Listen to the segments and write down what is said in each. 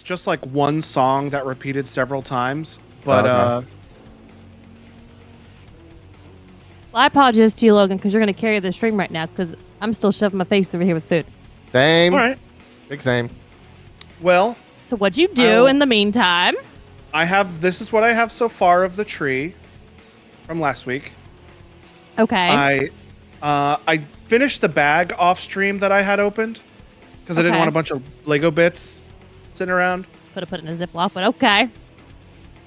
just like one song that repeated several times, but Okay. Well, I apologize to you, Logan, because you're going to carry the stream right now because I'm still shoving my face over here with food. Same. all right. Big same. Well, So what'd you do in the meantime? this is what I have so far of the tree from last week. Okay. I finished the bag off stream that I had opened because I didn't Okay. want a bunch of Lego bits sitting around. Could have put it in a Ziploc, but okay.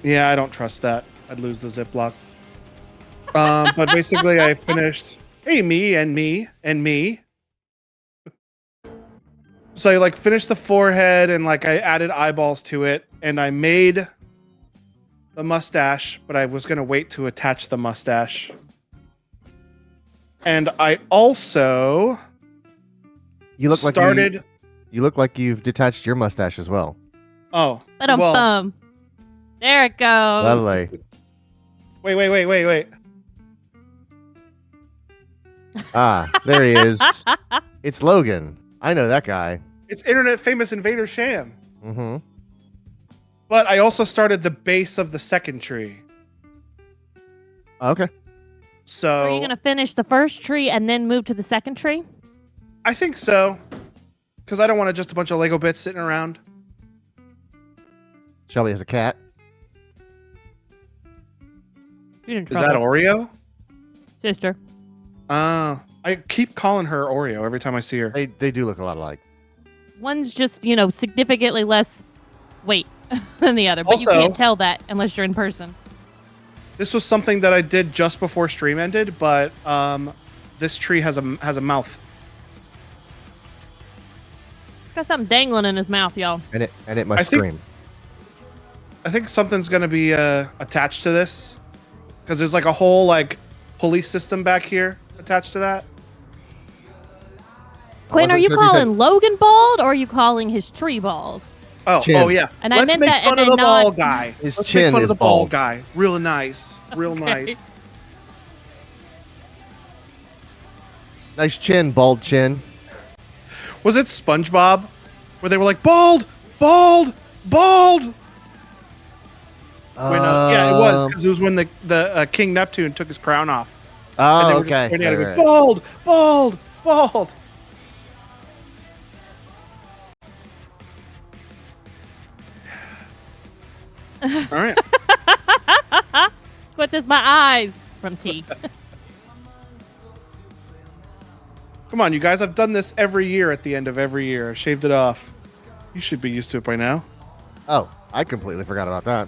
Yeah, I don't trust that. I'd lose the Ziploc. But basically, I finished. Hey, me and me and me. So I like finished the forehead and like I added eyeballs to it, and I made the mustache, but I was gonna wait to attach the mustache. And I also You look like started. you look like you've detached your mustache as well. Oh, But well, there it goes. Lovely. wait. Ah, there he is. It's Logan. I know that guy. It's internet famous Invader Sham. Mm-hmm. But I also started the base of the second tree. Okay. So Are you going to finish the first tree and then move to the second tree? I think so. Because I don't want just a bunch of Lego bits sitting around. Shelby has a cat. You're in Is that trouble. Oreo? Sister. I keep calling her Oreo every time I see her. They do look a lot alike. One's just, significantly less weight than the other. But Also- you can't tell that unless you're in person. This was something that I did just before stream ended, but this tree has a mouth. It's got something dangling in his mouth, y'all. And it must I think- scream. I think something's gonna be attached to this, because there's like a whole like pulley system back here attached to that. Quinn, wasn't are you sure if you said- calling Logan bald or are you calling his tree bald? Oh, Chin. oh yeah. And I Let's meant make that fun in of a the bald non- guy. His Let's chin make fun is of the bald bald. guy. Real nice. Real Okay. nice. Nice chin, bald chin. Was it SpongeBob where they were like bald, bald, bald? Yeah, it was because it was when the King Neptune took his crown off. And they Oh, were just okay. pointing at it, Right, going, bald, bald, bald. All right. What does my eyes from T? Come on, you guys. I've done this every year at the end of every year. I've shaved it off. You should be used to it by now. Oh, I completely forgot about that.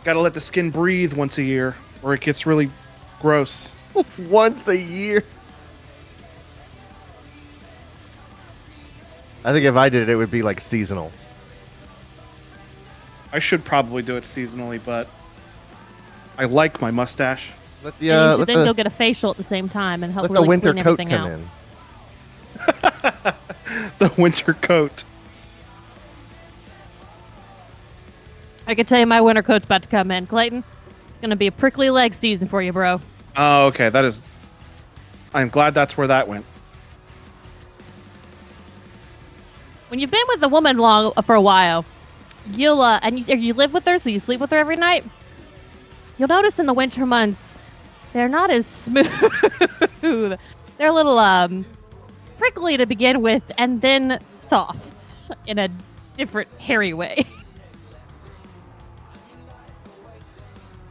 Gotta let the skin breathe once a year, or it gets really gross. Once a year. I think if I did it, it would be like seasonal. I should probably do it seasonally, but I like my mustache. Let the And you should let then the, go get a facial at the same time and help let the really winter clean coat everything come out. in. The winter coat. I can tell you my winter coat's about to come in. Clayton, it's going to be a prickly leg season for you, bro. Oh, okay. That is. I'm glad that's where that went. When you've been with a woman for a while, you'll you live with her, so you sleep with her every night. You'll notice in the winter months, they're not as smooth. They're a little prickly to begin with, and then soft in a different hairy way.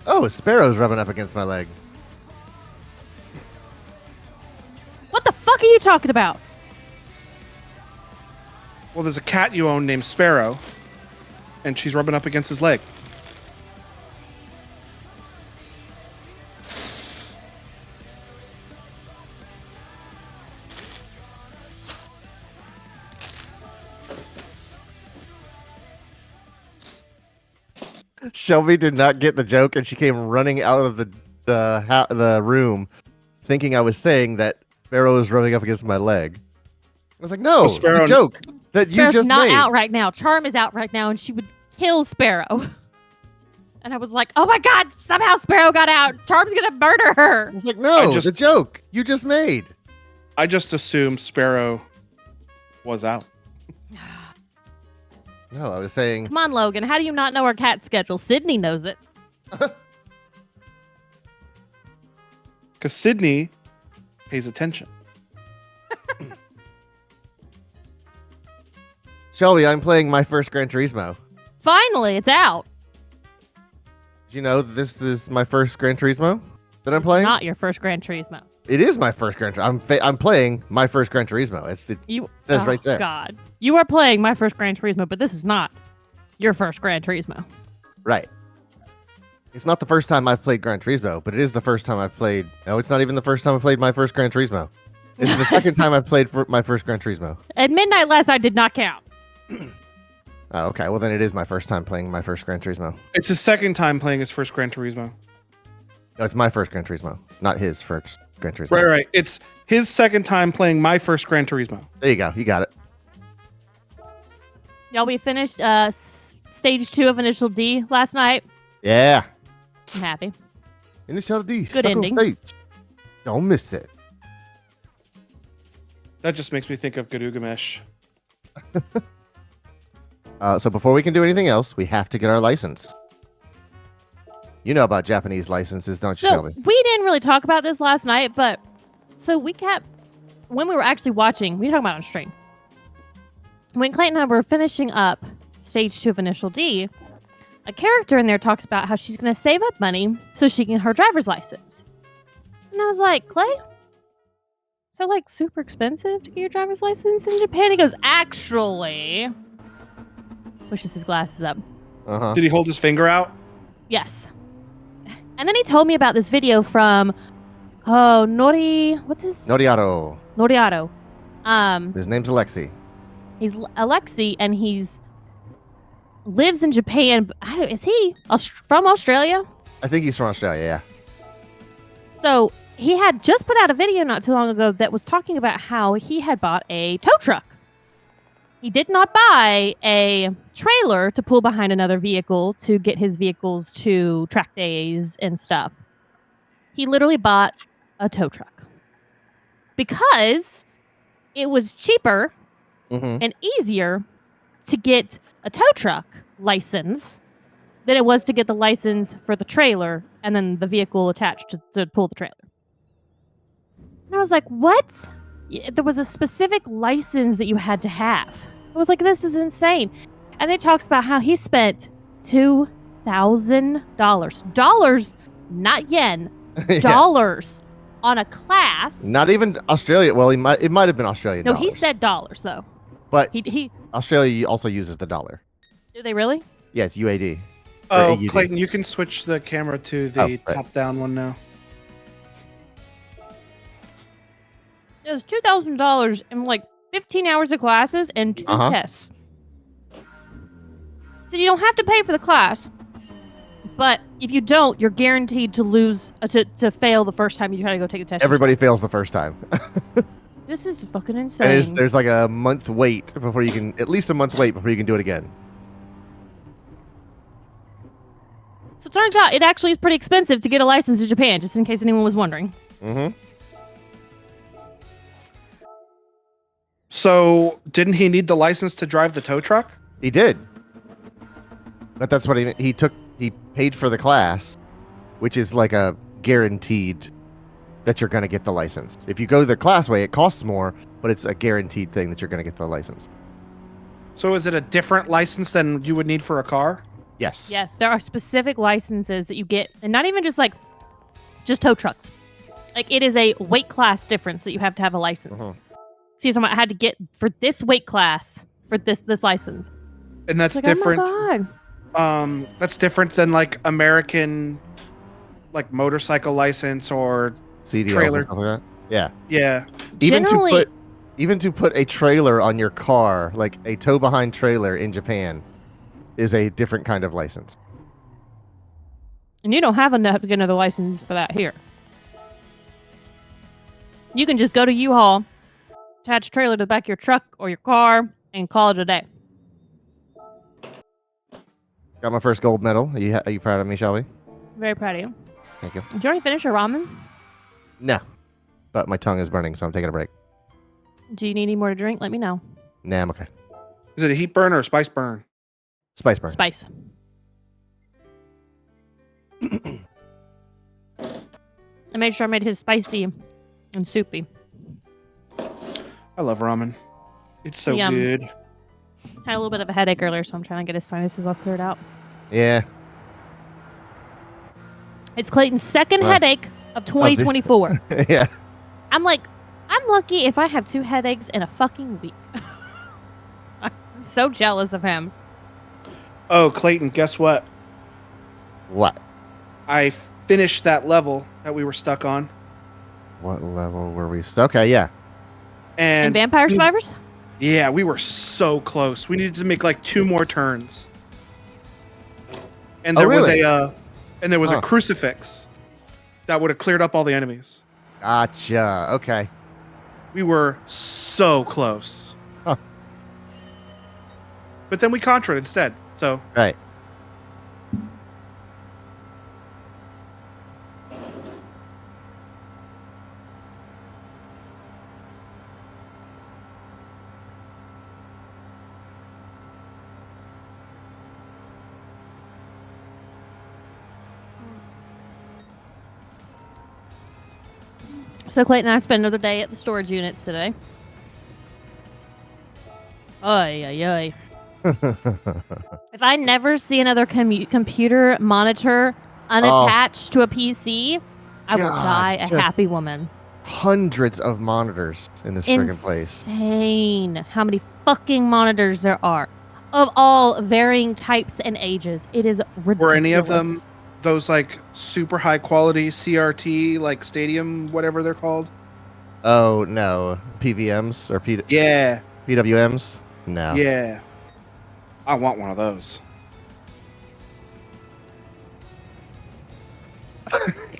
Oh, a sparrow's rubbing up against my leg. What the fuck are you talking about? Well, there's a cat you own named Sparrow, and she's rubbing up against his leg. Shelby did not get the joke, and she came running out of the room, thinking I was saying that Sparrow was rubbing up against my leg. I was like, no, Oh, Sparrow- the joke that you Sparrow's just not made. out right now. Charm is out right now, and she would kill Sparrow. And I was like, oh my god, somehow Sparrow got out. Charm's gonna murder her. I was like, no, I just- the joke you just made. I just assumed Sparrow was out. No, I was saying Come on, Logan. How do you not know our cat schedule? Sydney knows it. Because Sydney pays attention. Shelby, I'm playing my first Gran Turismo. Finally, it's out. Did you know this is my first Gran Turismo that I'm playing? Not your first Gran Turismo. It is my first Gran Turismo. I'm playing my first Gran Turismo. It says right there. God. You are playing my first Gran Turismo, but this is not your first Gran Turismo. Right. It's not the first time I've played Gran Turismo, but it is the first time I've played. No, it's not even the first time I played my first Gran Turismo. It's the second time I've played for my first Gran Turismo. At midnight last night did not count. Oh, okay. Well, then it is my first time playing my first Gran Turismo. It's his second time playing his first Gran Turismo. No, it's my first Gran Turismo, not his first Gran Turismo. Right. It's his second time playing my first Gran Turismo. There you go. You got it. Y'all, we finished stage 2 of Initial D last night. Yeah. I'm happy. Initial D. Good stuck on ending. stage. Don't miss it. That just makes me think of Gilgamesh. So before we can do anything else, we have to get our license. You know about Japanese licenses, don't you, So Shelby? we didn't really talk about this last night, but so we kept when we were actually watching, we were talking about it on stream. When Clayton and I were finishing up stage 2 of Initial D, a character in there talks about how she's going to save up money so she can get her driver's license. And I was like, Clay, is that like super expensive to get your driver's license in Japan? He goes, actually, pushes his glasses up. Uh-huh. Did he hold his finger out? Yes. And then he told me about this video from, what's his? Noriato. Noriato. His name's Alexi. He's Alexi, and he's lives in Japan. Is he from Australia? I think he's from Australia, yeah. So he had just put out a video not too long ago that was talking about how he had bought a tow truck. He did not buy a trailer to pull behind another vehicle to get his vehicles to track days and stuff. He literally bought a tow truck because it was cheaper Mm-hmm. and easier to get a tow truck license than it was to get the license for the trailer and then the vehicle attached to pull the trailer. And I was like, what? There was a specific license that you had to have. I was like, this is insane. And it talks about how he spent $2,000. Dollars, not yen. Yeah. Dollars on a class. Not even Australia. Well, it might have been Australian No, dollars. he said dollars, though. But He Australia also uses the dollar. do they really? Yeah, it's UAD. Oh, AUD. Clayton, you can switch the camera to the Oh, right. top-down one now. It was $2,000 in like 15 hours of classes and 2 Uh-huh. tests. So you don't have to pay for the class, but if you don't, you're guaranteed to lose to fail the first time you try to go take a test. Everybody fails the first time. This is fucking And insane. there's like a month wait before you can, at least a month wait before you can do it again. So it turns out it actually is pretty expensive to get a license in Japan, just in case anyone was wondering. Mm-hmm. So, didn't he need the license to drive the tow truck? He did. But that's what he paid for the class, which is like a guaranteed that you're going to get the license. If you go the class way, it costs more, but it's a guaranteed thing that you're going to get the license. So, is it a different license than you would need for a car? Yes. Yes, there are specific licenses that you get, and not even just tow trucks. Like it is a weight class difference that you have to have a license. Mhm. See, so I had to get for this weight class for this license. And that's Like, different. Oh my God. That's different than like American, like motorcycle license or CDLs Trailer. and stuff like that. Yeah. yeah. Generally- Even to put a trailer on your car, like a tow behind trailer in Japan, is a different kind of license. And you don't have enough to get another license for that here. You can just go to U-Haul, attach a trailer to the back of your truck or your car, and call it a day. Got my first gold medal. Are you proud of me, Shelby? Very proud of you. Thank you. Did you already finish your ramen? No. But my tongue is burning, so I'm taking a break. Do you need any more to drink? Let me know. Nah, I'm okay. Is it a heat burn or a spice burn? Spice burn. Spice. I made sure I made his spicy and soupy. I love ramen. It's so Yum. good. Had a little bit of a headache earlier, so I'm trying to get his sinuses all cleared out. Yeah. It's Clayton's second Wow. headache of 2024. Yeah. I'm like, I'm lucky if I have 2 headaches in a fucking week. I'm so jealous of him. Oh, Clayton, guess what? What? I finished that level that we were stuck on. What level were we? Okay, yeah. And And Vampire Survivors? yeah, we were so close. We needed to make like 2 more turns. And Oh, there was really? a Huh. crucifix that would have cleared up all the enemies. Gotcha. Okay. We were so close. Huh. But then we contraed instead. So Right. So Clayton and I spent another day at the storage units today. Oy, oy, oy. If I never see another computer monitor unattached to a PC, I will God, die a just- happy woman. Hundreds of monitors in this friggin' place. Insane how many fucking monitors there are of all varying types and ages. It is ridiculous. were any of them those like super high quality CRT like stadium whatever they're called? Oh no, PVMs or Yeah. PWMs? No. Yeah. I want one of those.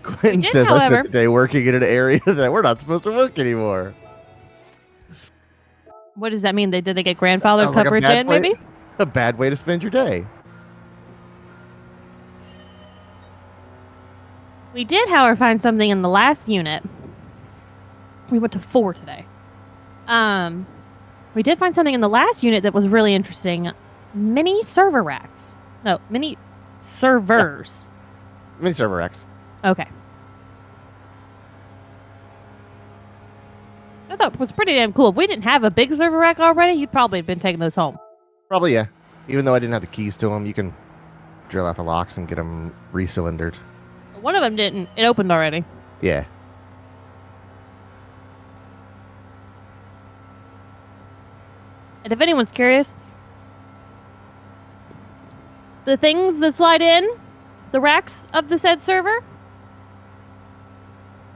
Quinn did, says I however. spent the day working in an area that we're not supposed to work anymore. What does that mean? Did they get grandfather Sounds like a coverage bad in, way- maybe? A bad way to spend your day. We did, however, find something in the last unit. We went to 4 today. We did find something in the last unit that was really interesting. Mini server racks. No, mini servers. Mini server racks. Okay. I thought it was pretty damn cool. If we didn't have a big server rack already, you'd probably have been taking those home. Probably, yeah. Even though I didn't have the keys to them, you can drill out the locks and get them recylindered. One of them didn't. It opened already. Yeah. And if anyone's curious, the things that slide in, the racks of the said server,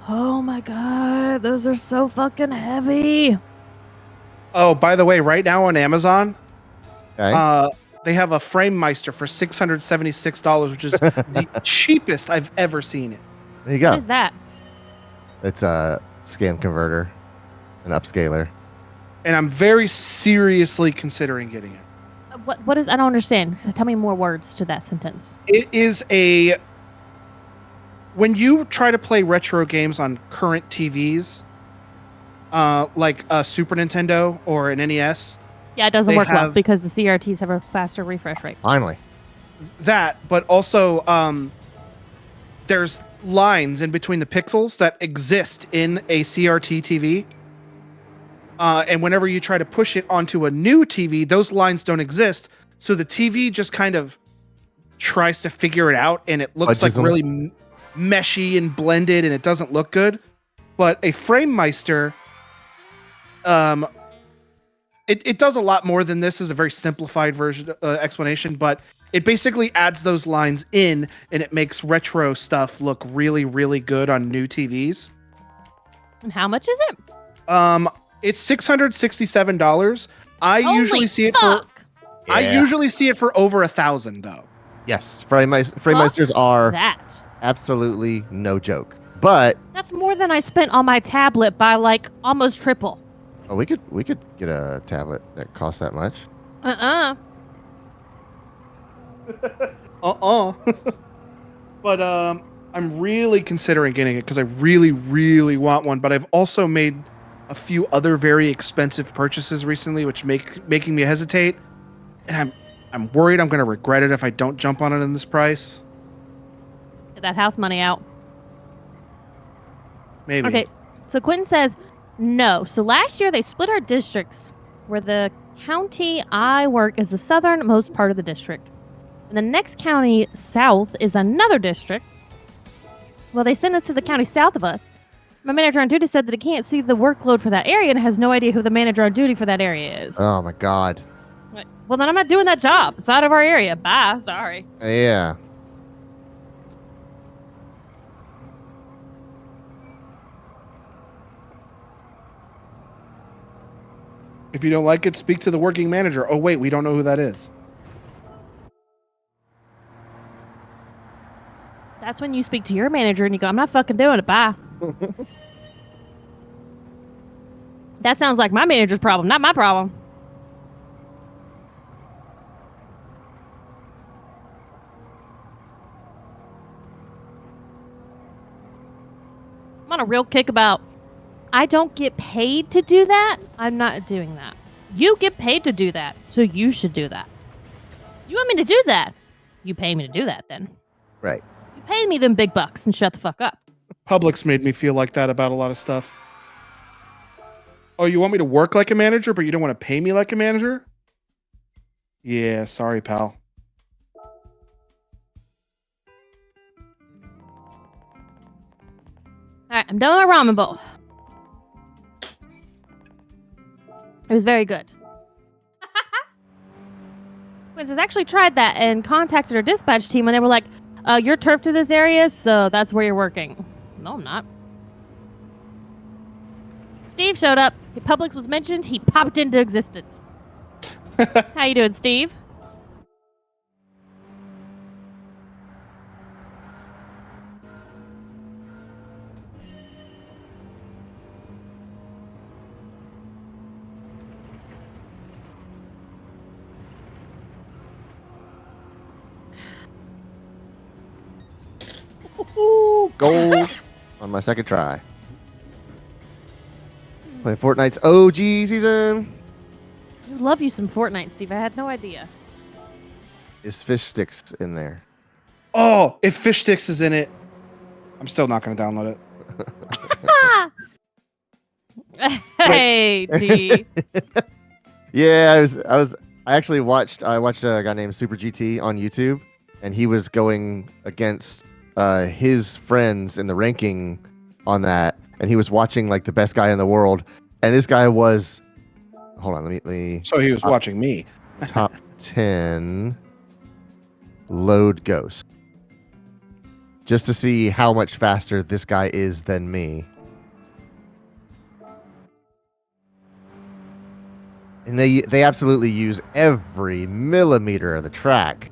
oh my god, those are so fucking heavy. Oh, by the way, right now on Amazon, Okay. they have a Frame Meister for $676, which is the cheapest I've ever seen it. There you What go. is that? It's a scan converter, an upscaler. And I'm very seriously considering getting it. What is? I don't understand. Tell me more words to that sentence. It is when you try to play retro games on current TVs, like a Super Nintendo or an NES, Yeah, it doesn't They work well have- because the CRTs have a faster refresh rate. Finally. that, but also there's lines in between the pixels that exist in a CRT TV. And whenever you try to push it onto a new TV, those lines don't exist. So the TV just kind of tries to figure it out, and it looks like Fudges 'em. really meshy and blended, and it doesn't look good. But a Frame Meister, it does a lot more than this. Is a very simplified version explanation, but it basically adds those lines in, and it makes retro stuff look really, really good on new TVs. And how much is it? It's $667. I Holy usually see it fuck. for I Yeah. usually see it for over 1,000 though. Yes. Frame Meisters are That. absolutely no joke. But That's more than I spent on my tablet by like almost triple. oh, we could get a tablet that costs that much. But I'm really considering getting it because I really, really want one. But I've also made a few other very expensive purchases recently, which making me hesitate. And I'm worried I'm going to regret it if I don't jump on it in this price. Get that house money out. Maybe. Okay, so Quentin says no. So last year they split our districts, where the county I work is the southernmost part of the district. And the next county south is another district. Well, they sent us to the county south of us. My manager on duty said that he can't see the workload for that area and has no idea who the manager on duty for that area is. Oh my god. Like, well, then I'm not doing that job. It's out of our area. Bye. Sorry. Yeah. If you don't like it, speak to the working manager. Oh, wait, we don't know who that is. That's when you speak to your manager and you go, I'm not fucking doing it. Bye. That sounds like my manager's problem, not my problem. I'm on a real kick about I don't get paid to do that. I'm not doing that. You get paid to do that, so you should do that. You want me to do that? You pay me to do that then. Right. You pay me them big bucks and shut the fuck up. Publix made me feel like that about a lot of stuff. Oh, you want me to work like a manager, but you don't want to pay me like a manager? Yeah, sorry, pal. Alright, I'm done with my ramen bowl. It was very good. Princess actually tried that and contacted her dispatch team and they were like, you're turf to this area, so that's where you're working. No, I'm not. Steve showed up. Publix was mentioned. He popped into existence. How you doing, Steve? Gold on my second try. Playing Fortnite's OG season. I love you some Fortnite, Steve. I had no idea. Is fish sticks in there? Oh, if Fish Sticks is in it, I'm still not going to download it. Hey, T. Yeah, I actually watched a guy named Super GT on YouTube, and he was going against his friends in the ranking on that, and he was watching like the best guy in the world, and this guy was hold on, let me So he was watching me. top 10 load ghost just to see how much faster this guy is than me. And they absolutely use every millimeter of the track.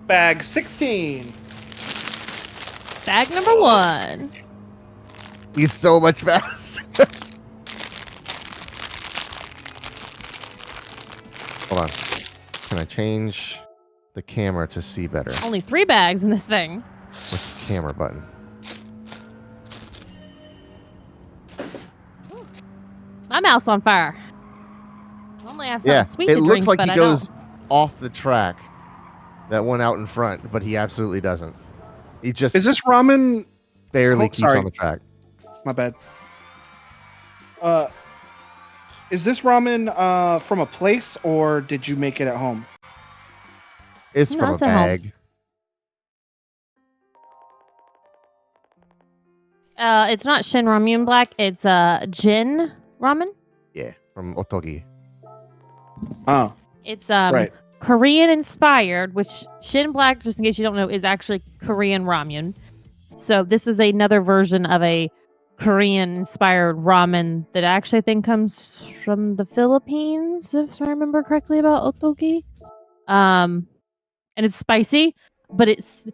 Bag 16. Bag number 1. He's so much faster. Hold on. Can I change the camera to see better? Only 3 bags in this thing. What's the camera button? My mouth's on fire. Normally I have something Yeah, sweet it to looks drink, like but he I goes don't. off the track. That one out in front, but he absolutely doesn't. He just Is this ramen? barely Oh, keeps sorry. on the track. My bad. Is this ramen from a place or did you make it at home? It's No, from a it's at home. bag. It's not Shin Ramyun Black. It's Jin Ramen. Yeah, from Otogi. Oh, It's right. Korean inspired, which Shin Black, just in case you don't know, is actually Korean ramen. So this is another version of a Korean inspired ramen that actually I think comes from the Philippines, if I remember correctly about Otogi. And it's spicy, but it's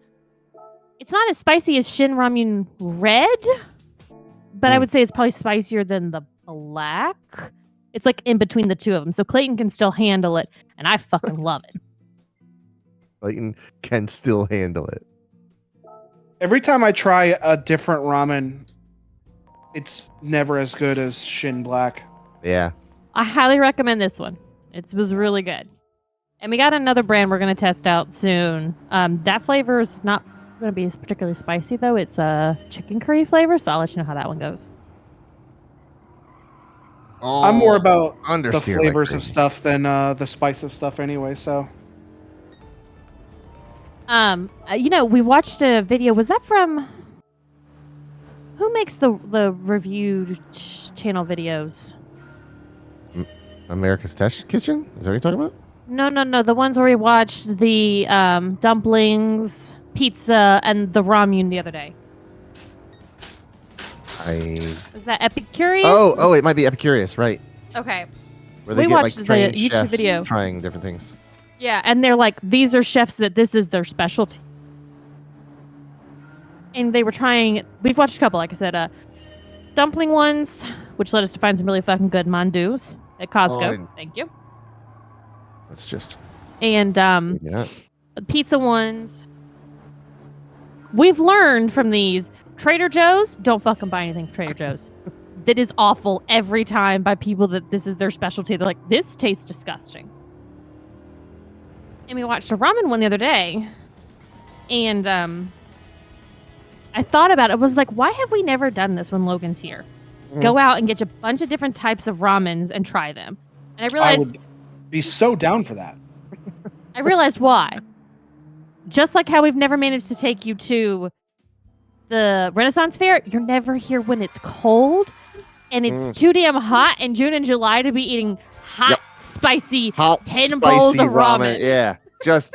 not as spicy as Shin Ramyun Red, but I would say it's probably spicier than the black. It's like in between the two of them. So Clayton can still handle it, and I fucking love it. Clayton can still handle it. Every time I try a different ramen, it's never as good as Shin Black. Yeah. I highly recommend this one. It was really good. And we got another brand we're going to test out soon. That flavor is not going to be particularly spicy, though. It's a chicken curry flavor, so I'll let you know how that one goes. I'm more about the understeer like flavors of crazy. stuff than the spice of stuff anyway, so. We watched a video. Was that from... Who makes the review channel videos? America's Test Kitchen? Is that what you're talking about? No. The ones where we watched the dumplings, pizza, and the ramen the other day. Was that Epicurious? Oh, it might be Epicurious, right? Okay. Where they We get like watched the trained YouTube chefs video. trying different things. Yeah, and they're like, these are chefs that this is their specialty. And they were trying, we've watched a couple, like I said, dumpling ones, which led us to find some really fucking good mandus at Costco. Thank you. Let's just And yeah. pizza ones. We've learned from these. Trader Joe's, don't fucking buy anything from Trader Joe's. That is awful every time by people that this is their specialty. They're like, this tastes disgusting. And we watched a ramen one the other day. And I thought about it. I was like, why have we never done this when Logan's here? Go out and get a bunch of different types of ramens and try them. And I I realized would be so down for that. why. Just like how we've never managed to take you to the Renaissance Fair, you're never here when it's cold and it's too damn hot in June and July to be eating hot, spicy, 10 spicy bowls of ramen. Yeah. Just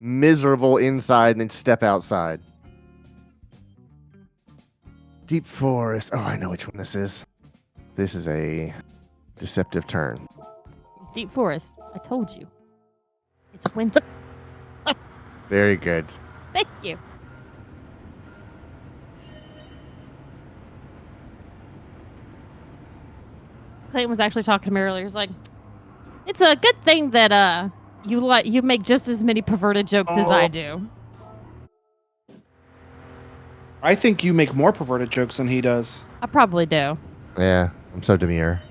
miserable inside and then step outside. Deep Forest. Oh, I know which one this is. This is a deceptive turn. Deep Forest. I told you. It's winter. Very good. Thank you. Clayton was actually talking to me earlier. He's like, it's a good thing that you make just as many perverted jokes as I do. I think you make more perverted jokes than he does. I probably do. Yeah, I'm so demure.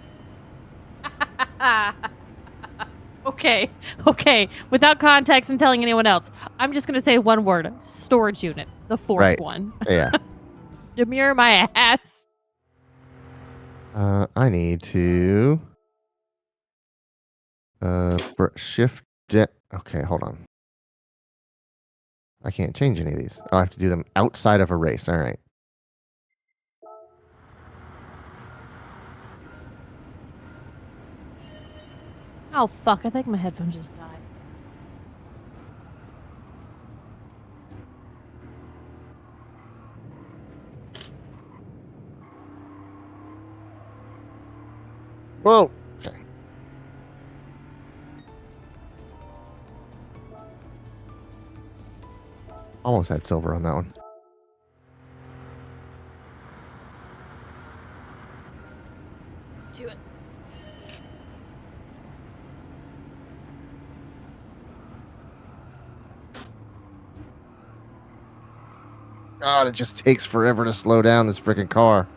Okay. Without context and telling anyone else, I'm just gonna say one word: storage unit, the fourth one. Yeah. Demure my ass. I need to shift. Okay, hold on. I can't change any of these. Oh, I have to do them outside of a race. All right. Oh fuck! I think my headphone just died. Whoa. Okay. Almost had silver on that one. Do it. God, it just takes forever to slow down this freaking car.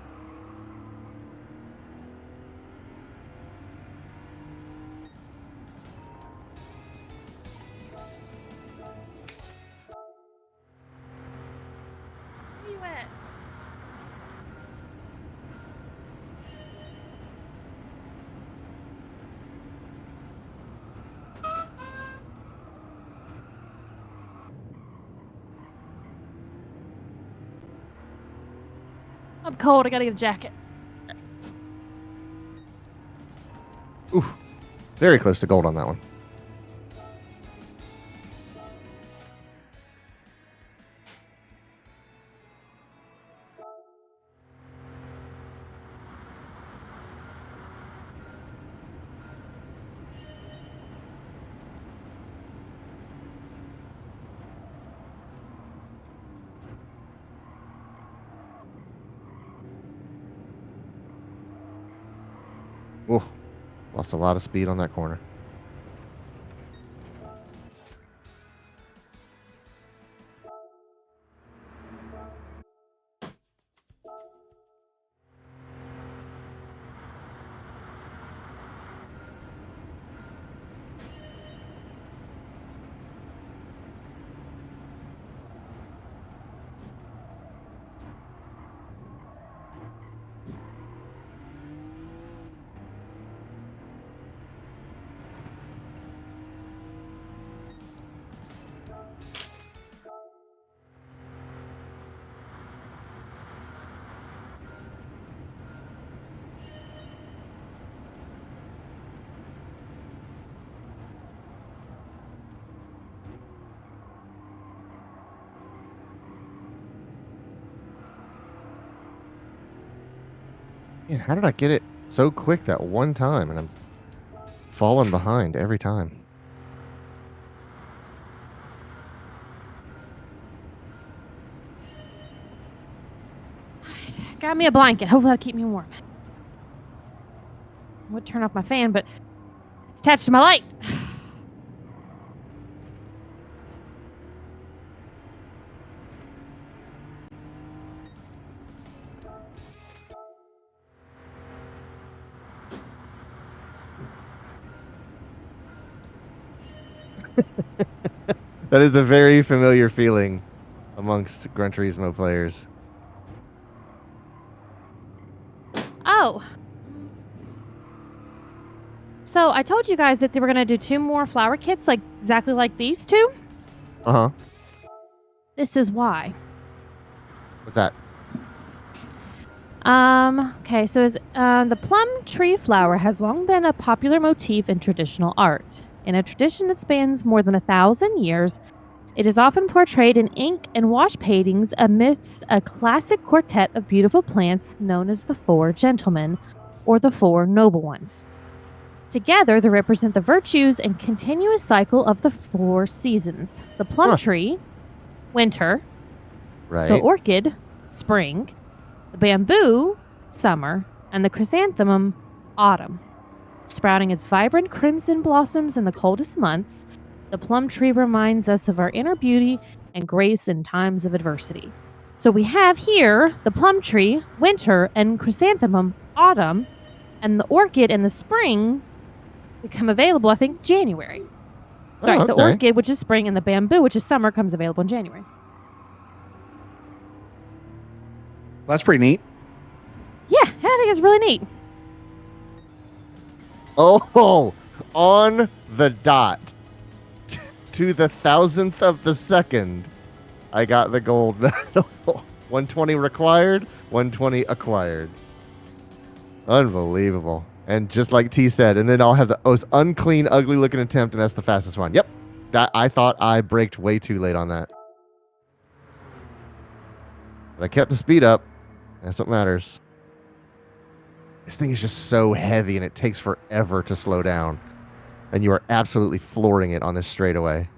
Where you at? I'm cold. I gotta get a jacket. Oof. Very close to gold on that one. Oof. Lost a lot of speed on that corner. Man, how did I get it so quick that one time? And I'm falling behind every time. Got me a blanket. Hopefully that'll keep me warm. I would turn off my fan, but it's attached to my light. That is a very familiar feeling amongst Gran Turismo players. Oh. So I told you guys that they were going to do 2 more flower kits, like exactly like these 2. Uh-huh. This is why. What's that? Okay, so the plum tree flower has long been a popular motif in traditional art. In a tradition that spans more than 1,000 years, it is often portrayed in ink and wash paintings amidst a classic quartet of beautiful plants known as the 4 gentlemen, or the 4 noble ones. Together, they represent the virtues and continuous cycle of the 4 seasons: the plum tree, winter, Right. the orchid, spring, the bamboo, summer, and the chrysanthemum, autumn. Sprouting its vibrant crimson blossoms in the coldest months, the plum tree reminds us of our inner beauty and grace in times of adversity. So we have here the plum tree, winter, and chrysanthemum, autumn, and the orchid and the spring become available, I think, January. Sorry, Oh, the okay. orchid, which is spring, and the bamboo, which is summer, comes available in January. That's pretty neat. Yeah, I think it's really neat. Oh, on the dot. To the 1,000th of the second, I got the gold medal. 120 required, 120 acquired. Unbelievable. And just like T said, and then I'll have the most unclean, ugly looking attempt, and that's the fastest one. Yep. That I thought I braked way too late on that. But I kept the speed up. That's what matters. This thing is just so heavy and it takes forever to slow down. And you are absolutely flooring it on this straightaway.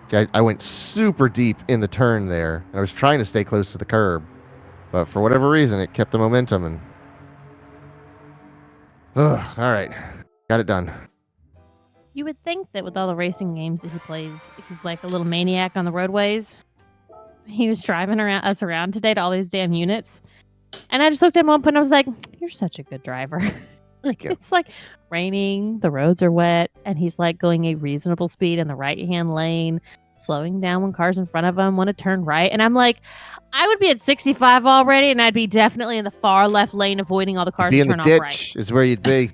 See, I went super deep in the turn there, and I was trying to stay close to the curb. But for whatever reason, it kept the momentum. And all right. Got it done. You would think that with all the racing games that he plays, he's like a little maniac on the roadways. He was driving us around today to all these damn units. And I just looked at him up and I was like, you're such a good driver. Thank you. It's like raining, the roads are wet, and he's like going a reasonable speed in the right-hand lane, slowing down when cars in front of him want to turn right. And I'm like, I would be at 65 already, and I'd be definitely in the far left lane avoiding all the cars Be to in the turn off ditch right. is where you'd be.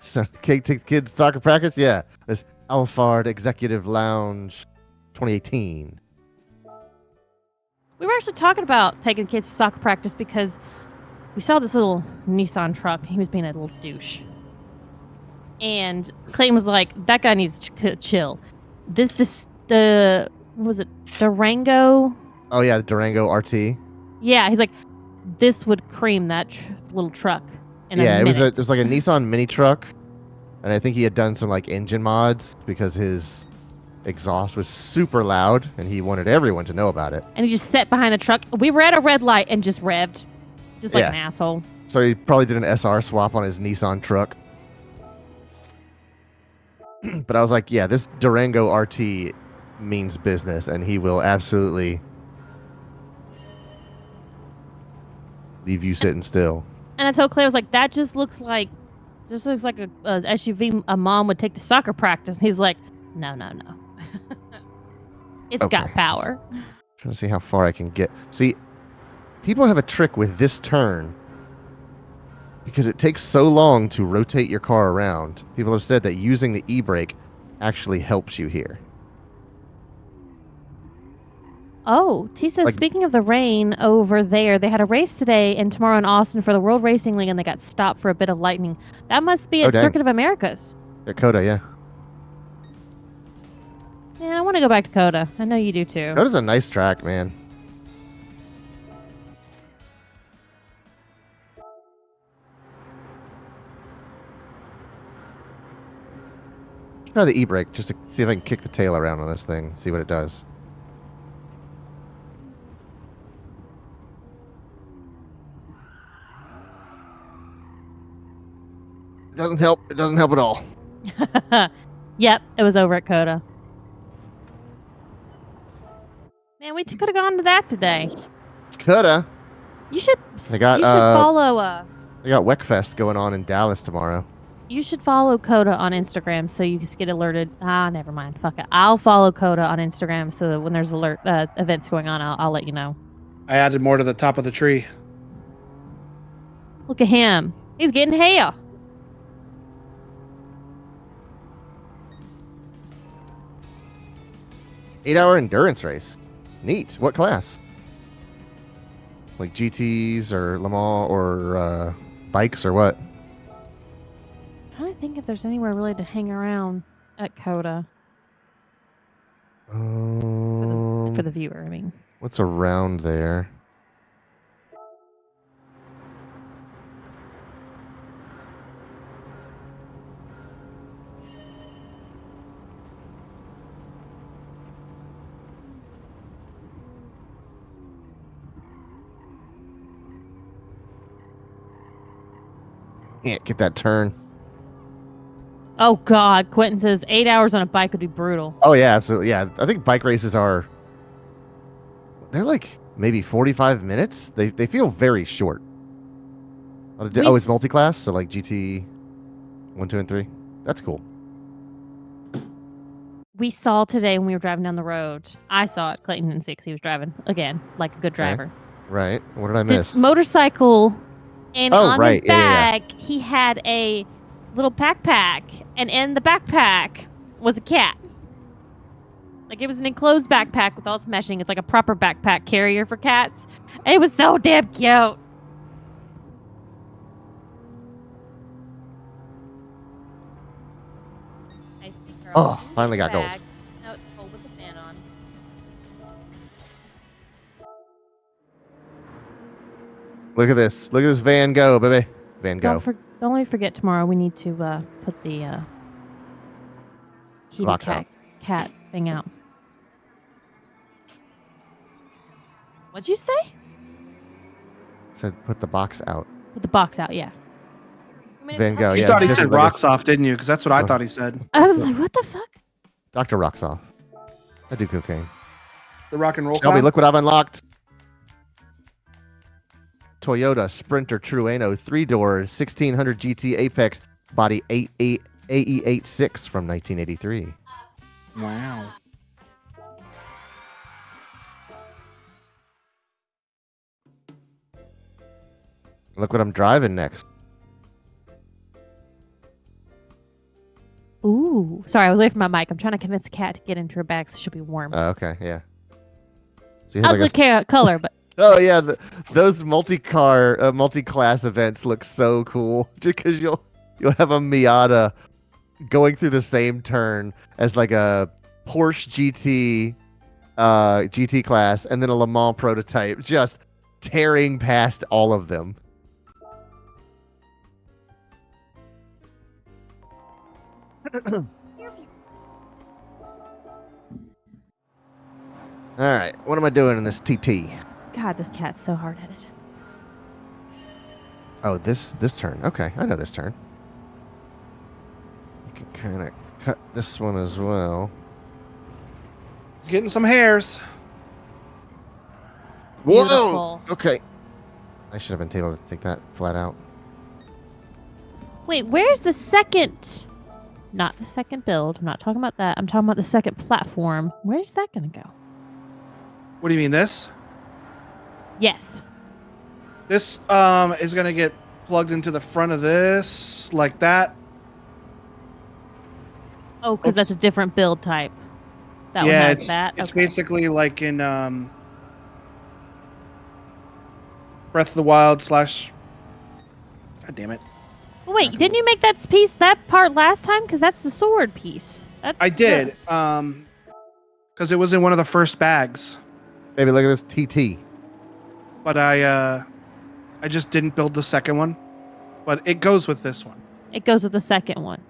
So, take the kids soccer practice? Yeah. This Alphard Executive Lounge 2018. We were actually talking about taking kids to soccer practice because we saw this little Nissan truck. He was being a little douche. And Clayton was like, that guy needs to chill. This just, was it Durango? Oh, yeah, the Durango RT. Yeah, he's like, this would cream that little truck in Yeah, a it minute. was like a Nissan mini truck. And I think he had done some like engine mods because his exhaust was super loud and he wanted everyone to know about it. And he just sat behind the truck. We were at a red light and just revved. Just like Yeah. an asshole. So he probably did an SR swap on his Nissan truck. But I was like, yeah, this Durango RT means business, and he will absolutely leave you sitting still. And I told Claire, I was like, that just looks like a SUV a mom would take to soccer practice. And he's like, no. It's got Okay. power. Trying to see how far I can get. See, people have a trick with this turn because it takes so long to rotate your car around. People have said that using the e-brake actually helps you here. Oh, T says, Like- speaking of the rain over there, they had a race today and tomorrow in Austin for the World Racing League, and they got stopped for a bit of lightning. That must be Oh, at dang. Circuit of Americas. At Coda, yeah. Yeah, I want to go back to Coda. I know you do too. Coda's a nice track, man. Try the e-brake just to see if I can kick the tail around on this thing. See what it does. It doesn't help. It doesn't help at all. Yep, it was over at Coda. Man, we could have gone to that today. Coulda. You should. They got, you should follow. They got Weckfest going on in Dallas tomorrow. You should follow Coda on Instagram so you just get alerted. Never mind. Fuck it. I'll follow Coda on Instagram so that when there's alert events going on, I'll let you know. I added more to the top of the tree. Look at him. He's getting hair. Eight-hour endurance race. Neat. What class? Like GTs or Le Mans or bikes or what? I'm trying to think if there's anywhere really to hang around at Coda for the viewer. I mean, What's around there? Can't get that turn. oh God, Quentin says 8 hours on a bike would be brutal. Oh yeah, absolutely. Yeah, I think bike races are. They're like maybe 45 minutes. They feel very short. Oh, it's multi-class, so like GT 1, 2, and 3. That's cool. We saw today when we were driving down the road. I saw it. Clayton didn't see because he was driving again, like a good driver. Right. What did I miss? This motorcycle, and Oh, on right. his Yeah, yeah, yeah. back he had a little backpack, and in the backpack was a cat. Like, it was an enclosed backpack with all its meshing. It's like a proper backpack carrier for cats. And it was so damn cute. I see, girl. Oh, finally got gold. Bag. No, it's cold with the fan on. Look at this. Look at this van go, baby. Van go. Don't let me forget tomorrow. We need to put the heated Box out. cat thing out. What'd you say? Said put the box out. Put the box out, yeah. Van Gogh, You yeah, thought he it's said different, like rocks off, didn't you? Because that's what I Oh. thought he said. I was like, what the fuck? Dr. Rocks off. I do cocaine. The rock and roll. Shelby, clown? look what I've unlocked. Toyota Sprinter Trueno 3-door 1600 GT Apex body AE86 from 1983. Wow. Look what I'm driving next. Ooh. Sorry, I was away from my mic. I'm trying to convince the cat to get into her bag so she'll be warm. Okay, yeah. So you have Ugly like a color, but Oh yeah, those multi-class events look so cool. Just because you'll have a Miata going through the same turn as like a Porsche GT class, and then a Le Mans prototype, just tearing past all of them. All right, what am I doing in this TT? God, this cat's so hard-headed. Oh, this turn. Okay, I know this turn. You can kind of cut this one as well. He's getting some hairs. Beautiful. Okay. I should have been able to take that flat out. Wait, where's the second? Not the second build. I'm not talking about that. I'm talking about the second platform. Where's that going to go? What do you mean this? Yes. This is gonna get plugged into the front of this like that. Oh, because that's a different build type. That one Yeah, has it's that. it's Okay. basically like in Breath of the Wild / God damn it. Well, wait, didn't you make that part last time? Because that's the sword piece. I did, because it was in one of the first bags, Baby, look at this TT. but I just didn't build the second one. But it goes with this one. It goes with the second one.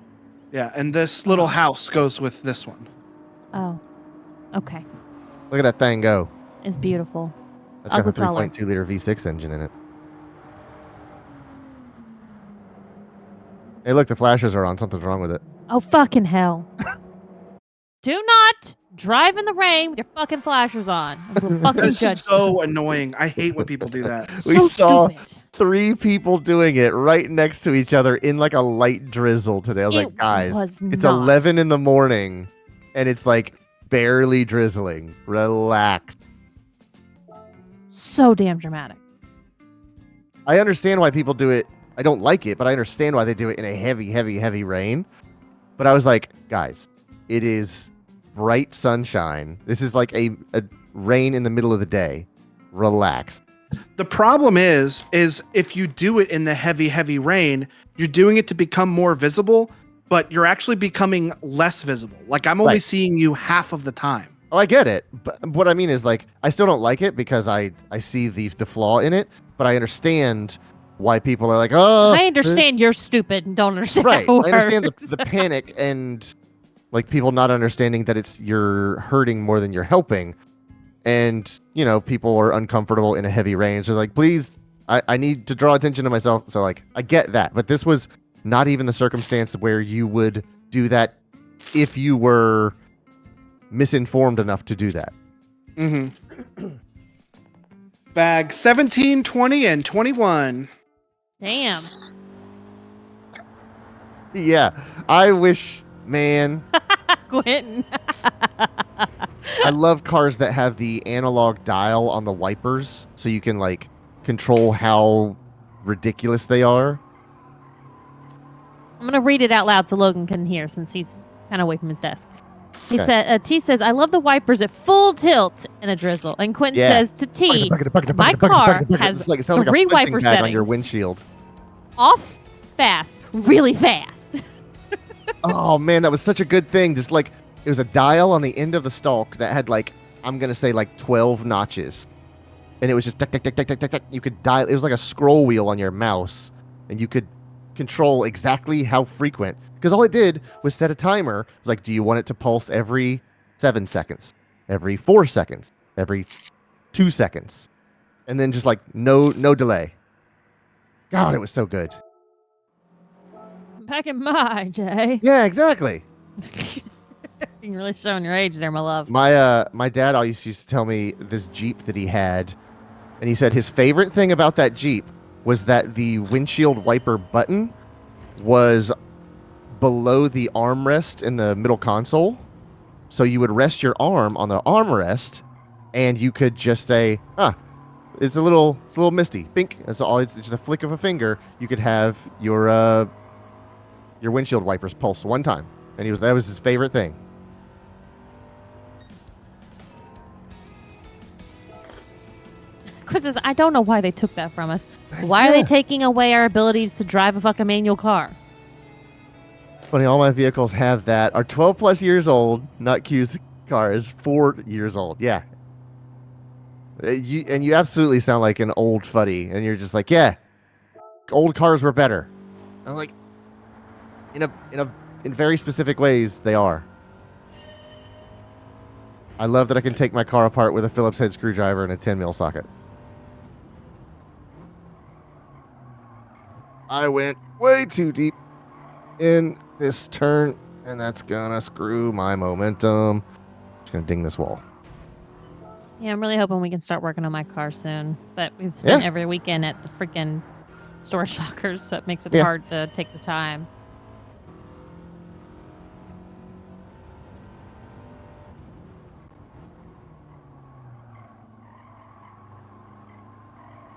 Yeah, and this little house goes with this one. Oh, okay. Look at that thing go. It's beautiful. That's got the Ugly color. 3.2 liter V6 engine in it. Hey, look, the flashers are on. Something's wrong with it. Oh, fucking hell. Do not drive in the rain with your fucking flashers on. We'll fucking That's judge. so annoying. I hate when people do that. We So saw stupid. 3 people doing it right next to each other in like a light drizzle today. I was It like, guys, was it's not. 11 in the morning and it's like barely drizzling. Relax. So damn dramatic. I understand why people do it. I don't like it, but I understand why they do it in a heavy, heavy, heavy rain. But I was like, guys, it is bright sunshine. This is like a rain in the middle of the day. Relax. The problem is if you do it in the heavy, heavy rain, you're doing it to become more visible, but you're actually becoming less visible. Like I'm only Right. seeing you half of the time. Oh, I get it. But what I mean is like, I still don't like it because I see the flaw in it, but I understand why people are like, oh. I understand you're stupid and don't understand Right. how it I understand works. the panic and like people not understanding that you're hurting more than you're helping. And, you know, people are uncomfortable in a heavy rain. So like, please, I need to draw attention to myself. So like, I get that. But this was not even the circumstance where you would do that if you were misinformed enough to do that. Mm-hmm. Bag 17, 20, and 21. Damn. Yeah. I wish, man, Quentin. I love cars that have the analog dial on the wipers so you can like control how ridiculous they are. I'm going to read it out loud so Logan can hear since he's kind of away from his desk. He Okay. said, T says, I love the wipers at full tilt in a drizzle. And Quentin Yeah. says to T, my car has It sounds like a 3 punching wiper bag on your settings. windshield. Off, fast, really fast. Oh man, that was such a good thing. Just like it was a dial on the end of the stalk that had like, I'm gonna say like 12 notches, and it was just tick tick tick tick tick tick tick. You could dial. It was like a scroll wheel on your mouse, and you could control exactly how frequent. Because all it did was set a timer. It was like, do you want it to pulse every 7 seconds, every 4 seconds, every 2 seconds, and then just like no delay. God, it was so good. Back in my day. Yeah, exactly. You're really showing your age there, my love. My dad always used to tell me this Jeep that he had, and he said his favorite thing about that Jeep was that the windshield wiper button was below the armrest in the middle console. So you would rest your arm on the armrest, and you could just say, it's a little misty. Bink. That's all. It's just a flick of a finger. You could have your windshield wipers pulse one time, and that was his favorite thing. Chris says, I don't know why they took that from us. Why are they taking away our abilities to drive a fucking manual car? Funny, all my vehicles have that. Are 12 plus years old, not Q's car is 4 years old. Yeah. You absolutely sound like an old fuddy, and you're just like, yeah, old cars were better. I'm like, in very specific ways, they are. I love that I can take my car apart with a Phillips head screwdriver and a 10 mil socket. I went way too deep in this turn, and that's gonna screw my momentum. Just gonna ding this wall. Yeah, I'm really hoping we can start working on my car soon. But we've spent Yeah. every weekend at the freaking storage lockers, so it makes it Yeah. hard to take the time.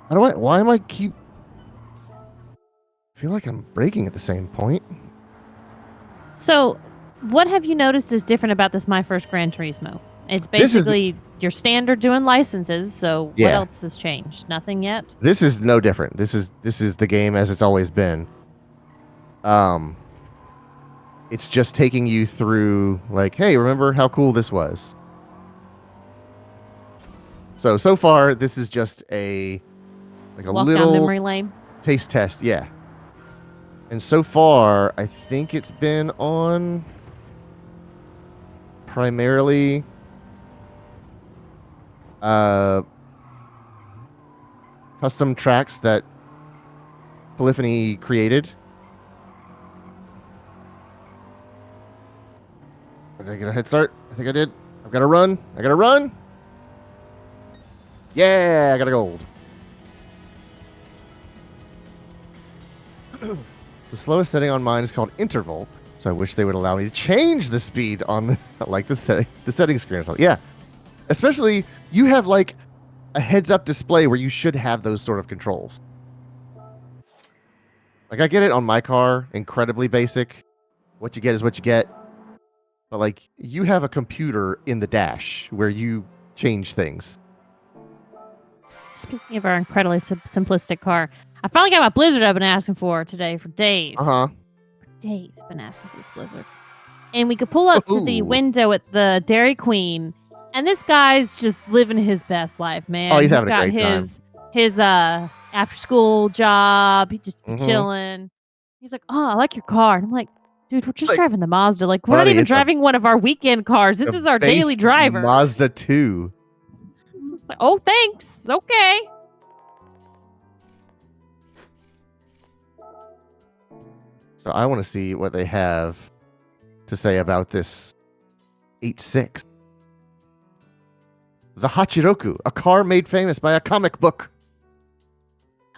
Why am I keep... I feel like I'm braking at the same point. So, what have you noticed is different about this My First Gran Turismo? It's This is- basically your standard doing licenses, so what Yeah. else has changed? Nothing yet? This is no different. This is the game as it's always been. It's just taking you through like, hey, remember how cool this was? So far this is just a Walk down little memory lane? taste test, yeah. And so far, I think it's been on primarily custom tracks that Polyphony created. Did I get a head start? I think I did. I've got to run. I got to run. Yeah, I got a gold. The slowest setting on mine is called interval, so I wish they would allow me to change the speed on the, like the setting screen or something. Yeah, especially you have like a heads-up display where you should have those sort of controls. Like I get it on my car, incredibly basic. What you get is what you get. But like you have a computer in the dash where you change things. Speaking of our incredibly simplistic car, I finally got my Blizzard I've been asking for today for days. Uh-huh. For days I've been asking for this Blizzard. And we could pull up to the window at the Dairy Queen, and this guy's just living his best life, man. Oh, he's having a got great time. His after school job. He's just chilling. He's like, "Oh, I like your car." And I'm like, "Dude, we're just like, driving the Mazda. Like, we're not buddy, even it's driving one of our weekend cars. This is our daily base driver." Mazda 2. It's like, "Oh, thanks. Okay." So I want to see what they have to say about this H6. The Hachiroku, a car made famous by a comic book.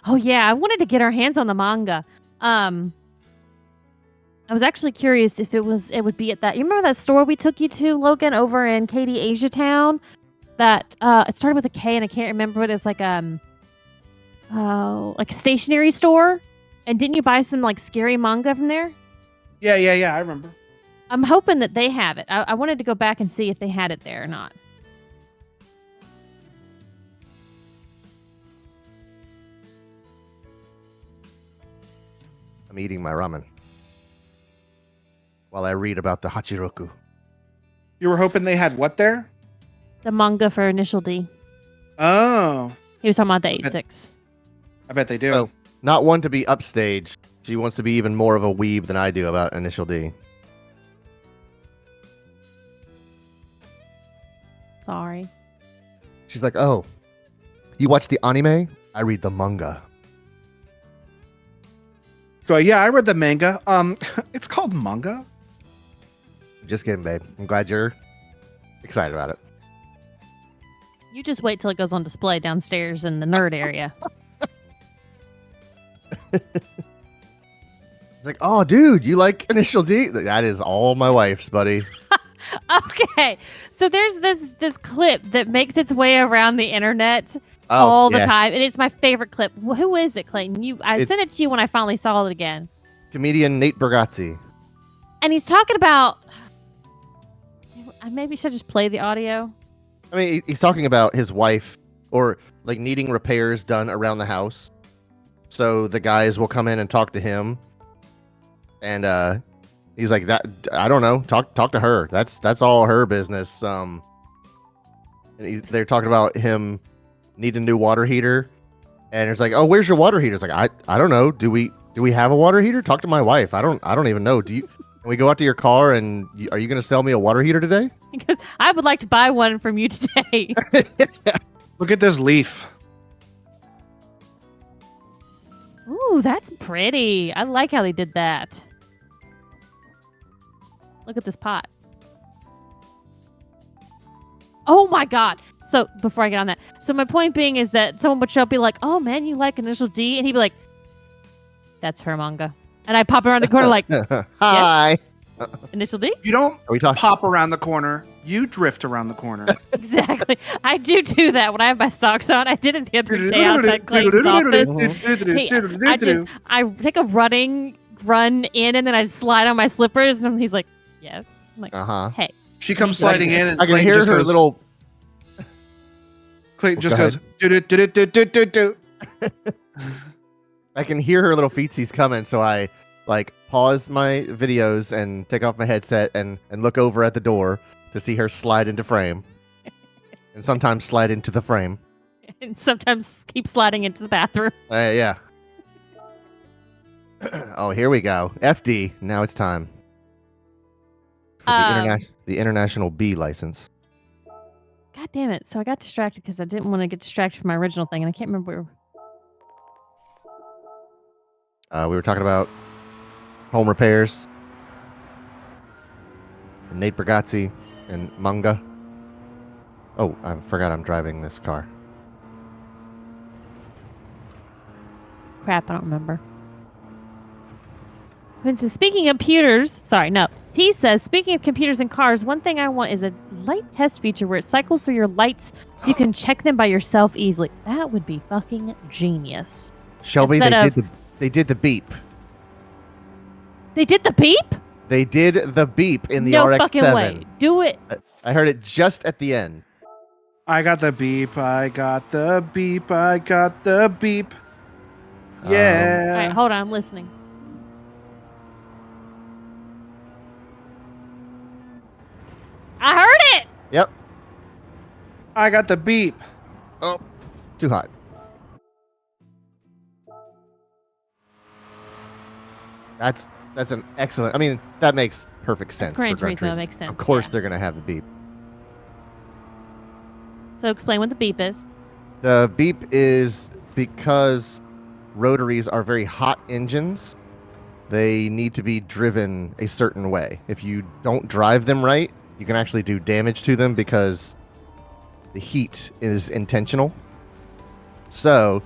Oh yeah, I wanted to get our hands on the manga. I was actually curious if it would be at that. You remember that store we took you to, Logan, over in Katy, Asia Town? That it started with a K and I can't remember what it was, like a stationery store. And didn't you buy some like scary manga from there? Yeah, I remember. I'm hoping that they have it. I wanted to go back and see if they had it there or not. I'm eating my ramen while I read about the Hachiroku. You were hoping they had what there? The manga for Initial D. Oh, He was talking about the 8-6. I bet they do. Oh. Not one to be upstage. She wants to be even more of a weeb than I do about Initial D. Sorry. She's like, "Oh, you watch the anime? I read the manga." Go, yeah, I read the manga. It's called manga. Just kidding, babe. I'm glad you're excited about it. You just wait till it goes on display downstairs in the nerd area. It's like, "Oh, dude, you like Initial D?" That is all my wife's, buddy. Okay, so there's this clip that makes its way around the internet all the time, and it's my favorite clip. Who is it, Clayton? I sent it to you when I finally saw it again. Comedian Nate Bargatze. And he's talking about. I maybe should just play the audio. I mean, he's talking about his wife or like needing repairs done around the house. So the guys will come in and talk to him, and he's like, "That I don't know. Talk to her. That's all her business." And they're talking about him needing a new water heater, and it's like, "Oh, where's your water heater?" It's like, I don't know. Do we have a water heater? Talk to my wife. I don't even know. Can we go out to your car and are you going to sell me a water heater today? Because I would like to buy one from you today. Look at this leaf. Ooh, that's pretty. I like how they did that. Look at this pot. Oh my god. So before I get on that, so my point being is that someone would show up, be like, "Oh man, you like Initial D?" And he'd be like, "That's her manga." And I pop around the corner like, "Hi, Initial D?" You don't Are we talking? pop around the corner. You drift around the corner. Exactly. I do that when I have my socks on. I did it the other day outside Clayton's office. Hey, I take a run in and then I slide on my slippers and he's like, "Yes." I'm like, "Hey." She comes sliding in and I can Clayton hear just her goes, little. Clayton just Go goes, do. I can hear her little feetsies coming, so I like pause my videos and take off my headset and look over at the door to see her slide into frame, and sometimes slide into the frame. And sometimes keep sliding into the bathroom. Yeah. Oh, here we go. FD. Now it's time for the international B license. God damn it. So I got distracted because I didn't want to get distracted from my original thing, and I can't remember where. We were talking about home repairs. And Nate Bargatze and Manga. Oh, I forgot I'm driving this car. Crap, I don't remember. Quinn says, speaking of computers, sorry, no. T says, speaking of computers and cars, one thing I want is a light test feature where it cycles through your lights so you can check them by yourself easily. That would be fucking genius. Shelby, Instead they did the beep. They did the beep? They did the beep in the no RX-7. fucking way. Do it. I heard it just at the end. I got the beep. I got the beep. I got the beep. Yeah. All right, hold on. I'm listening. I heard it. Yep. I got the beep. Oh, too hot. That's an excellent. I mean, that makes perfect sense. That's Gran for Gran Turismo. That Turismo. makes sense. Of course, yeah. they're gonna have the beep. So explain what the beep is. The beep is because rotaries are very hot engines. They need to be driven a certain way. If you don't drive them right, you can actually do damage to them because the heat is intentional. So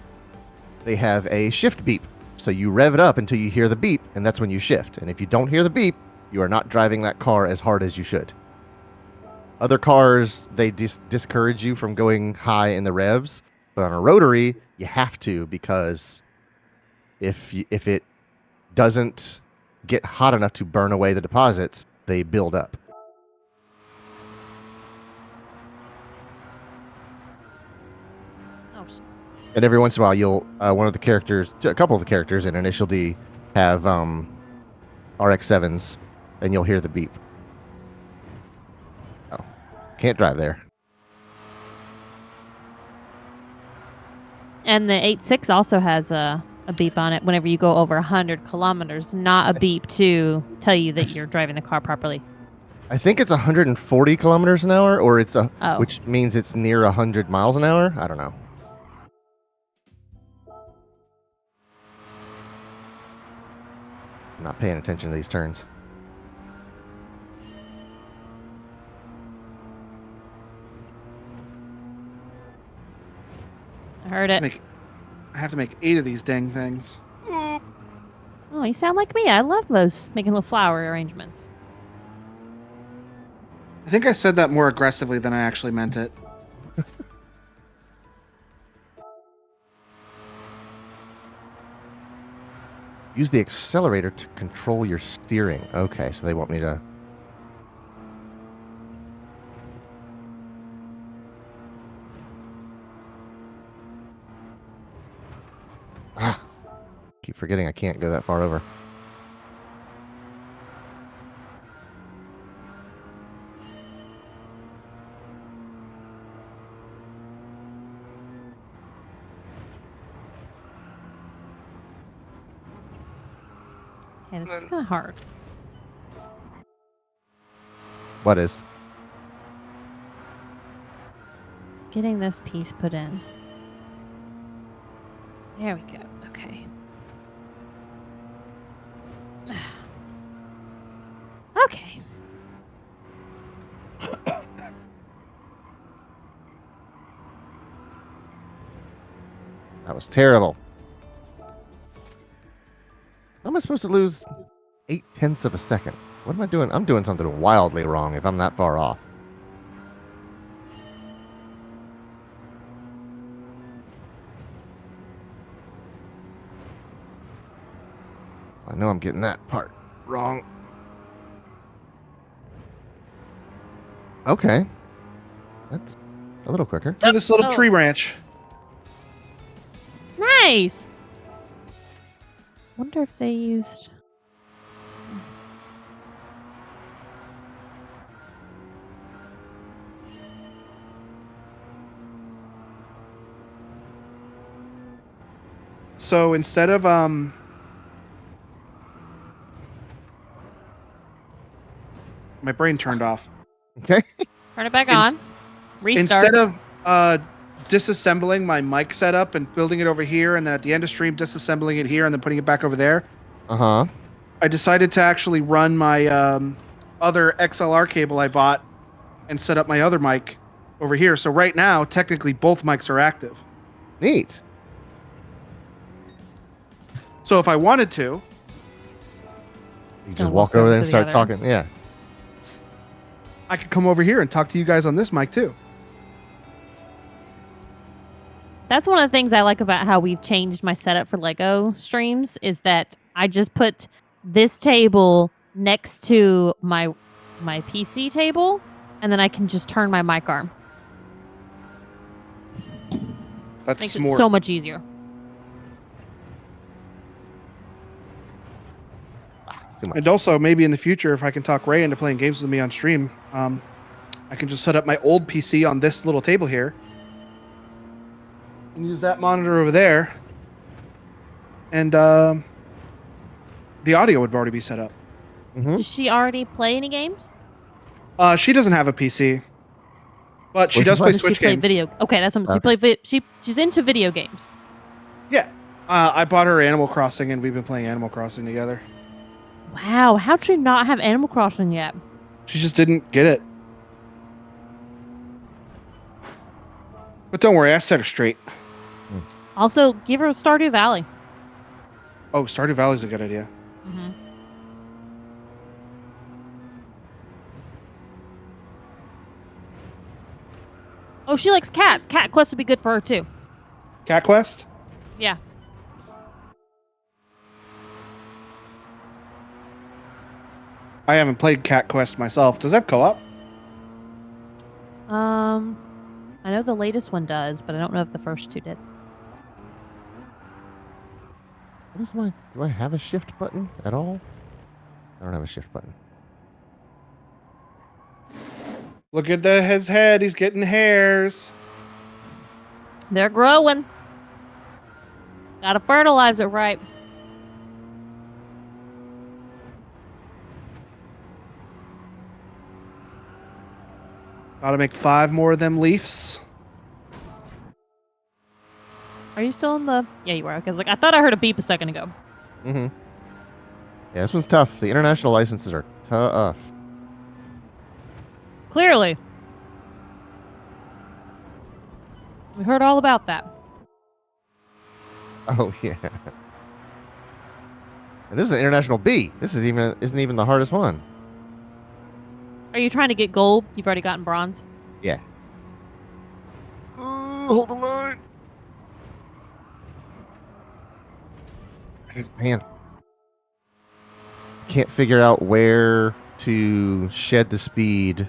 they have a shift beep. So you rev it up until you hear the beep, and that's when you shift. And if you don't hear the beep, you are not driving that car as hard as you should. Other cars, they discourage you from going high in the revs, but on a rotary, you have to, because if it doesn't get hot enough to burn away the deposits, they build up. Oh, shit. And every once in a while, you'll a couple of the characters in Initial D have RX-7s, and you'll hear the beep. Oh, can't drive there. And the 8.6 also has a beep on it whenever you go over 100 kilometers, not a beep to tell you that you're driving the car properly. I think it's 140 kilometers an hour, or Oh. which means it's near 100 miles an hour. I don't know. I'm not paying attention to these turns. I heard it. I have to make 8 of these dang things. Oh, you sound like me. I love those, making little flower arrangements. I think I said that more aggressively than I actually meant it. Use the accelerator to control your steering. Okay, so they want me to... Keep forgetting I can't go that far over. Yeah, this is kind of hard. What is? Getting this piece put in. There we go. Okay. Okay. That was terrible. How am I supposed to lose 0.8 of a second? What am I doing? I'm doing something wildly wrong if I'm that far off. I know I'm getting that part wrong. Okay. That's a little quicker. Do this little Oh. tree branch. Nice. Wonder if they used. So instead of My brain turned off. Okay. Turn it back Inst- on. Restart. Instead of disassembling my mic setup and building it over here, and then at the end of stream disassembling it here and then putting it back over there, Uh-huh. I decided to actually run my other XLR cable I bought and set up my other mic over here. So right now, technically, both mics are active. Neat. So if I wanted to, You Gonna just walk over there and to the start other. talking. Yeah. I could come over here and talk to you guys on this mic too. That's one of the things I like about how we've changed my setup for Lego streams is that I just put this table next to my PC table, and then I can just turn my mic arm. That's Makes smart. it so much easier. Too much. And also, maybe in the future, if I can talk Ray into playing games with me on stream, I can just set up my old PC on this little table here and use that monitor over there. And the audio would already be set up. Mm-hmm. Does she already play any games? She doesn't have a PC, but she What does she play Does Switch she play games. video? Okay, that's what Okay. she's into video games. Yeah. I bought her Animal Crossing, and we've been playing Animal Crossing together. Wow, how'd she not have Animal Crossing yet? She just didn't get it. But don't worry, I set her straight. Also, give her Stardew Valley. Oh, Stardew Valley's a good idea. Mm-hmm. Oh, she likes cats. Cat Quest would be good for her too. Cat Quest? Yeah. I haven't played Cat Quest myself. Does that have co-op? I know the latest one does, but I don't know if the first two did. What is my? Do I have a shift button at all? I don't have a shift button. Look at his head. He's getting hairs. They're growing. Gotta fertilize it right. Gotta make 5 more of them leafs. Are you still in the? Yeah, you were. Okay, I thought I heard a beep a second ago. Mm-hmm. Yeah, this one's tough. The international licenses are tough. Clearly. We heard all about that. Oh yeah. And this is an international B. This isn't even the hardest one. Are you trying to get gold? You've already gotten bronze. Yeah. Hold the line. Man. Can't figure out where to shed the speed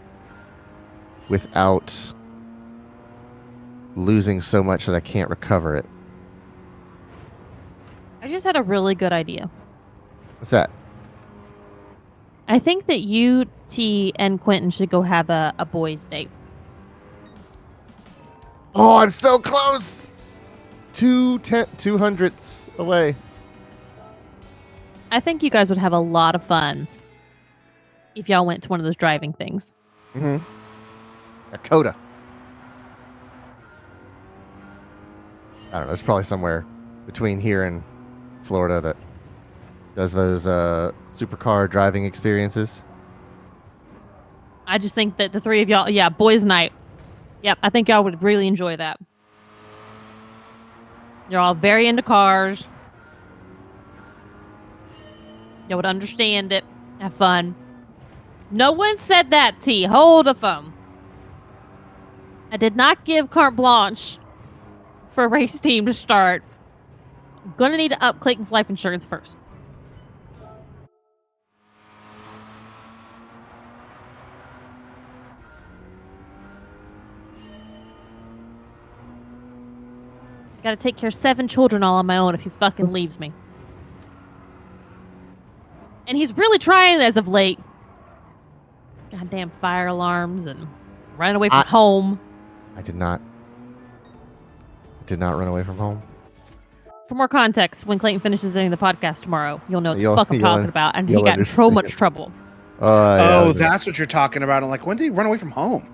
without losing so much that I can't recover it. I just had a really good idea. What's that? I think that you, T, and Quentin should go have a boys' date. Oh, I'm so close. 2/200ths away. I think you guys would have a lot of fun if y'all went to one of those driving things. Mm-hmm. A Coda. I don't know. It's probably somewhere between here and Florida that does those supercar driving experiences. I just think that the three of y'all, yeah, boys' night. Yep, I think y'all would really enjoy that. You're all very into cars. Y'all would understand it. Have fun. No one said that, T. Hold the phone. I did not give carte blanche for a race team to start. I'm gonna need to up Clayton's life insurance first. I gotta take care of 7 children all on my own if he fucking leaves me. And he's really trying as of late. Goddamn fire alarms and running away from home. I did not run away from home. For more context, when Clayton finishes editing the podcast tomorrow, you'll know what the You'll- fuck I'm you'll- talking about. And he you'll got in so understand. much trouble. Oh, that's what you're talking about. I'm like, when did he run away from home?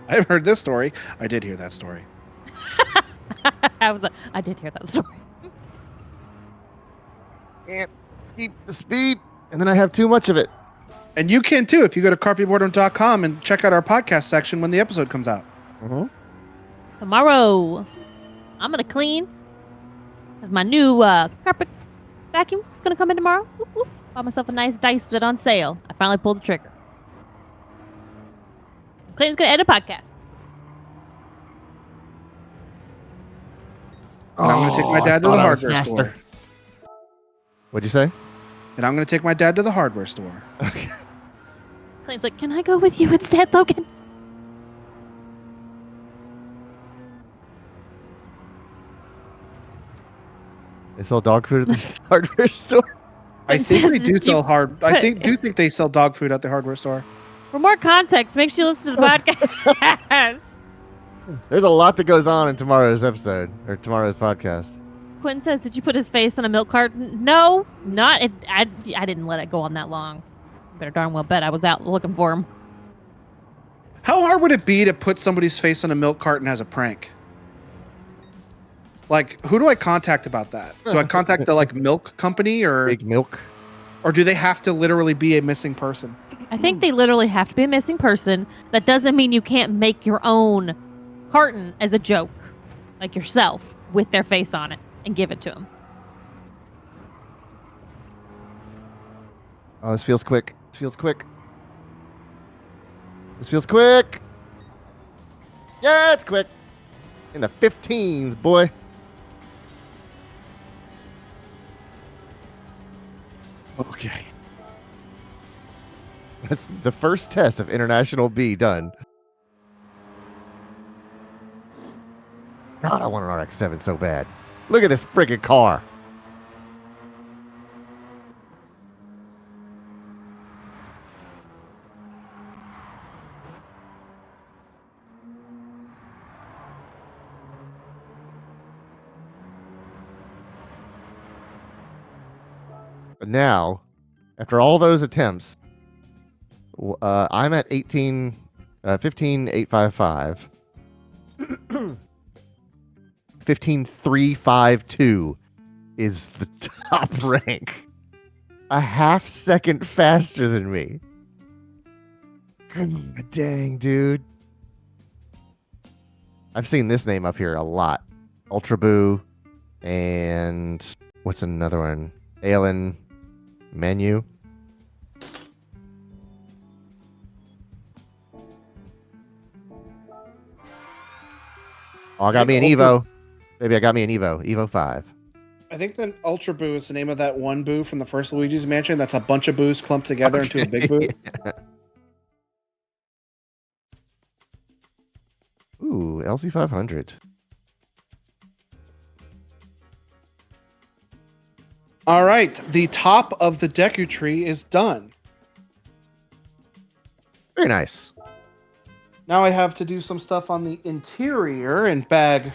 I haven't heard this story. I did hear that story. I did hear that story. Can't keep the speed, and then I have too much of it. And you can too if you go to carpetboredom.com and check out our podcast section when the episode comes out. Mm-hmm. Tomorrow, I'm gonna clean because my new carpet vacuum is gonna come in tomorrow. Whoop, whoop. Bought myself a nice dice that's on sale. I finally pulled the trigger. Clayton's gonna edit a podcast. And I'm going to take my dad to the hardware store. What'd you say? And I'm going to take my dad to the hardware store. Okay. Clayton's like, can I go with you instead, Logan? They sell dog food at the hardware store. I It think they says do you sell put- do think they sell dog food at the hardware store. For more context, make sure you listen to the podcast. There's a lot that goes on in tomorrow's episode or tomorrow's podcast. Quinn says, did you put his face on a milk carton? No, not it. I didn't let it go on that long. Better darn well bet I was out looking for him. How hard would it be to put somebody's face on a milk carton as a prank? Like, who do I contact about that? Do I contact the milk company Big milk. or do they have to literally be a missing person? I think they literally have to be a missing person. That doesn't mean you can't make your own carton as a joke, like yourself, with their face on it and give it to them. Oh, this feels quick. This feels quick. This feels quick. Yeah, it's quick. In the 15s, boy. Okay. That's the first test of International B done. God, I want an RX-7 so bad. Look at this friggin' car. But now, after all those attempts, I'm at 15,855. 15,352 is the top rank. A half second faster than me. Dang, dude. I've seen this name up here a lot. Ultra Boo and what's another one? Alan Menu. Oh, I got me an Evo. Baby, I got me an Evo. Evo 5. I think the Ultra Boo is the name of that one boo from the first Luigi's Mansion. That's a bunch of boos clumped together into a big boo. Yeah. Ooh, LC500. All right, the top of the Deku tree is done. Very nice. Now I have to do some stuff on the interior in bag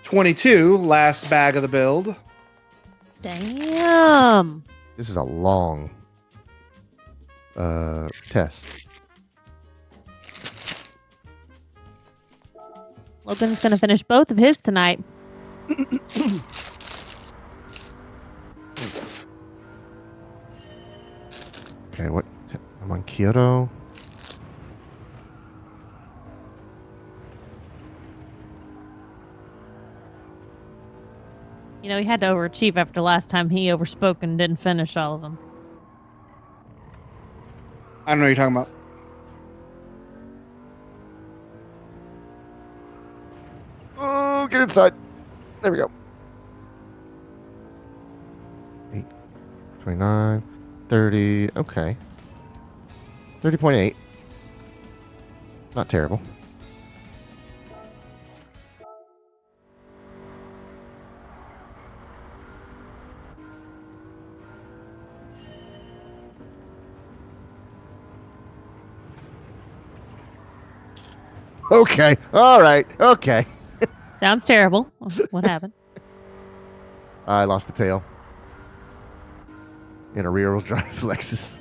22, last bag of the build. Damn. This is a long test. Logan's gonna finish both of his tonight. Okay, what? I'm on Kyoto. You know, he had to overachieve after last time he overspoke and didn't finish all of them. I don't know what you're talking about. Oh, get inside. There we go. 8, 29, 30. Okay. 30.8. Not terrible. Okay. All right. Okay. Sounds terrible. What happened? I lost the tail in a rear-wheel drive Lexus.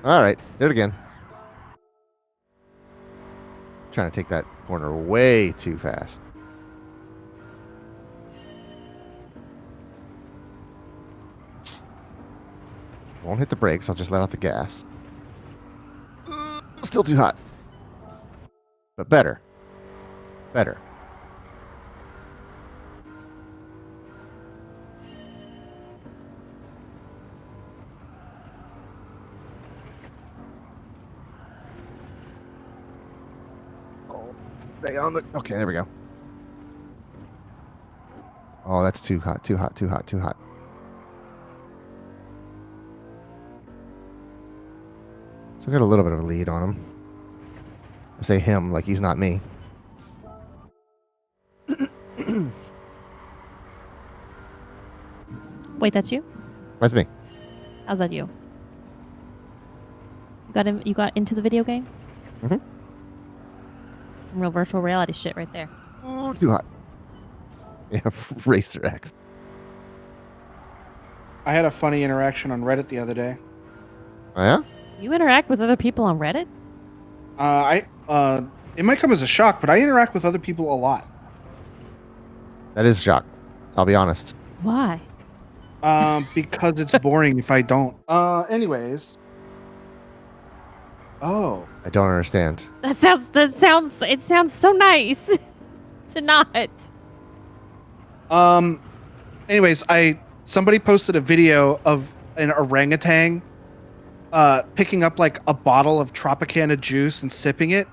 All right, did it again. Trying to take that corner way too fast. Won't hit the brakes. I'll just let out the gas. Still too hot. But better. Better. Stay on the... Okay, there we go. Oh, that's too hot, too hot, too hot, too hot. So I got a little bit of a lead on him. I say him like he's not me. Wait, that's you? That's me. How's that you? You got into the video game? Mhm. Real virtual reality shit right there. Oh, too hot. Yeah, Racer X. I had a funny interaction on Reddit the other day. Oh, yeah? You interact with other people on Reddit? It might come as a shock, but I interact with other people a lot. That is a shock. I'll be honest. Why? Because it's boring if I don't. Anyways. Oh. I don't understand. It sounds so nice to not. Anyways, somebody posted a video of an orangutan picking up like a bottle of Tropicana juice and sipping it.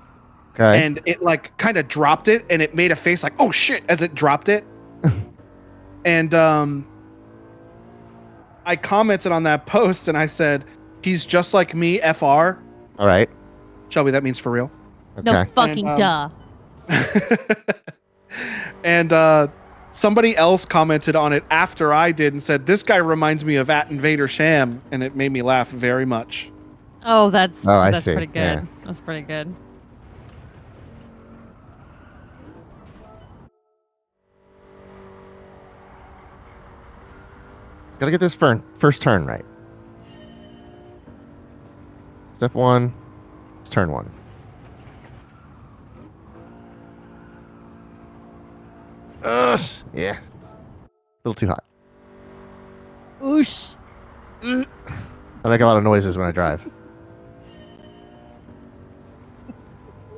Okay. And it like kind of dropped it and it made a face like, oh shit, as it dropped it. And I commented on that post and I said, he's just like me, FR. All right. Shelby, that means for real. Okay. No fucking And, duh. And somebody else commented on it after I did and said, this guy reminds me of At Invader Sham. And it made me laugh very much. Oh, that's I that's see. pretty good. Yeah. That's pretty good. Gotta get this first turn right. Step 1. It's turn 1. Ugh. Yeah. A little too hot. Oosh. I make a lot of noises when I drive.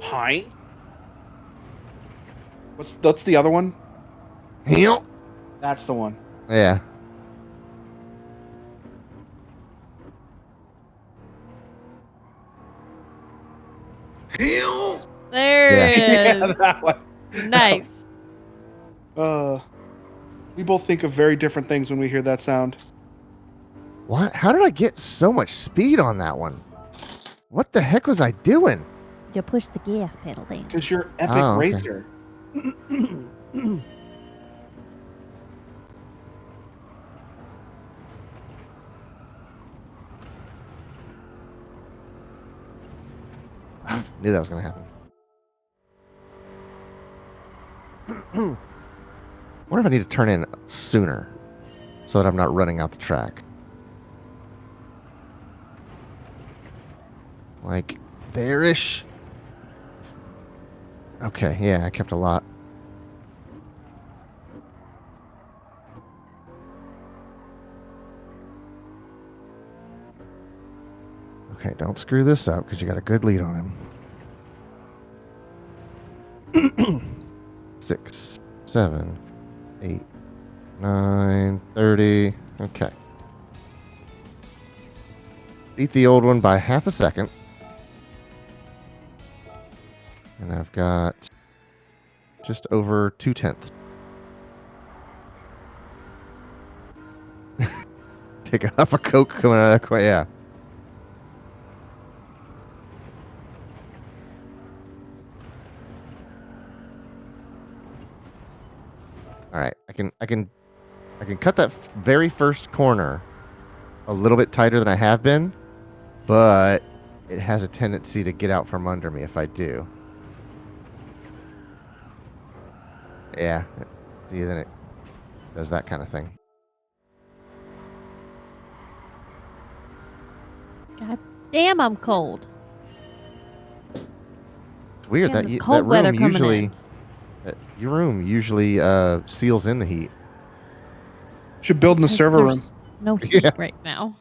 Hi. That's the other one? Yeah. That's the one. Yeah. There it Yeah, is. that one. Nice. We both think of very different things when we hear that sound. What? How did I get so much speed on that one? What the heck was I doing? You push the gas pedal down. Because you're epic Oh, okay. racer. Knew that was going to happen. Wonder if I need to turn in sooner so that I'm not running out the track. Like there-ish. Okay, yeah, I kept a lot. Okay, don't screw this up because you got a good lead on him. 6, 7, 8, 9, 30. Okay. Beat the old one by half a second. And I've got just over 2/10. Take a huff of Coke coming out of that. Yeah. All right, I can cut that very first corner a little bit tighter than I have been, but it has a tendency to get out from under me if I do. Yeah, see, then it does that kind of thing. God Damn, I'm cold. It's weird Damn, that this cold that weather room coming usually in. your room usually seals in the heat. Should build in the Because server room. there's no heat Yeah. right now.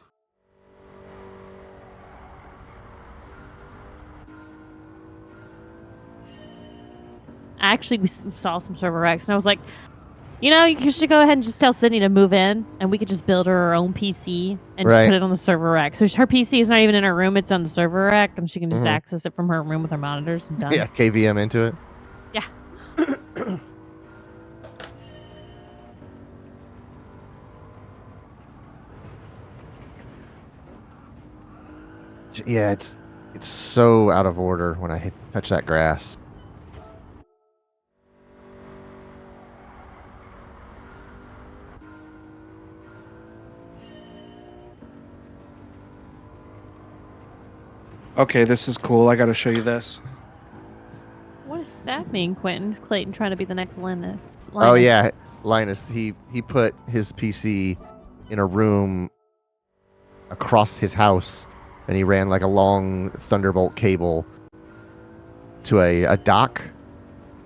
Actually, we saw some server X, and I was like, you know, you should go ahead and just tell Sydney to move in, and we could just build her own PC and just Right. put it on the server rack. So her PC is not even in her room; it's on the server rack, and she can just Mhm. access it from her room with her monitors and done. Yeah, KVM into it. Yeah, it's so out of order when I touch that grass. Okay, this is cool. I got to show you this. What does that mean, Quentin? Is Clayton trying to be the next Linus? Oh yeah, Linus. He put his PC in a room across his house, and he ran like a long Thunderbolt cable to a dock,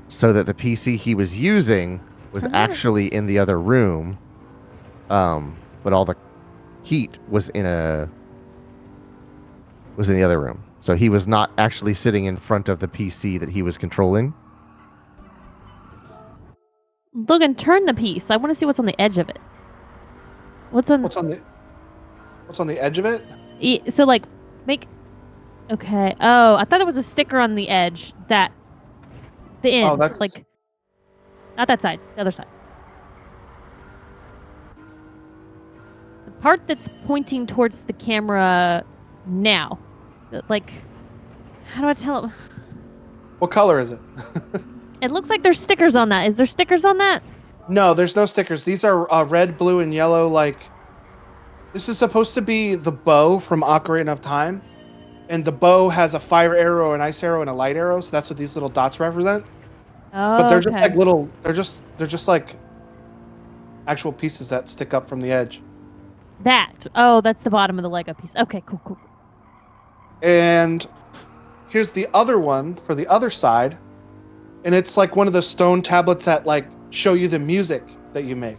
so that the PC he was using was Oh. actually in the other room. But all the heat was in the other room, so he was not actually sitting in front of the PC that he was controlling. Logan, turn the piece. I want to see what's on the edge of it. What's on? What's on the edge of it? So like, make. Okay. Oh, I thought there was a sticker on the edge that. The end. Oh, that's like. Not that side. The other side. The part that's pointing towards the camera now. Like, how do I tell it? What color is it? It looks like there's stickers on that. Is there stickers on that? No, there's no stickers. These are red, blue, and yellow. Like, this is supposed to be the bow from Ocarina of Time, and the bow has a fire arrow, an ice arrow, and a light arrow. So that's what these little dots represent. Oh, But they're just okay. like little. They're just like actual pieces that stick up from the edge. That. Oh, that's the bottom of the Lego piece. Okay, cool. And here's the other one for the other side, and it's like one of the stone tablets that like show you the music that you make.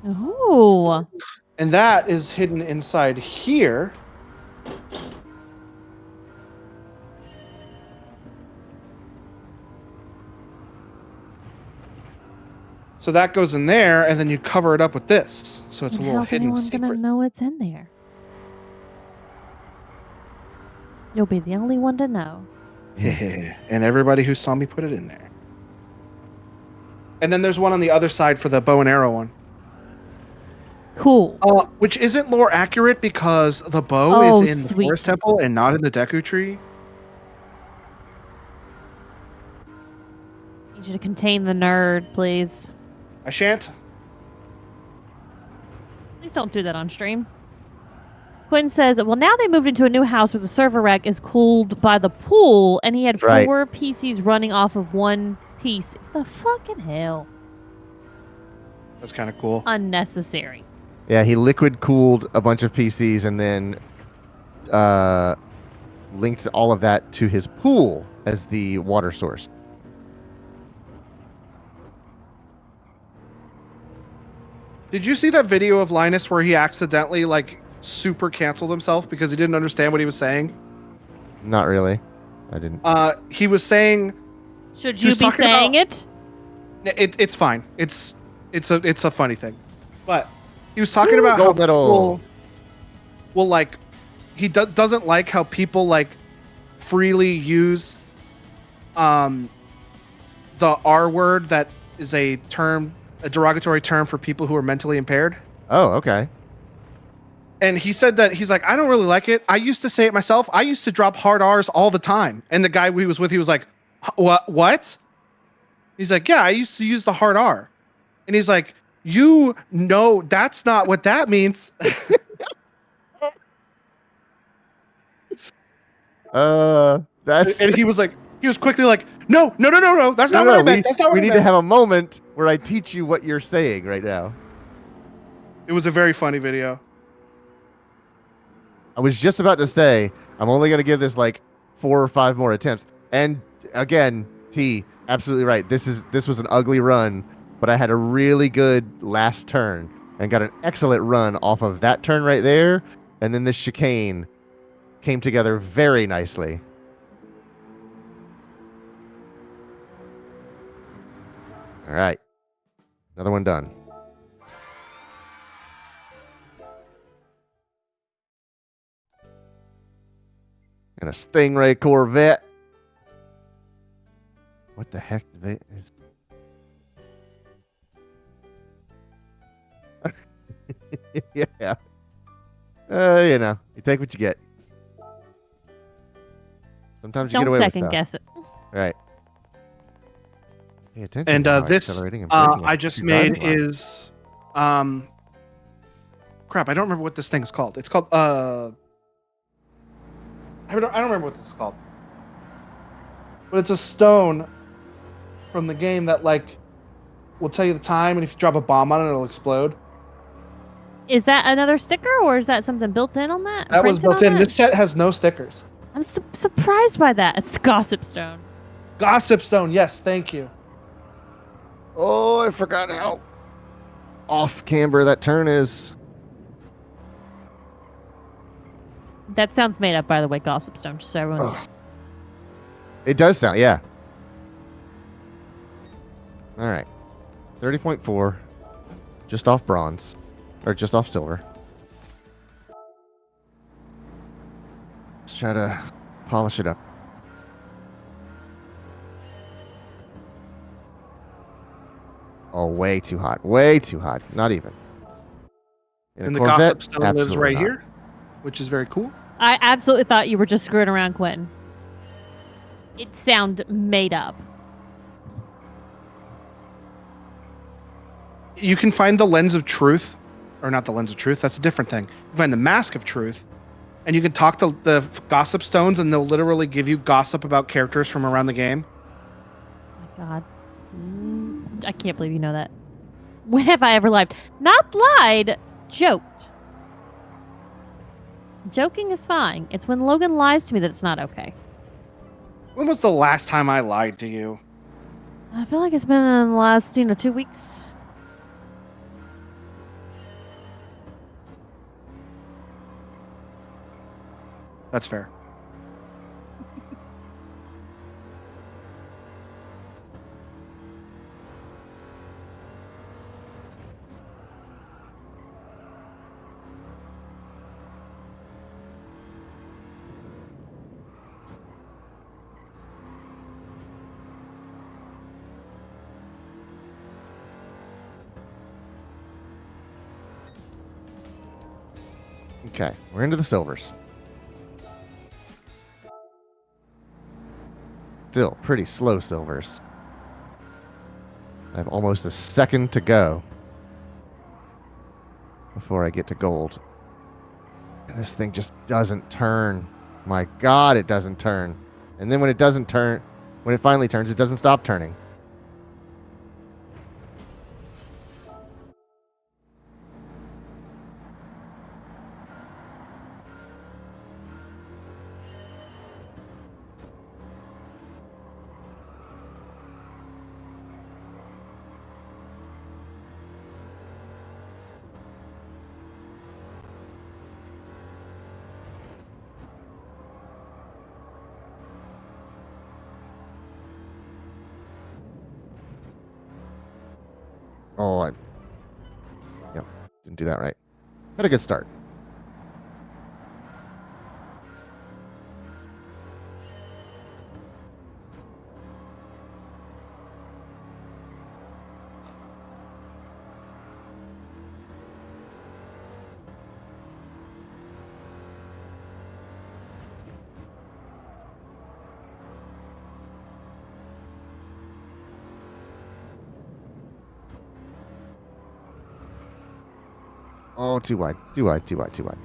Ooh. And that is hidden inside here. So that goes in there, and then you cover it up with this. So it's And a little how's hidden anyone secret. gonna know what's in there? You'll be the only one to know. And everybody who saw me put it in there. And then there's one on the other side for the bow and arrow one. Cool. Which isn't lore accurate because the bow Oh, is in the sweet forest Jesus. temple and not in the Deku tree. Need you to contain the nerd, please. I shan't. Please don't do that on stream. Quinn says, well, now they moved into a new house where the server rack is cooled by the pool, and he had That's right. 4 PCs running off of one piece. What the fucking hell? That's kind of cool. Unnecessary. Yeah, he liquid cooled a bunch of PCs and then linked all of that to his pool as the water source. Did you see that video of Linus where he accidentally like super canceled himself because he didn't understand what he was saying? Not really. I didn't. He was saying Should She you was be talking saying about- it? it's fine. It's a funny thing. But he was talking about how gold medal. people will like he doesn't like how people like freely use the R word that is a derogatory term for people who are mentally impaired. Oh, okay. And he said that he's like, I don't really like it. I used to say it myself. I used to drop hard R's all the time. And the guy he was with, he was like, what? He's like, yeah, I used to use the hard R. And he's like, you know, that's not what that means. That's And he was quickly like, no, that's not what I meant. That's not what we I need meant. to have a moment where I teach you what you're saying right now. It was a very funny video. I was just about to say I'm only gonna give this like 4 or 5 more attempts. And again, T, absolutely right. This was an ugly run, but I had a really good last turn and got an excellent run off of that turn right there, and then this chicane came together very nicely. All right. Another one done. And a Stingray Corvette. What the heck is... Yeah. You take what you get. Sometimes you get Don't away with second stuff. guess it. Right. Pay attention. And while this accelerating and braking I at just two made driving lines. is crap. I don't remember what this thing's called. It's called I don't remember what this is called. But it's a stone from the game that like will tell you the time, and if you drop a bomb on it, it'll explode. Is that another sticker, or is that something built in on that? That was Printed built on in. that? This set has no stickers. I'm surprised by that. It's Gossip Stone. Gossip Stone. Yes, thank you. Oh, I forgot how off camber that turn is. That sounds made up, by the way, Gossip Stone, just so everyone knows. It does sound, yeah. All right. 30.4. Just off bronze. Or just off silver. Let's try to polish it up. Oh, way too hot. Way too hot. Not even. In a And the Corvette, Gossip Stone lives absolutely right not. here, which is very cool. I absolutely thought you were just screwing around, Quentin. It sounded made up. You can find the lens of truth, or not the lens of truth. That's a different thing. You can find the mask of truth, and you can talk to the Gossip Stones, and they'll literally give you gossip about characters from around the game. Oh my God. I can't believe you know that. When have I ever lied? Not lied, joked. Joking is fine. It's when Logan lies to me that it's not okay. When was the last time I lied to you? I feel like it's been in the last, 2 weeks. That's fair. Okay, we're into the silvers. Still pretty slow silvers. I have almost a second to go before I get to gold. And this thing just doesn't turn. My God, it doesn't turn. And then when it doesn't turn, when it finally turns, it doesn't stop turning. Oh, yep, didn't do that right. Had a good start. Oh, too wide, too wide, too wide, too wide.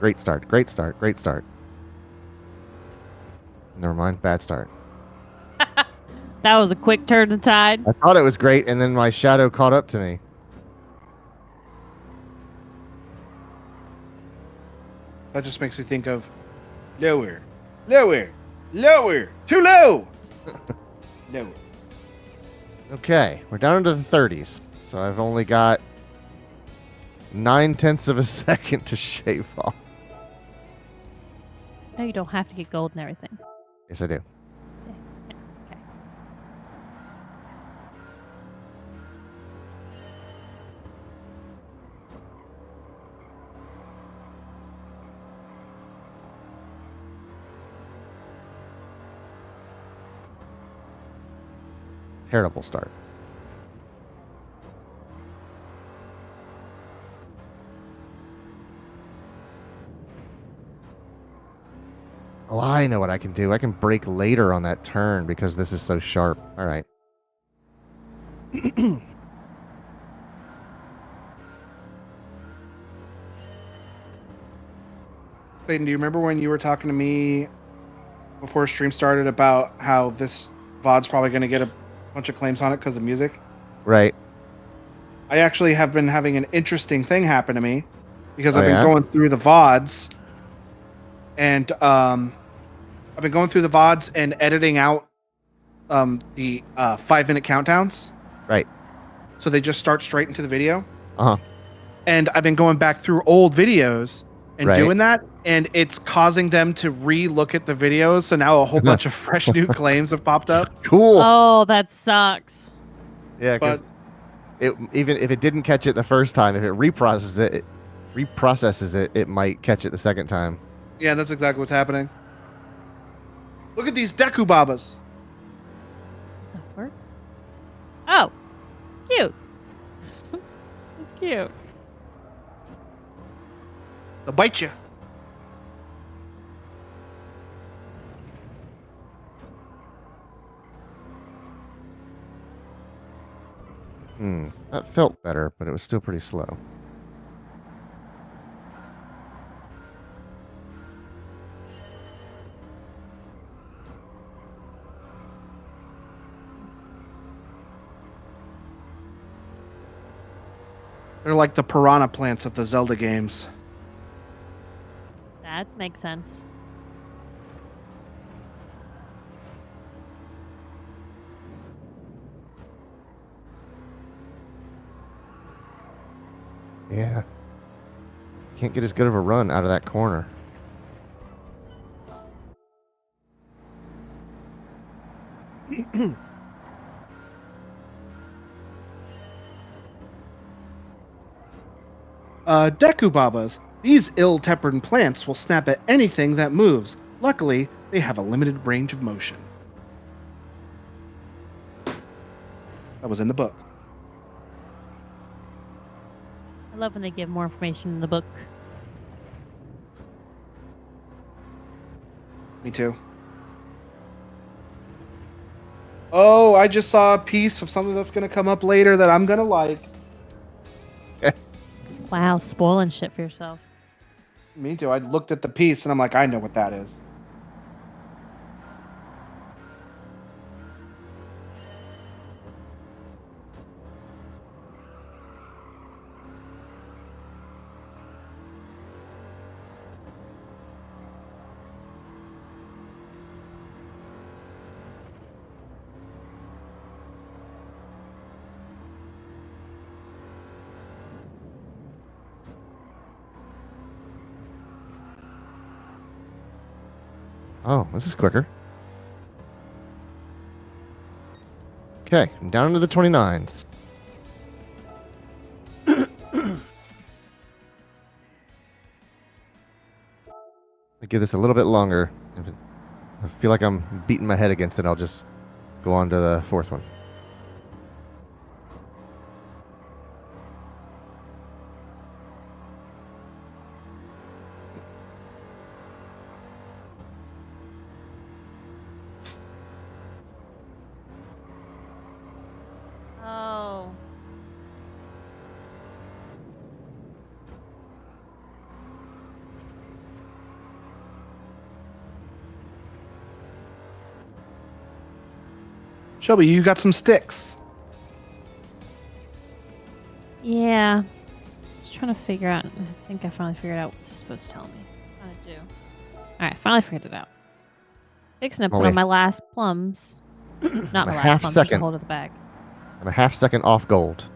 Great start. Great start. Great start. Never mind. Bad start. That was a quick turn of tide. I thought it was great, and then my shadow caught up to me. That just makes me think of lower, lower, lower, too low. Lower. Okay, we're down into the 30s, so I've only got 9/10 of a second to shave off. No, you don't have to get gold and everything. Yes, I do. Okay. Terrible start. Oh, I know what I can do. I can brake later on that turn because this is so sharp. All right. Clayton, do you remember when you were talking to me before stream started about how this VOD's probably going to get a bunch of claims on it because of music? Right. I actually have been having an interesting thing happen to me because I've been yeah? going through the VODs and I've been going through the VODs and editing out the 5-minute countdowns. Right. So they just start straight into the video. Uh-huh. And I've been going back through old videos and Right. doing that, and it's causing them to re-look at the videos. So now a whole bunch of fresh new claims have popped up. Cool. Oh, that sucks. Yeah, because But even if it didn't catch it the first time, if it reprocesses it, it might catch it the second time. yeah, that's exactly what's happening. Look at these Deku Babas. That works. Oh, cute. It's cute. They'll bite you. That felt better, but it was still pretty slow. They're like the piranha plants of the Zelda games. That makes sense. Yeah. Can't get as good of a run out of that corner. Deku Babas. These ill-tempered plants will snap at anything that moves. Luckily, they have a limited range of motion. That was in the book. I love when they give more information in the book. Me too. Oh, I just saw a piece of something that's going to come up later that I'm going to like. Wow, spoiling shit for yourself. Me too. I looked at the piece and I'm like, I know what that is. Oh, this is quicker. Okay, I'm down to the 29s. I give this a little bit longer. If I feel like I'm beating my head against it, I'll just go on to the fourth one. Oh. Shelby, you got some sticks. Yeah. Just trying to figure out. I think I finally figured out what this is supposed to tell me. What I'm trying to do. Alright, finally figured it out. Fixing to put Only- on my last plums. Not a my half last plums, just a second. hold of the bag. I'm a half second off gold.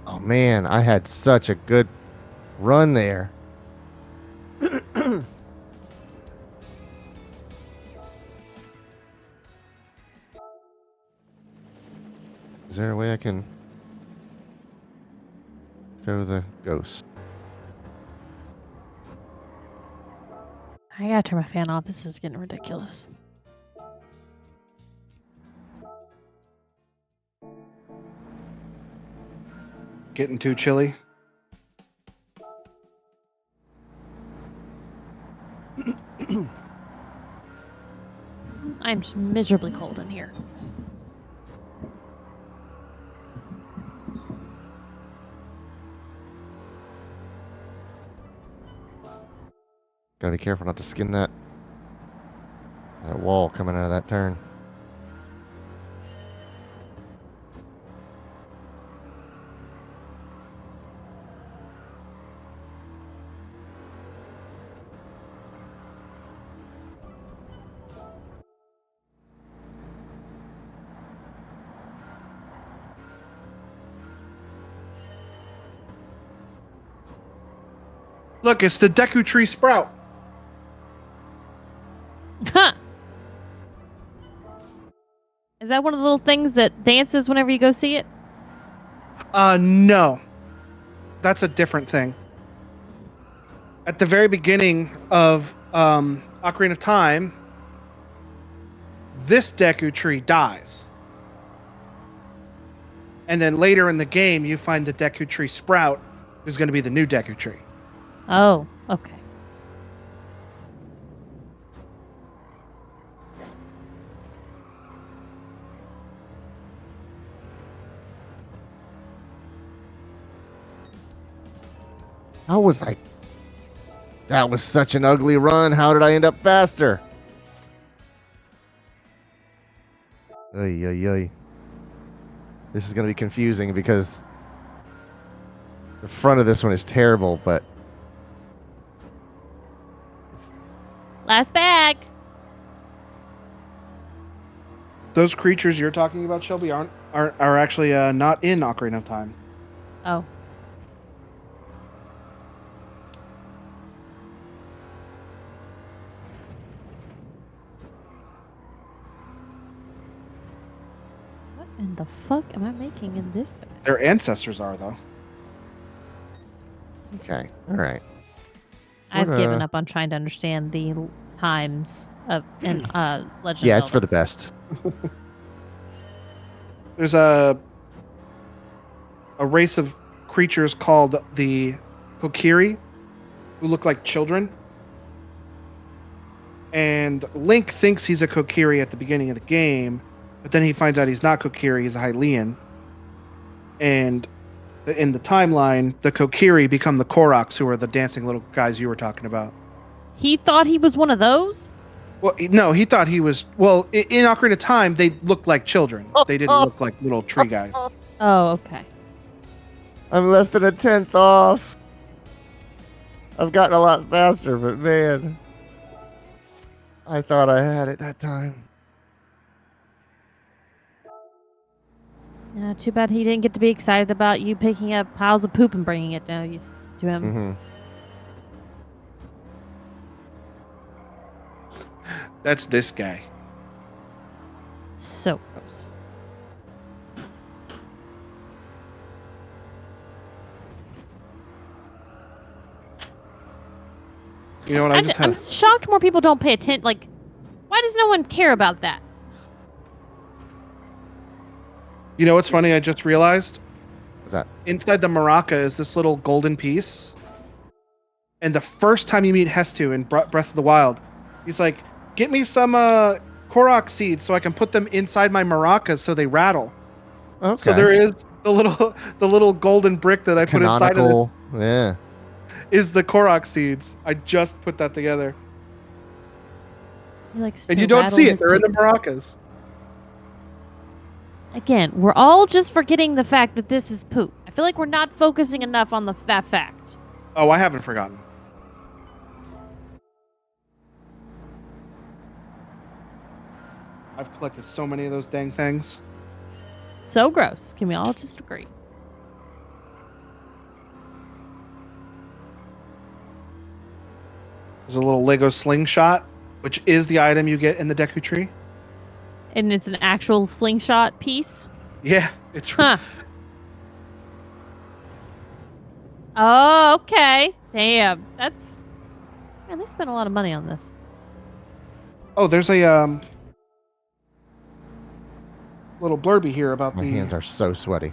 Oh man, I had such a good run there. Is there a way I can show the ghost? I gotta turn my fan off. This is getting ridiculous. Getting too chilly. I'm just miserably cold in here. Gotta be careful not to skin that wall coming out of that turn. Look, it's the Deku Tree Sprout. Huh. Is that one of the little things that dances whenever you go see it? No. That's a different thing. At the very beginning of Ocarina of Time, this Deku Tree dies. And then later in the game, you find the Deku Tree Sprout, who's going to be the new Deku Tree. Oh, okay. How was I? That was such an ugly run. How did I end up faster? Ay, ay, ay. This is going to be confusing because the front of this one is terrible, but Last bag. Those creatures you're talking about, Shelby, are actually not in Ocarina of Time. Oh. What in the fuck am I making in this bag? Their ancestors are, though. okay. All right. I've What, given up on trying to understand the times of in Legend Yeah, of it's for Zelda. the best. There's a race of creatures called the Kokiri, who look like children. And Link thinks he's a Kokiri at the beginning of the game, but then he finds out he's not Kokiri, he's a Hylian. And in the timeline, the Kokiri become the Koroks, who are the dancing little guys you were talking about. He thought he was one of those? Well, no, he thought he was. Well, in Ocarina of Time, they looked like children. They didn't look like little tree guys. Oh, okay. I'm less than a tenth off. I've gotten a lot faster, but man, I thought I had it that time. Yeah, too bad he didn't get to be excited about you picking up piles of poop and bringing it down to him. Mm-hmm. That's this guy. So gross. You know what? I just had. I'm shocked more people don't pay attention. Like, why does no one care about that? You know what's funny? I just realized What's that? inside the maraca is this little golden piece. And the first time you meet Hestu in Breath of the Wild, he's like, "Get me some Korok seeds so I can put them inside my maracas so they rattle." Okay. So there is the little golden brick that I put inside of Canonical. this Yeah. is the Korok seeds. I just put that together. He likes And to you don't rattle see it. his They're in the poop. maracas. Again, we're all just forgetting the fact that this is poop. I feel like we're not focusing enough on that fact. Oh, I haven't forgotten. I've collected so many of those dang things. So gross. Can we all just agree? There's a little Lego slingshot, which is the item you get in the Deku Tree. And it's an actual slingshot piece. Yeah, it's Huh. Oh, okay. Damn. That's. Man, they spent a lot of money on this. Oh, there's a little blurby here about My hands are so sweaty.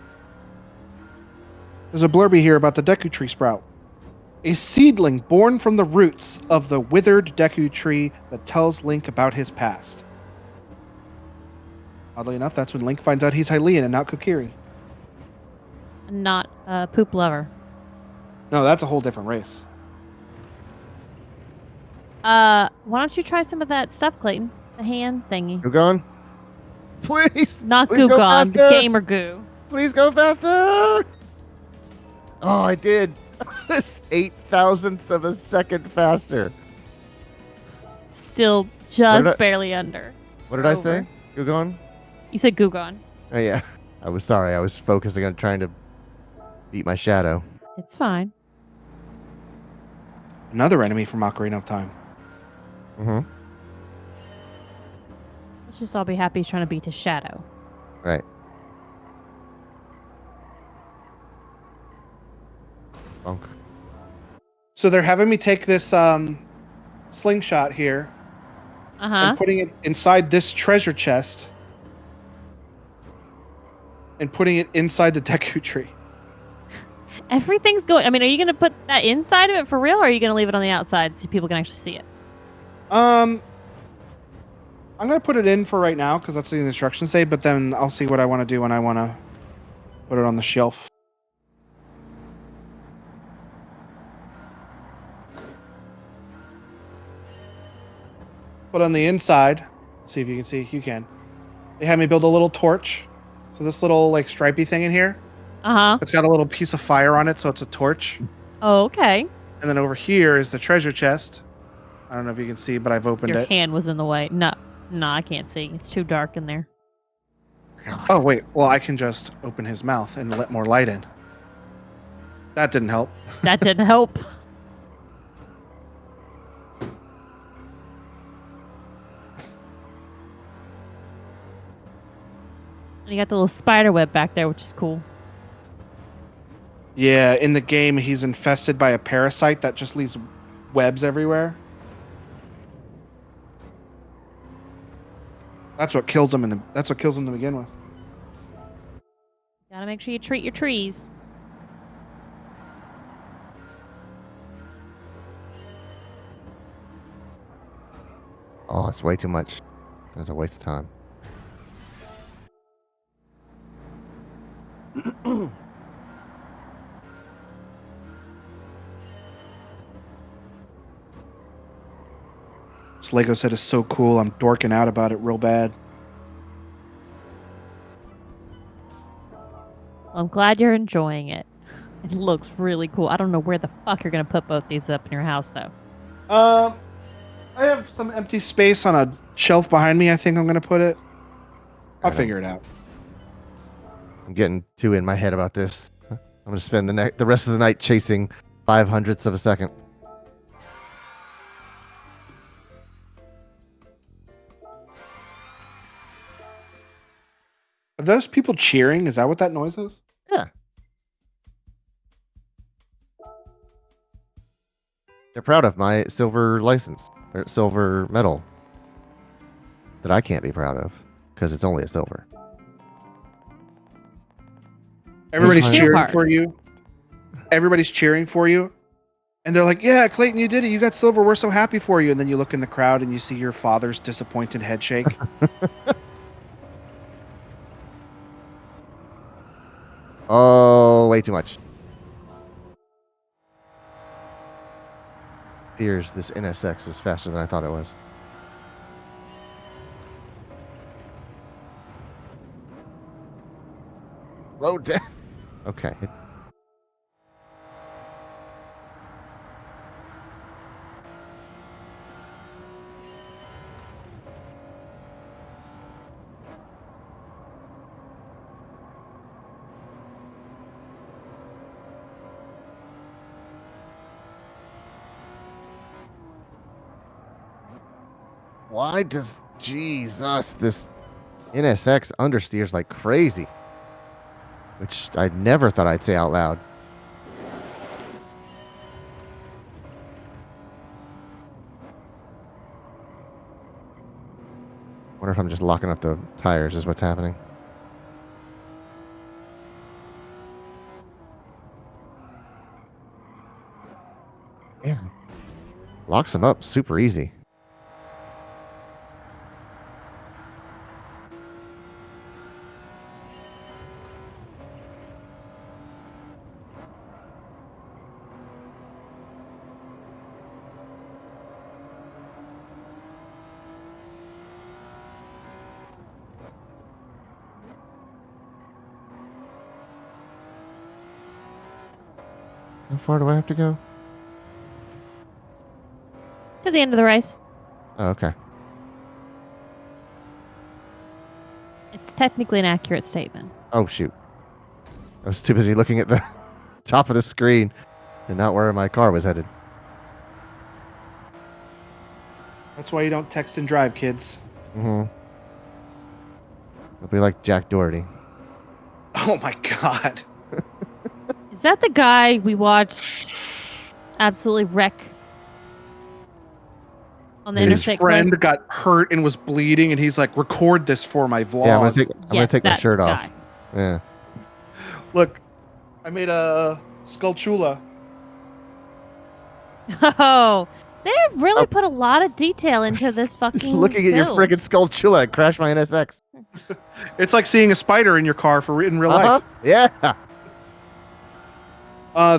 There's a blurby here about the Deku Tree sprout. A seedling born from the roots of the withered Deku Tree that tells Link about his past. Oddly enough, that's when Link finds out he's Hylian and not Kokiri. Not a poop lover. No, that's a whole different race. Why don't you try some of that stuff, Clayton? The hand thingy. Gugon? Please! Not Please go Gugon, faster! Gamer Goo. Please go faster! Oh, I did. It's 8,000ths of a second faster. Still What did just I- barely under. What did I Over. say? Gugon? You said Gugon. Oh, yeah. I was sorry. I was focusing on trying to beat my shadow. It's fine. Another enemy from Ocarina of Time. Mm-hmm. Let's just all be happy he's trying to beat his shadow. Right. Bonk. So they're having me take this slingshot here Uh-huh. and putting it inside this treasure chest and putting it inside the Deku Tree. Everything's going. I mean, are you going to put that inside of it for real, or are you going to leave it on the outside so people can actually see it? I'm gonna put it in for right now because that's what the instructions say. But then I'll see what I want to do when I want to put it on the shelf. But on the inside, see if you can see. You can. They had me build a little torch. So this little like stripy thing in here, Uh-huh. it's got a little piece of fire on it, so it's a torch. Oh, okay. And then over here is the treasure chest. I don't know if you can see, but I've opened Your it. hand was in the way. No, I can't see. It's too dark in there. Oh wait, well I can just open his mouth and let more light in. That didn't help. That didn't help. And you got the little spider web back there, which is cool. Yeah, in the game he's infested by a parasite that just leaves webs everywhere. That's what kills him to begin with. Gotta make sure you treat your trees. Oh, it's way too much. That's a waste of time. This Lego set is so cool. I'm dorking out about it real bad. Well, I'm glad you're enjoying it. It looks really cool. I don't know where the fuck you're gonna put both these up in your house, though. I have some empty space on a shelf behind me. I think I'm gonna put it. I'll Right on. figure it out. I'm getting too in my head about this. I'm gonna spend the rest of the night chasing 500ths of a second. Are those people cheering? Is that what that noise is? Yeah. They're proud of my silver license or silver medal that I can't be proud of because it's only a silver. Everybody's Too cheering hard. for you. Everybody's cheering for you. And they're like, yeah, Clayton, you did it. You got silver. We're so happy for you. And then you look in the crowd and you see your father's disappointed head shake. Oh, way too much. Appears this NSX is faster than I thought it was. Slow down. Okay. Why does Jesus this NSX understeers like crazy? Which I never thought I'd say out loud. Wonder if I'm just locking up the tires is what's happening. Yeah. Locks them up super easy. How far do I have to go? To the end of the race. Oh, okay. It's technically an accurate statement. Oh, shoot. I was too busy looking at the top of the screen and not where my car was headed. That's why you don't text and drive, kids. Mm-hmm. It'll be like Jack Doherty. Oh my God. Is that the guy we watched absolutely wreck on the His His interstate? friend got hurt and was bleeding, and he's like, record this for my vlog. Yeah, I'm gonna take my shirt off. Guy. Yeah. Look, I made a skulltula. Oh, they really put a lot of detail into this fucking. Looking at your build. friggin' Skulltula and crash my NSX. It's like seeing a spider in your car in real life. Yeah.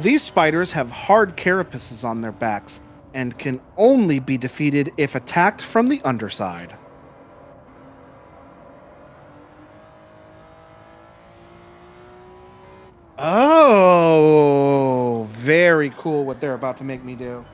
These spiders have hard carapaces on their backs and can only be defeated if attacked from the underside. Oh, very cool what they're about to make me do.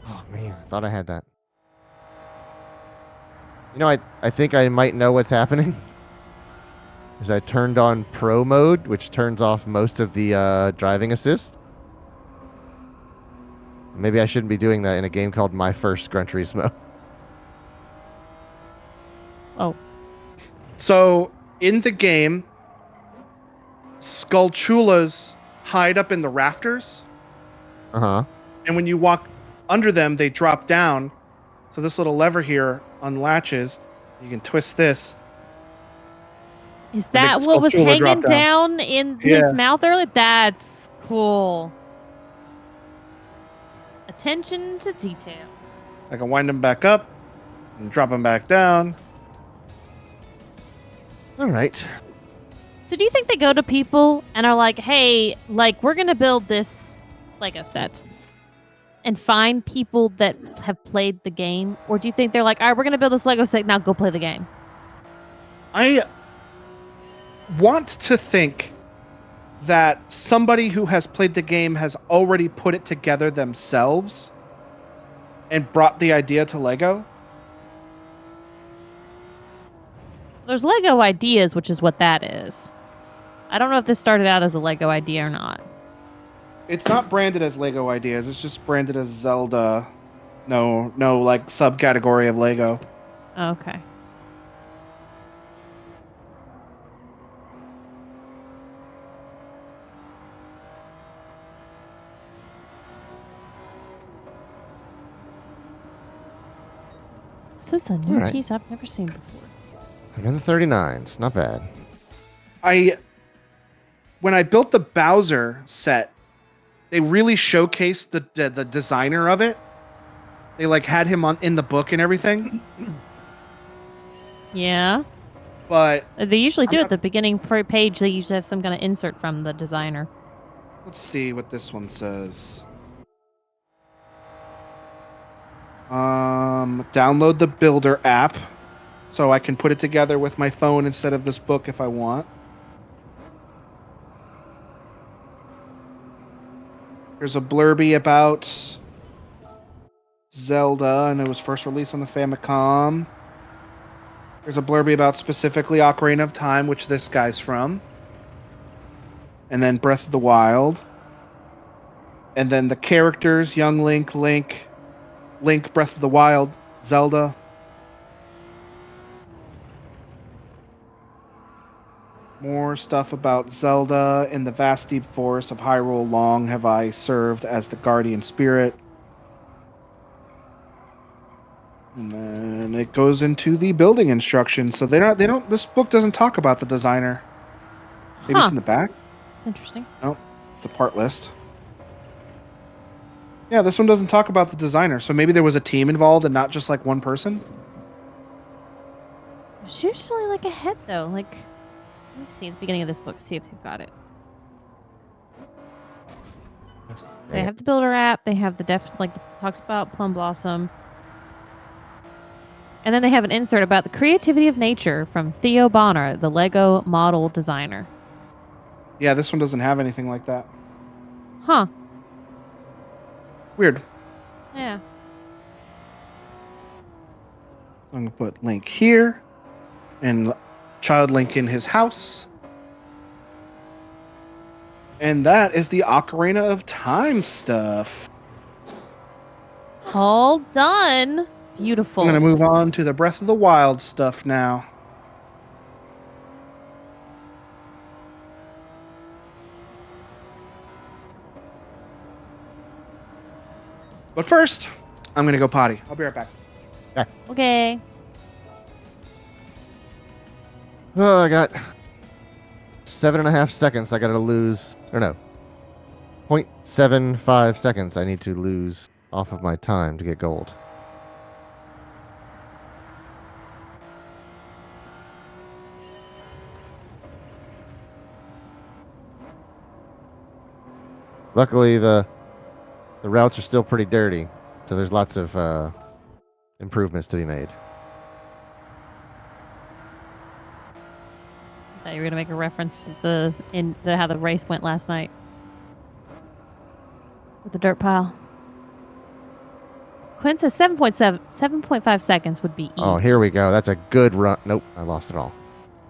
Oh man, I thought I had that. You know, I think I might know what's happening. Is I turned on Pro mode, which turns off most of the driving assist. Maybe I shouldn't be doing that in a game called My First Gran Turismo. Oh, So, in the game, skulltulas hide up in the rafters, Uh-huh. and when you walk under them, they drop down. So this little lever here unlatches. You can twist this. is make that the what was skulltula drop hanging down in Yeah. his mouth earlier? That's cool. Attention to detail. I can wind them back up and drop them back down. All right. So do you think they go to people and are like, hey, like, we're going to build this Lego set and find people that have played the game? Or do you think they're like, all right, we're going to build this Lego set, now go play the game? I want to think that somebody who has played the game has already put it together themselves and brought the idea to Lego. There's Lego Ideas, which is what that is. I don't know if this started out as a Lego idea or not. It's not branded as Lego Ideas. It's just branded as Zelda. No, like subcategory of Lego. Okay. This is a new Alright. piece I've never seen before. I'm in the 39s. Not bad. When I built the Bowser set, they really showcased the designer of it. They like had him in the book and everything. Yeah. But They usually do I'm at the beginning page. They usually have some kind of insert from the designer. let's see what this one says. Download the Builder app so I can put it together with my phone instead of this book if I want. There's a blurby about Zelda, and it was first released on the Famicom. There's a blurby about specifically Ocarina of Time, which this guy's from. And then Breath of the Wild. And then the characters, Young Link, Breath of the Wild, Zelda. More stuff about Zelda. In the vast deep forest of Hyrule, long have I served as the guardian spirit. And then it goes into the building instructions. So they don't. This book doesn't talk about the designer. Maybe it's in the back. It's interesting. No, it's a part list. Yeah, this one doesn't talk about the designer. So maybe there was a team involved and not just like one person. There's usually like a head though. Like, let me see at the beginning of this book. See if they've got it. So they have the Builder app. They have the talks about Plum Blossom. And then they have an insert about the creativity of nature from Theo Bonner, the Lego model designer. Yeah, this one doesn't have anything like that. Huh. Weird. Yeah. I'm gonna put Link here, and Child Link in his house. And that is the Ocarina of Time stuff. All done. Beautiful. I'm gonna move on to the Breath of the Wild stuff now. But first, I'm gonna go potty. I'll be right back. Okay. Oh, I got 7.5 seconds. I gotta lose, or no, 0.75 seconds. I need to lose off of my time to get gold. Luckily, the routes are still pretty dirty, so there's lots of improvements to be made. I thought you were gonna make a reference to how the race went last night with the dirt pile. Quinn says 7.5 seconds would be easy. Oh, here we go. That's a good run. Nope, I lost it all.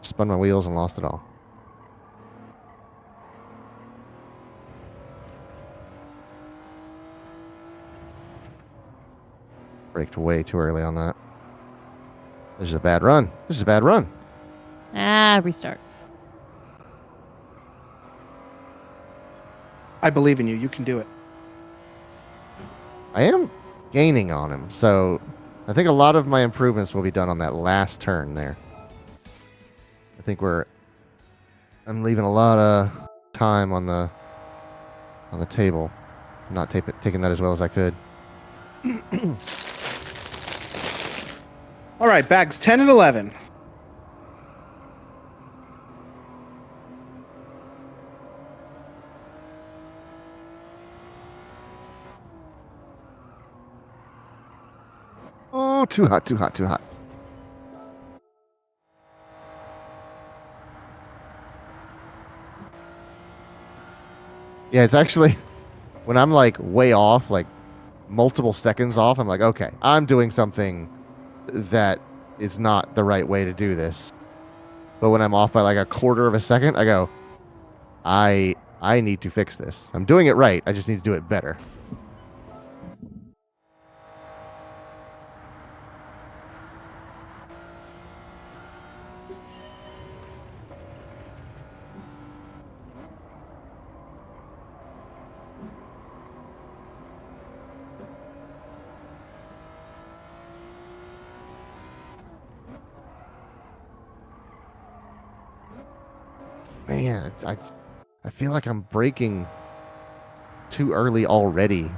Spun my wheels and lost it all. Braked way too early on that. This is a bad run. This is a bad run. Restart. I believe in you. You can do it. I am gaining on him, so I think a lot of my improvements will be done on that last turn there. I think I'm leaving a lot of time on the table. I'm not taking that as well as I could. All right, bags 10 and 11. Oh, too hot, too hot, too hot. Yeah, it's actually, when I'm like way off, like multiple seconds off, I'm like, okay, I'm doing something that is not the right way to do this. But when I'm off by like a quarter of a second, I go, I need to fix this. I'm doing it right. I just need to do it better. Man, I feel like I'm braking too early already.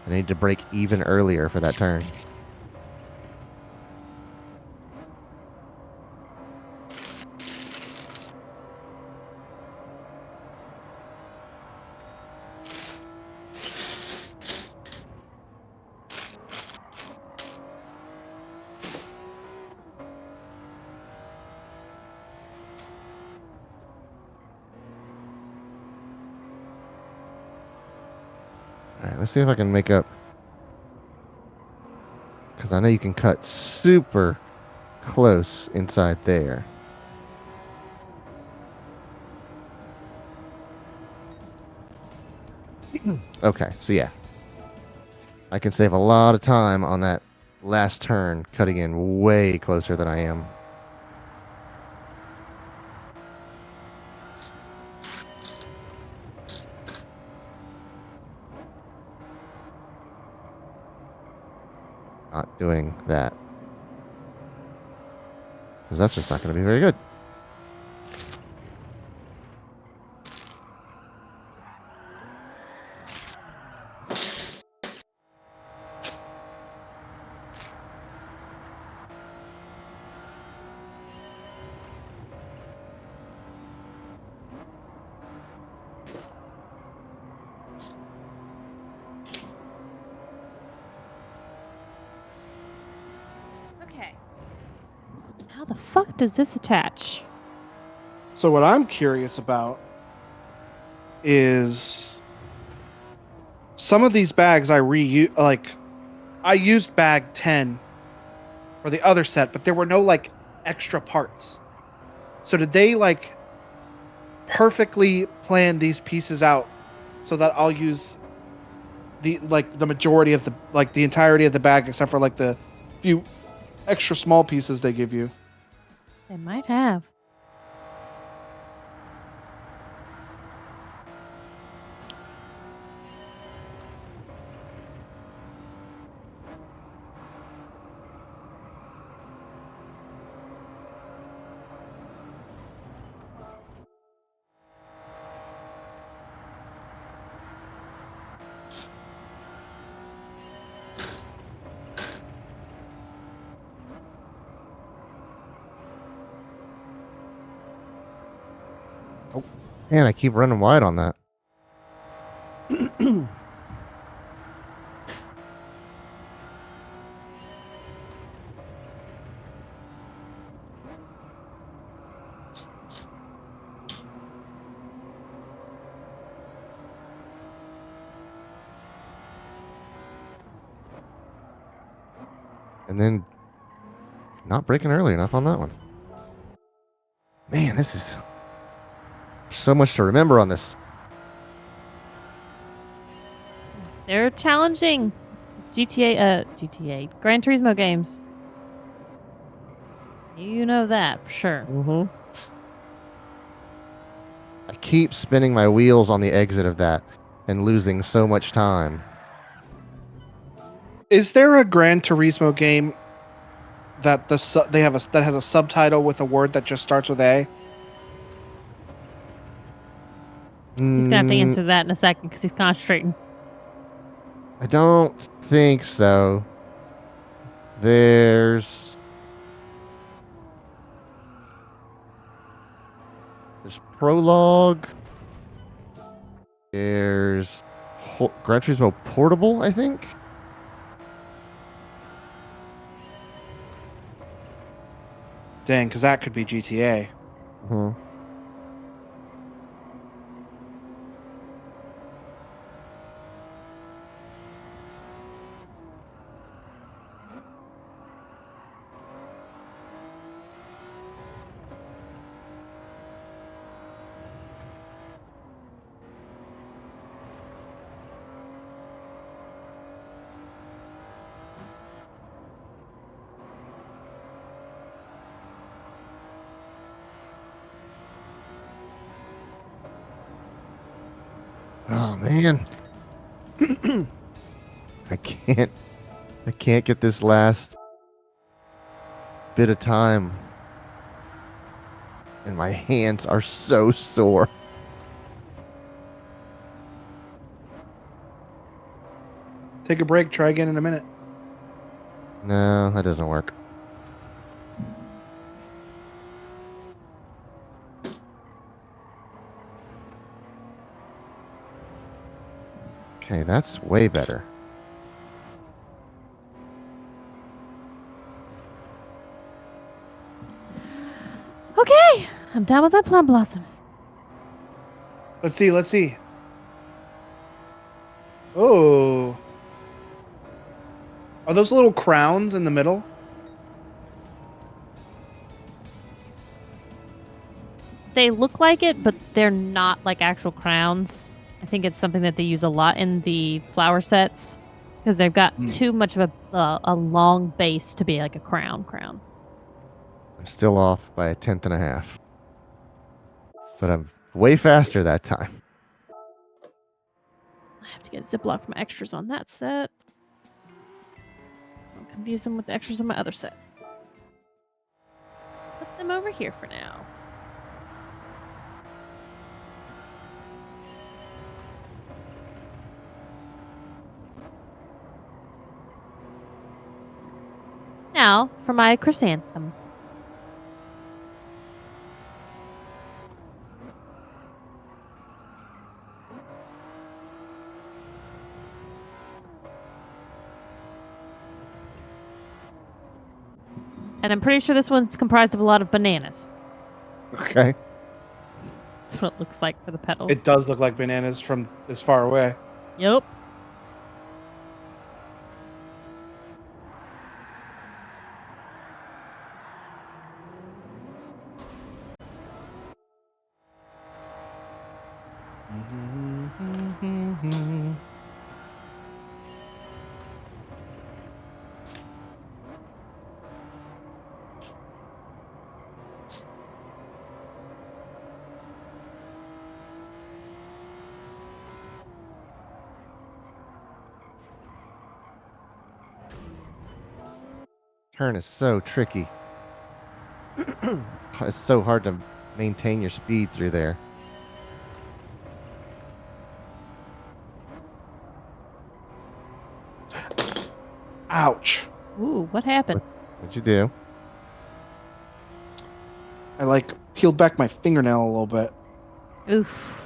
I need to brake even earlier for that turn. All right, let's see if I can make up. Because I know you can cut super close inside there. Okay, so yeah. I can save a lot of time on that last turn, cutting in way closer than I am. Not doing that. Because that's just not going to be very good. Okay. How the fuck does this attach? So what I'm curious about is some of these bags I reuse. Like I used bag 10 for the other set, but there were no like extra parts. So did they like perfectly plan these pieces out so that I'll use the majority of the entirety of the bag except for like the few extra small pieces they give you? They might have. Man, I keep running wide on that. And then not braking early enough on that one. Man, this is so much to remember on this. They're challenging GTA Gran Turismo games. You know that for sure. Mm-hmm. I keep spinning my wheels on the exit of that and losing so much time. Is there a Gran Turismo game that that has a subtitle with a word that just starts with A? He's gonna have to Mm, answer that in a second because he's concentrating. I don't think so. There's Prologue. There's Gran Turismo Portable, I think. Dang, because that could be GTA. Hmm. Oh man. I can't get this last bit of time. And my hands are so sore. Take a break. Try again in a minute. No, that doesn't work. Okay, that's way better. Okay, I'm done with my plum blossom. Let's see. Let's see. Oh. Are those little crowns in the middle? They look like it, but they're not like actual crowns. I think it's something that they use a lot in the flower sets because they've got too much of a long base to be like a crown. I'm still off by 1/10 and a half. But I'm way faster that time. I have to get Ziploc from extras on that set. Don't confuse them with the extras on my other set. Put them over here for now. Now for my chrysanthemum. And I'm pretty sure this one's comprised of a lot of bananas. Okay. That's what it looks like for the petals. It does look like bananas from this far away. Yep. Turn is so tricky. It's so hard to maintain your speed through there. Ouch. Ooh, what happened? What'd you do? I like peeled back my fingernail a little bit. Oof.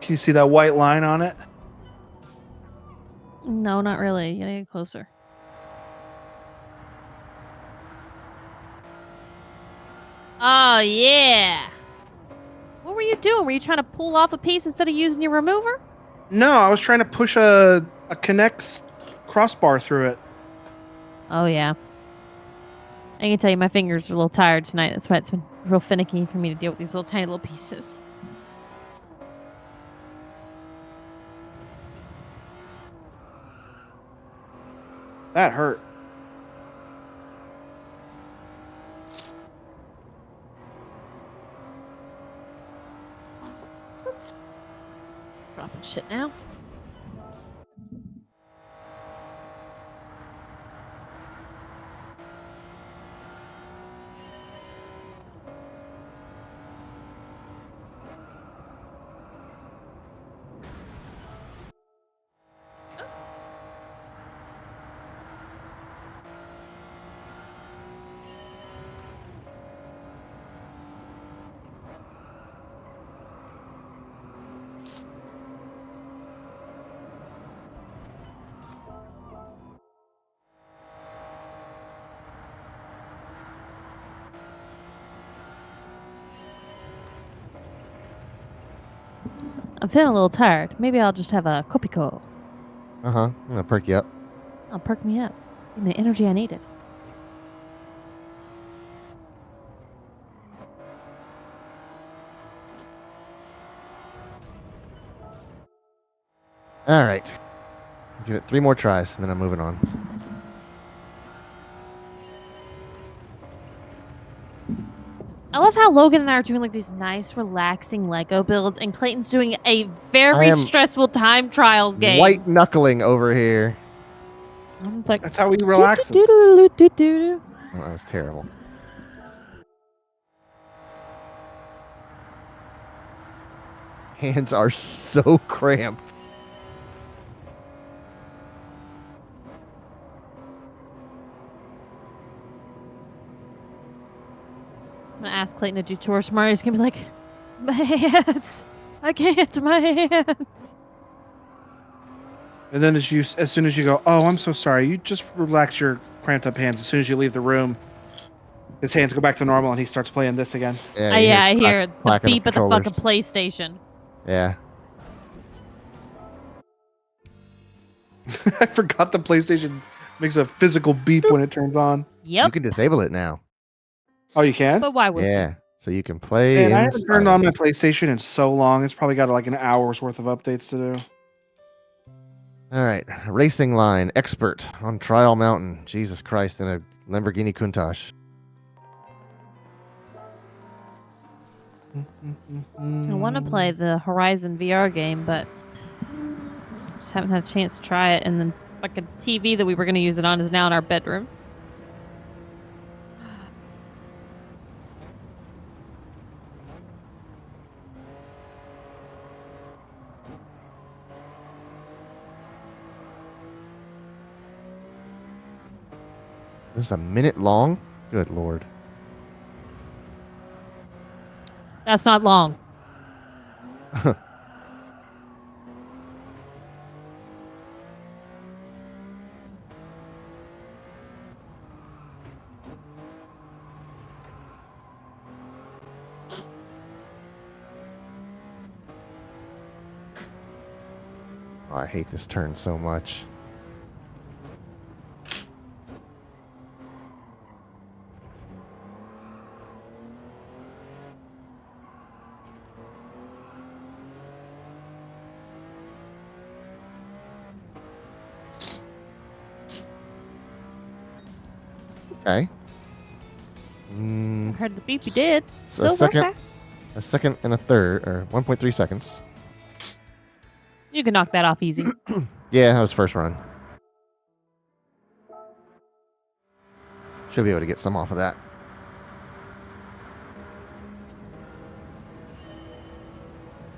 Can you see that white line on it? No, not really. You gotta get closer. Oh, yeah. What were you doing? Were you trying to pull off a piece instead of using your remover? No, I was trying to push a Connects crossbar through it. Oh, yeah. I can tell you my fingers are a little tired tonight. That's why it's been real finicky for me to deal with these little tiny little pieces. That hurt. Dropping shit now. I'm feeling a little tired. Maybe I'll just have a Kopiko. Uh-huh. I'm gonna perk you up. I'll perk me up. Give me the energy I needed. All right. Give it 3 more tries, and then I'm moving on. love how Logan and I are doing like these nice, relaxing Lego builds, and Clayton's doing a very I am stressful time trials game. White knuckling over here. I'm like, That's how we relax. them. doo-doo-doo-doo-doo-doo. Oh, that was terrible. Hands are so cramped. I'm gonna ask Clayton to do chores tomorrow. He's gonna be like, my hands. I can't. My hands. And then as soon as you go, oh, I'm so sorry, you just relax your cramped up hands. As soon as you leave the room, his hands go back to normal, and he starts playing this again. Yeah, Yeah, I clack- hear the clacking beep of the controllers. fucking PlayStation. Yeah. I forgot the PlayStation makes a physical beep when it turns on. You Yep. can disable it now. Oh, you can? But why would you? Yeah. So you can play. Man, I in haven't turned on my silence. PlayStation in so long. It's probably got like an hour's worth of updates to do. All right. Racing line expert on Trial Mountain. Jesus Christ, in a Lamborghini Countach. I want to play the Horizon VR game, but just haven't had a chance to try it. And the fucking TV that we were going to use it on is now in our bedroom. This is a minute long? Good Lord. That's not long. Oh, I hate this turn so much. Okay. I heard the beep you did. So a So second, okay. a second and a third, or 1.3 seconds. You can knock that off easy. Yeah, that was first run. Should be able to get some off of that.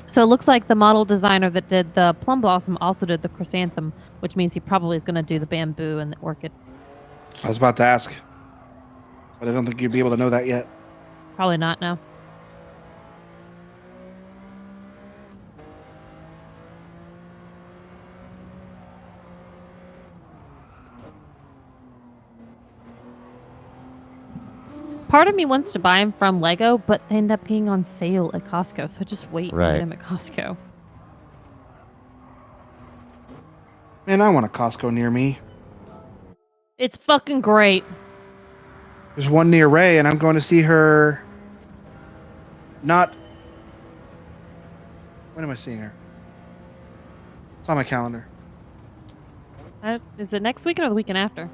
So it looks like the model designer that did the Plum Blossom also did the Chrysanthemum, which means he probably is going to do the Bamboo and the Orchid. I was about to ask, but I don't think you'd be able to know that yet. Probably not, no. Part of me wants to buy them from Lego, but they end up being on sale at Costco, so just wait and Right. get them at Costco. Man, I want a Costco near me. It's fucking great. There's one near Ray, and I'm going to see her. Not. When am I seeing her? It's on my calendar. Is it next weekend or the weekend after?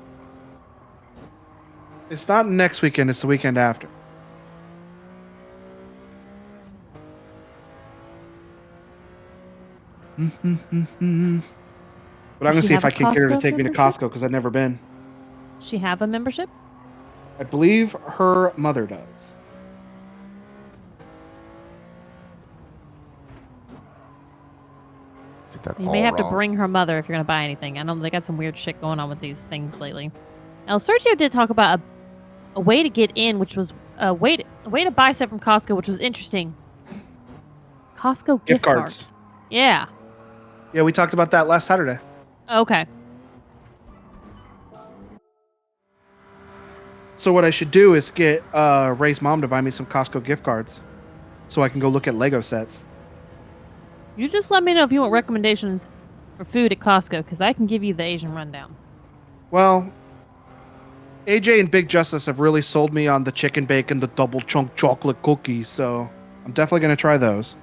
It's not next weekend, it's the weekend after. But I'm going to she see if have I a can get her to Costco take me to membership? Costco because I've never been. She have a membership? I believe her mother does. Did that You all may have to wrong. bring her mother if you're going to buy anything. I know they got some weird shit going on with these things lately. Now, Sergio did talk about a way to get in, which was a way to buy stuff from Costco, which was interesting. Costco Gift cards. card. Yeah. Yeah, we talked about that last Saturday. Okay. So what I should do is get Ray's mom to buy me some Costco gift cards so I can go look at Lego sets. You just let me know if you want recommendations for food at Costco, because I can give you the Asian rundown. Well, AJ and Big Justice have really sold me on the chicken bacon, the double chunk chocolate cookies, so I'm definitely going to try those.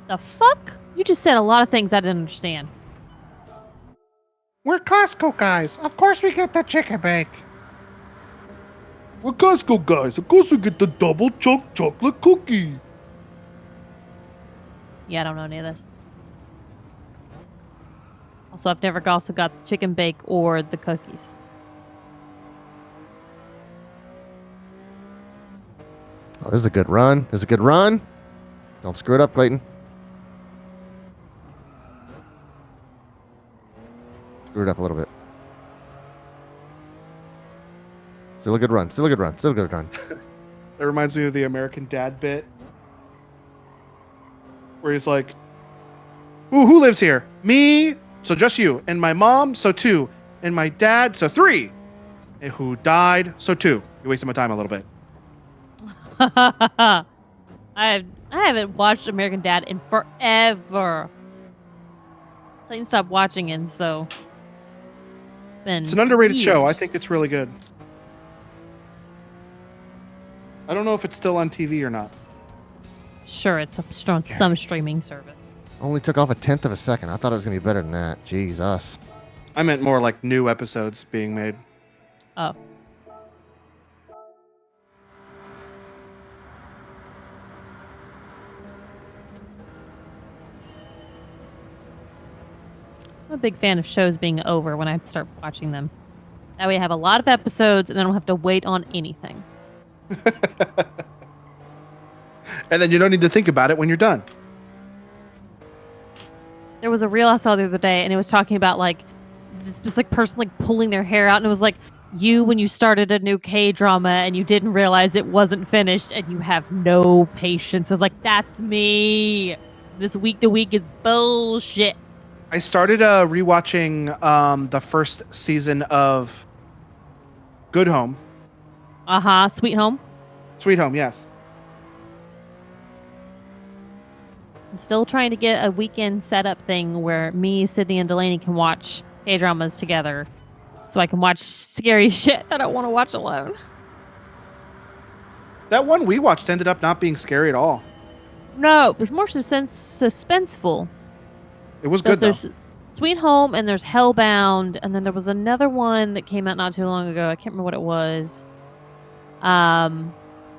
The fuck? You just said a lot of things I didn't understand. We're Costco guys. Of course we get the chicken bake. We're Costco guys. Of course we get the double chunk chocolate cookie. Yeah, I don't know any of this. Also, I've never also got the chicken bake or the cookies. Oh, this is a good run. This is a good run. Don't screw it up, Clayton. Screw it up a little bit. Still a good run. Still a good run. Still a good run. That reminds me of the American Dad bit, where he's like, who lives here? Me, so just you. And my mom, so 2. And my dad, so 3. And who died, so 2. You're wasting my time a little bit. I haven't watched American Dad in forever. Clayton stopped watching it, so It's an underrated show. I years. think it's really good. I don't know if it's still on TV or not. Sure, it's on some streaming service. Only took off a 1/10 of a second. I thought it was going to be better than that. Jesus. I meant more like new episodes being made. Oh. I'm a big fan of shows being over when I start watching them. That way I have a lot of episodes and I don't have to wait on anything. And then you don't need to think about it when you're done. There was a reel I saw the other day and it was talking about like this like person like pulling their hair out and it was like you when you started a new K-drama and you didn't realize it wasn't finished and you have no patience. I was like, that's me. This week to week is bullshit. I started rewatching the first season of Good Home. Sweet Home. Sweet Home, yes. I'm still trying to get a weekend setup thing where me, Sydney, and Delaney can watch K-dramas together so I can watch scary shit that I want to watch alone. That one we watched ended up not being scary at all. No, it was more suspenseful. It was good, though. There's Sweet Home and there's Hellbound, and then there was another one that came out not too long ago. I can't remember what it was.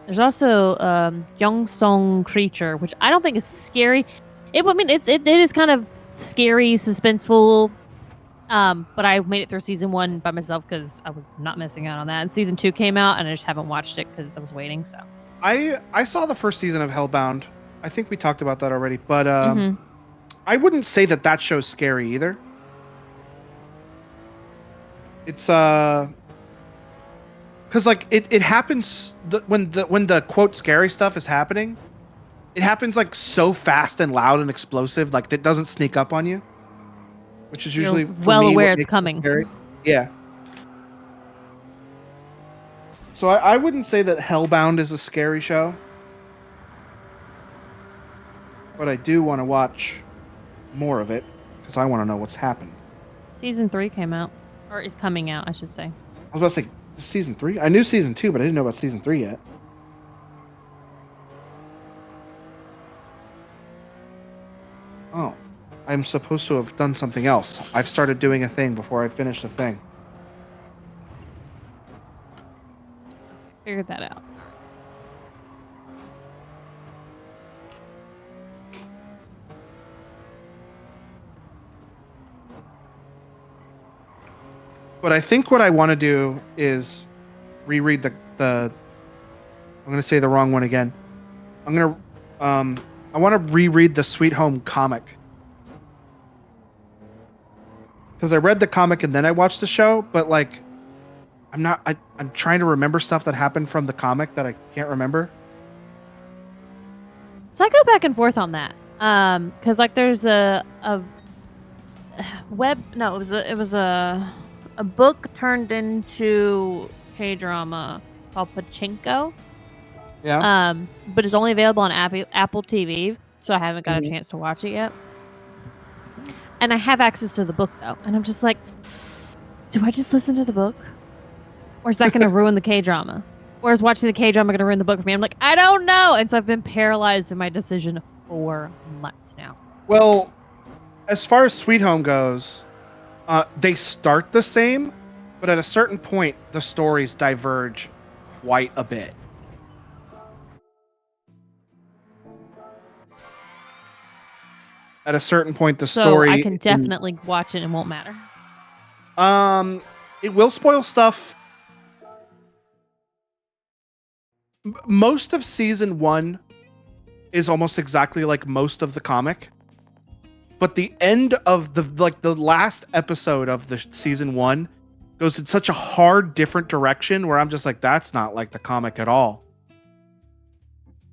There's also Young Song Creature, which I don't think is scary. It is kind of scary, suspenseful. But I made it through season 1 by myself because I was not missing out on that. And season 2 came out, and I just haven't watched it because I was waiting. So I saw the first season of Hellbound. I think we talked about that already, but Mhm. I wouldn't say that show's scary either. It's because like it happens when the quote scary stuff is happening, it happens like so fast and loud and explosive, like it doesn't sneak up on you, which is usually You're for well me, aware what it's makes it coming. scary. Yeah. So I wouldn't say that Hellbound is a scary show, but I do want to watch more of it because I want to know what's happened. Season 3 came out, or is coming out, I should say. I was about to say season 3. I knew season 2, but I didn't know about season 3 yet. Oh, I'm supposed to have done something else. I've started doing a thing before I finished the thing. Figured that out. But I think what I want to do is reread the I'm going to say the wrong one again. I'm going to I want to reread the Sweet Home comic. Cuz I read the comic and then I watched the show, but like I'm trying to remember stuff that happened from the comic that I can't remember. So I go back and forth on that. Because like there's a web. No, it was a book turned into K-drama called Pachinko. Yeah. But it's only available on Apple TV, so I haven't got a Mhm. chance to watch it yet. And I have access to the book though, and I'm just like, do I just listen to the book, or is that going to ruin the K-drama? Or is watching the K-drama going to ruin the book for me? I'm like, I don't know, and so I've been paralyzed in my decision for months now. Well, as far as Sweet Home goes, they start the same, but at a certain point, the stories diverge quite a bit. At a certain point, the So story I can definitely watch it and it won't matter. It will spoil stuff. Most of season 1 is almost exactly like most of the comic, but the end of the last episode of the season 1 goes in such a hard different direction where I'm just like, that's not like the comic at all.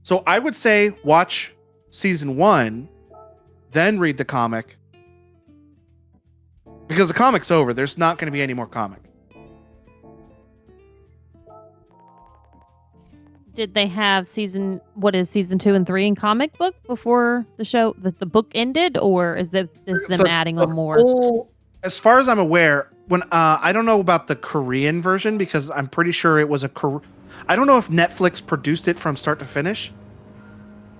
So I would say watch season 1, then read the comic, because the comic's over. There's not going to be any more comic. Did they have season 2 and 3 in comic book before the show, the book ended, or is them adding on more? As far as I'm aware, when I don't know about the Korean version because I'm pretty sure it was I don't know if Netflix produced it from start to finish,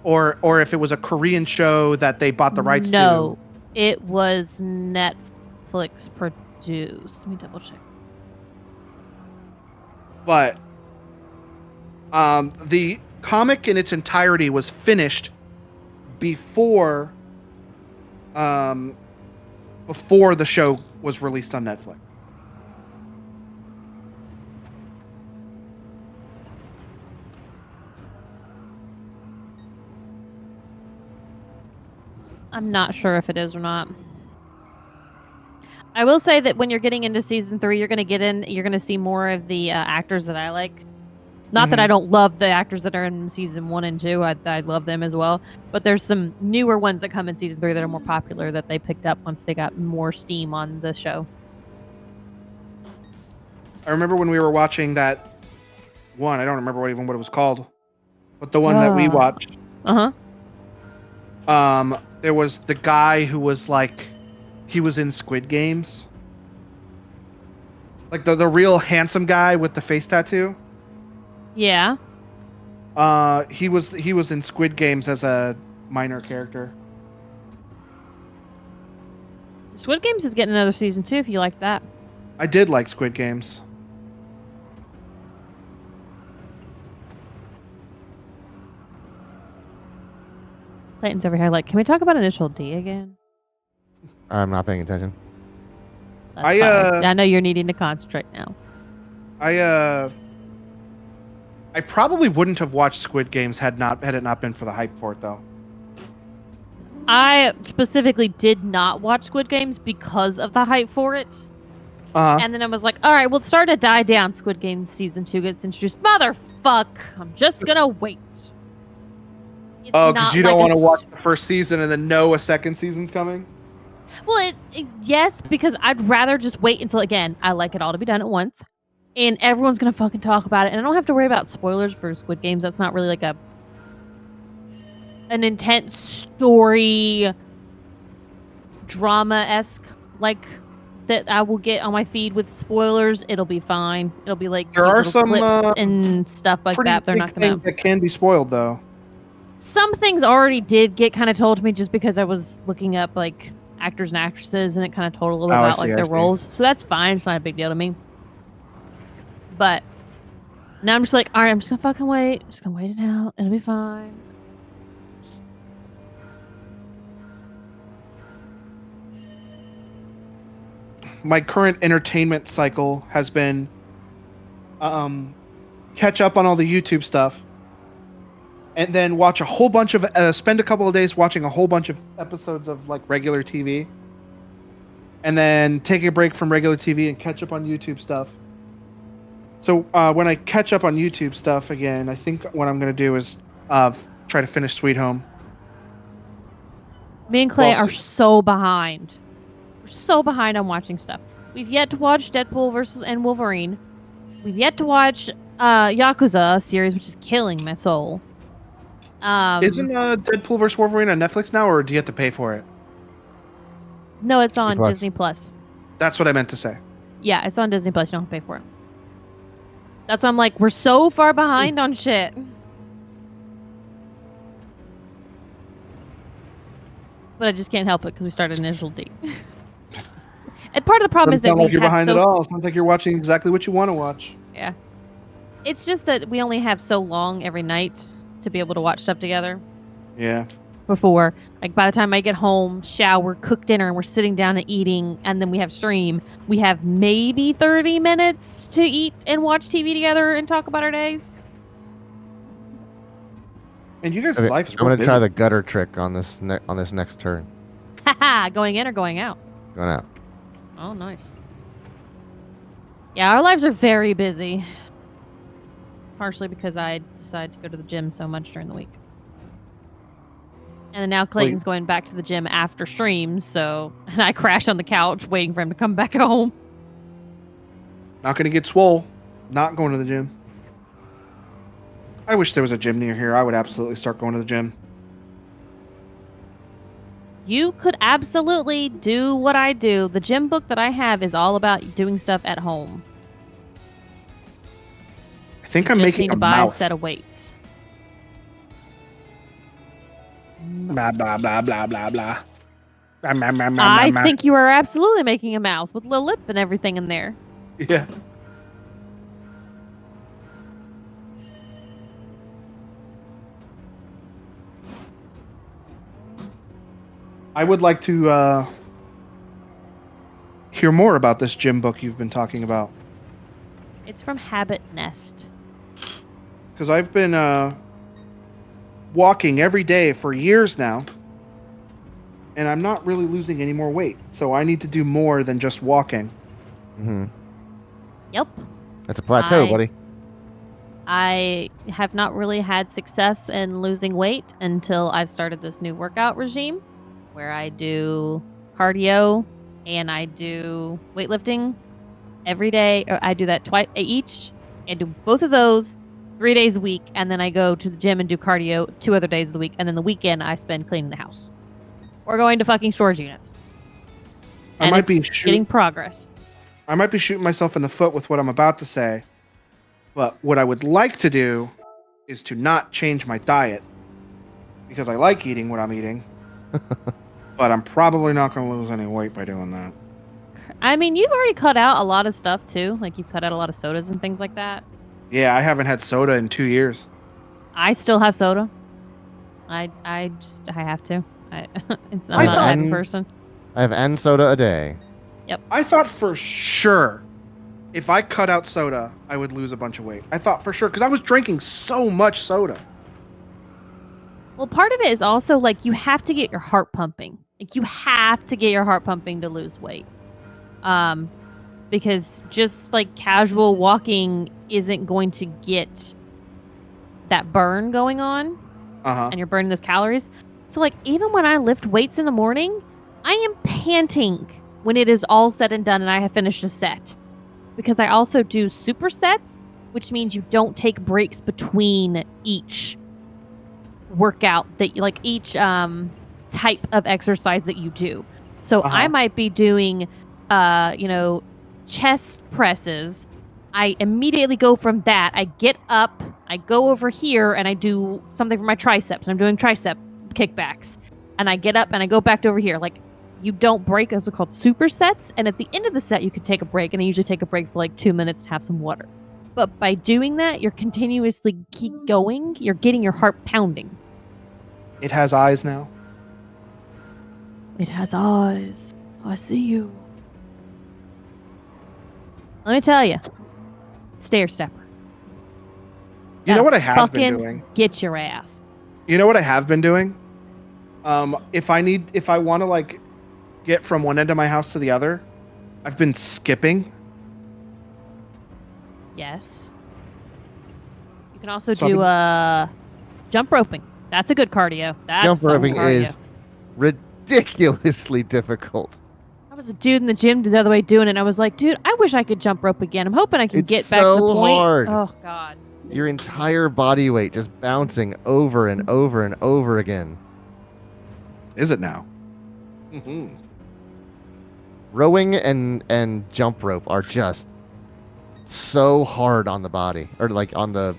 or if it was a Korean show that they bought the rights to. No, it was Netflix produced. Let me double check. But the comic in its entirety was finished before the show was released on Netflix. I'm not sure if it is or not. I will say that when you're getting into season 3, you're going to see more of the actors that I like. Not that I don't love the actors that are in season 1 and 2. I love them as well. But there's some newer ones that come in season 3 that are more popular that they picked up once they got more steam on the show. I remember when we were watching that one, I don't remember what it was called, but the one that we watched. There was the guy who was like, he was in Squid Games. Like the real handsome guy with the face tattoo. Yeah. He was in Squid Games as a minor character. Squid Games is getting another season 2 if you like that. I did like Squid Games. Clayton's over here like, can we talk about Initial D again? I'm not paying attention. That's fine. I know you're needing to concentrate now. I probably wouldn't have watched Squid Games had it not been for the hype for it, though. I specifically did not watch Squid Games because of the hype for it. And then I was like, all right, well, it's starting to die down. Squid Games season 2 gets introduced. Motherfuck! I'm just gonna wait. It's because you don't like want to watch the first season and then know a second season's coming? Well, yes, because I'd rather just wait until, again, I like it all to be done at once. And everyone's going to fucking talk about it. And I don't have to worry about spoilers for Squid Games. That's not really like an intense story, drama-esque, like, that I will get on my feed with spoilers. It'll be fine. It'll be like there are some clips and stuff like that. They're not going to. That can be spoiled, though. Some things already did get kind of told to me just because I was looking up, like, actors and actresses, and it kind of told a little about like their roles. So that's fine. It's not a big deal to me. But now I'm just like, all right, I'm just gonna fucking wait. I'm just gonna wait it out. It'll be fine. My current entertainment cycle has been catch up on all the YouTube stuff, and then watch a whole bunch of spend a couple of days watching a whole bunch of episodes of like regular TV, and then take a break from regular TV and catch up on YouTube stuff. So when I catch up on YouTube stuff again, I think what I'm going to do is try to finish Sweet Home. Me and Clay are so behind. We're so behind on watching stuff. We've yet to watch Deadpool vs. and Wolverine. We've yet to watch Yakuza series, which is killing my soul. Isn't Deadpool vs. Wolverine on Netflix now, or do you have to pay for it? No, it's on Disney Plus. That's what I meant to say. Yeah, it's on Disney Plus. You don't have to pay for it. That's why I'm like, we're so far behind on shit. But I just can't help it because we started Initial D. And part of the problem is that you're behind at all. Sounds like you're watching exactly what you want to watch. Yeah. It's just that we only have so long every night to be able to watch stuff together. Yeah. Before, like, by the time I get home, shower, cook dinner, and we're sitting down and eating, and then we have stream, we have maybe 30 minutes to eat and watch TV together and talk about our days. And you guys' Okay, life is I'm real gonna try busy. the gutter trick on this next turn. Haha, going in or going out? Going out. Oh, nice. Yeah, our lives are very busy. Partially because I decided to go to the gym so much during the week. And then now Clayton's going back to the gym after streams, so and I crash on the couch waiting for him to come back home. Not gonna get swole. Not going to the gym. I wish there was a gym near here. I would absolutely start going to the gym. You could absolutely do what I do. The gym book that I have is all about doing stuff at home. I think You I'm just making need a to buy mouth. a set of weights. Blah blah blah blah blah blah. Blah, blah, blah, blah, I blah. think you are absolutely making a mouth with a little lip and everything in there. Yeah. I would like to hear more about this gym book you've been talking about. It's from Habit Nest. Because I've been walking every day for years now. And I'm not really losing any more weight. So I need to do more than just walking. Mm-hmm. Yep. That's a plateau, I- buddy. I have not really had success in losing weight until I've started this new workout regime where I do cardio and I do weightlifting every day. Or I do that twice each. I do both of those 3 days a week, and then I go to the gym and do cardio 2 other days of the week, and then the weekend I spend cleaning the house or going to fucking storage units. I And might be it's getting progress. I might be shooting myself in the foot with what I'm about to say. But what I would like to do is to not change my diet because I like eating what I'm eating. But I'm probably not going to lose any weight by doing that. I mean, you've already cut out a lot of stuff too. Like you've cut out a lot of sodas and things like that. Yeah, I haven't had soda in 2 years. I still have soda. I have to. I'm I not a thought- bad person. I have N soda a day. I thought for sure if I cut out soda, I would lose a bunch of weight. I thought for sure because I was drinking so much soda. Well, part of it is also like you have to get your heart pumping. Like you have to get your heart pumping to lose weight. Because just like casual walking isn't going to get that burn going on, Uh-huh. and you're burning those calories. So like even when I lift weights in the morning, I am panting when it is all said and done and I have finished a set. Because I also do supersets, which means you don't take breaks between each workout that you like each type of exercise that you do. So Uh-huh. I might be doing chest presses. I immediately go from that. I get up, I go over here and I do something for my triceps. I'm doing tricep kickbacks. And I get up and I go back to over here. Like you don't break. Those are called supersets. And at the end of the set, you could take a break. And I usually take a break for like 2 minutes to have some water. But by doing that, you're continuously keep going. You're getting your heart pounding. It has eyes now. It has eyes. I see you. Let me tell you, stair stepper. You know what I have been Fucking doing? get your ass. You know what I have been doing? If I want to like get from one end of my house to the other, I've been skipping. Yes. You can also So I've do jump roping. That's a good cardio. That's Jump fun roping cardio. is ridiculously difficult. I was a dude in the gym the other way doing it. And I was like, dude, I wish I could jump rope again. I'm hoping I can It's get back to the so point. hard. Oh God. Your entire body weight just bouncing over and over and over again. Is it now? Mm-hmm. Rowing and jump rope are just so hard on the body, or like on the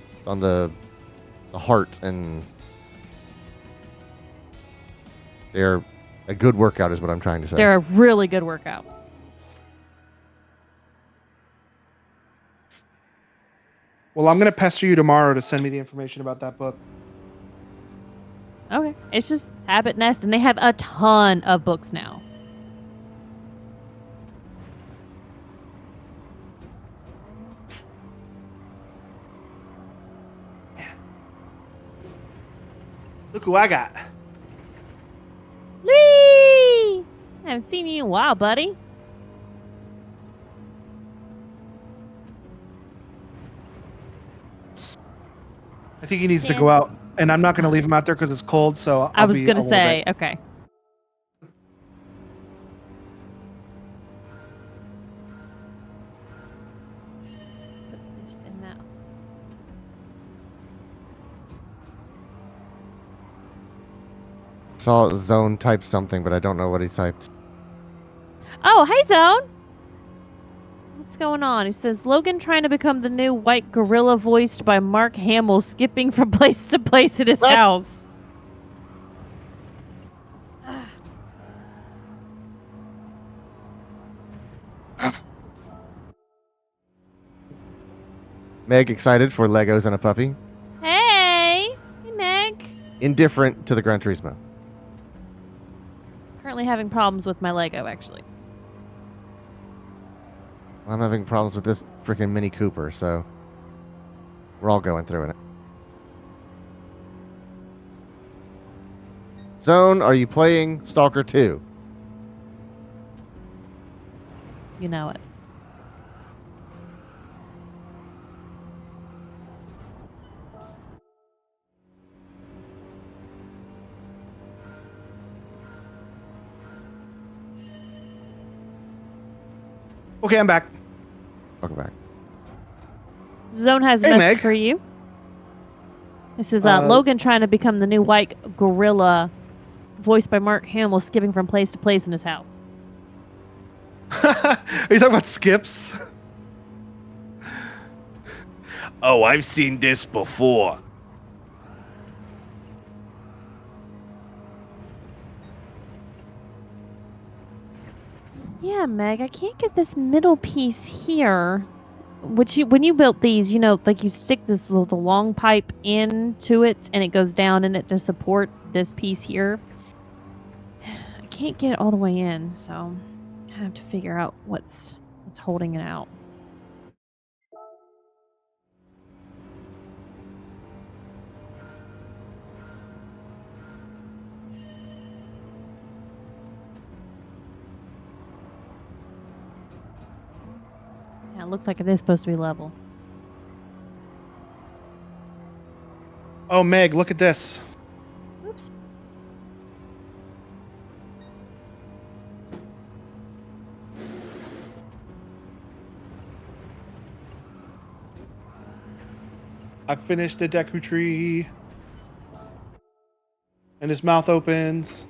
heart, and they're a good workout is what I'm trying to say. They're a really good workout. Well, I'm gonna pester you tomorrow to send me the information about that book. Okay. It's just Habit Nest, and they have a ton of books now. Look who I got. Whee! I haven't seen you in a while, buddy. I think he needs to Yeah. go out, and I'm not gonna leave him out there because it's cold. So I I'll was be gonna a little say, bit. okay. Put this in that. Saw Zone type something, but I don't know what he typed. Oh, hey, Zone. What's going on? He says Logan trying to become the new white gorilla voiced by Mark Hamill, skipping from place to place at his What? house. Meg excited for Legos and a puppy. Hey, Meg. Indifferent to the Gran Turismo. Currently having problems with my Lego, actually. I'm having problems with this freaking Mini Cooper, so we're all going through it. Zone, are you playing Stalker 2? You know it. Okay, I'm back. Welcome back. Zone has a Hey, message Meg. for you. This is Uh, Logan trying to become the new white gorilla, voiced by Mark Hamill, skipping from place to place in his house. Are you talking about skips? Oh, I've seen this before. Yeah, Meg, I can't get this middle piece here. Which when you built these, you know, like you stick this the long pipe into it, and it goes down in it to support this piece here. I can't get it all the way in, so I have to figure out what's holding it out. Yeah, it looks like it is supposed to be level. Oh, Meg, look at this. Oops. I finished the Deku tree. And his mouth opens.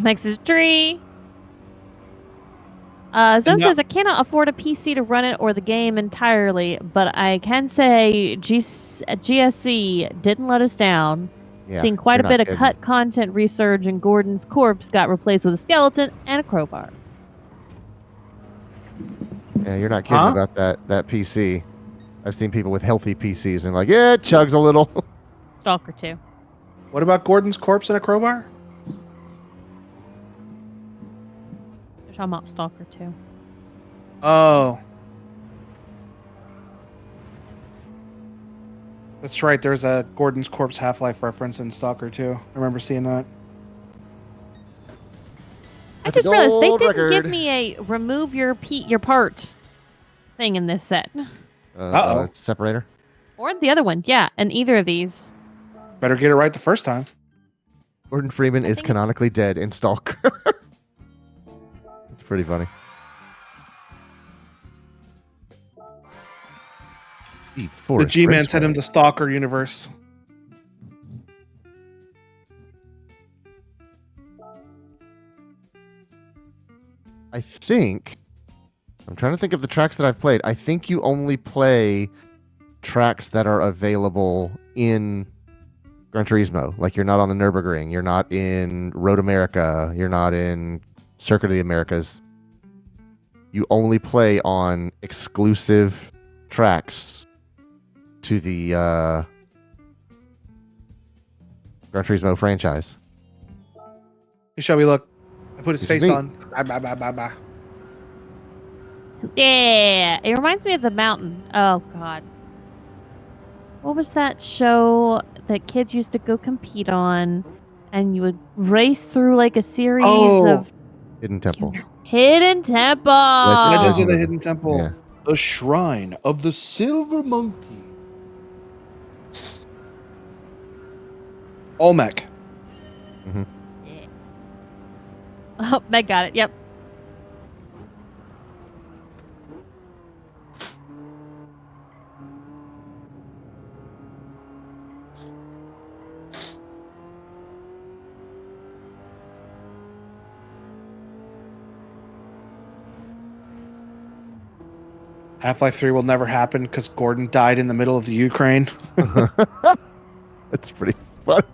Makes his tree. Zone now- says, I cannot afford a PC to run it or the game entirely, but I can say GSC didn't let us down. Yeah, Seen quite you're a bit not of kidding. cut content research, and Gordon's corpse got replaced with a skeleton and a crowbar. Yeah, you're not kidding Huh? about that PC. I've seen people with healthy PCs and like, yeah, it chugs a little. Stalker 2. What about Gordon's corpse and a crowbar? They're talking about Stalker 2. Oh. That's right. There's a Gordon's corpse Half-Life reference in Stalker 2. I remember seeing that. I That's a just realized they gold didn't give record. me a remove your part thing in this set. Uh-oh. Separator. Or the other one. Yeah, and either of these. Better get it right the first time. Gordon Freeman I is think it's- canonically dead in Stalker. It's pretty funny. The G-Man sent him to Stalker universe. I think. I'm trying to think of the tracks that I've played. I think you only play tracks that are available in Gran Turismo. Like you're not on the Nürburgring, you're not in Road America, you're not in Circuit of the Americas. You only play on exclusive tracks to the Gran Turismo franchise. Hey, shall we look? I put his This is face neat. on. Bah. Yeah, it reminds me of the mountain. Oh God, what was that show that kids used to go compete on, and you would race through like a series Oh. of Hidden Temple. Hidden Temple. Legends of the Legend Hidden Temple. Yeah. The Shrine of the Silver Monkey. Olmec. Yeah. Oh, Meg got it. Yep. Half-Life 3 will never happen because Gordon died in the middle of the Ukraine. That's pretty funny.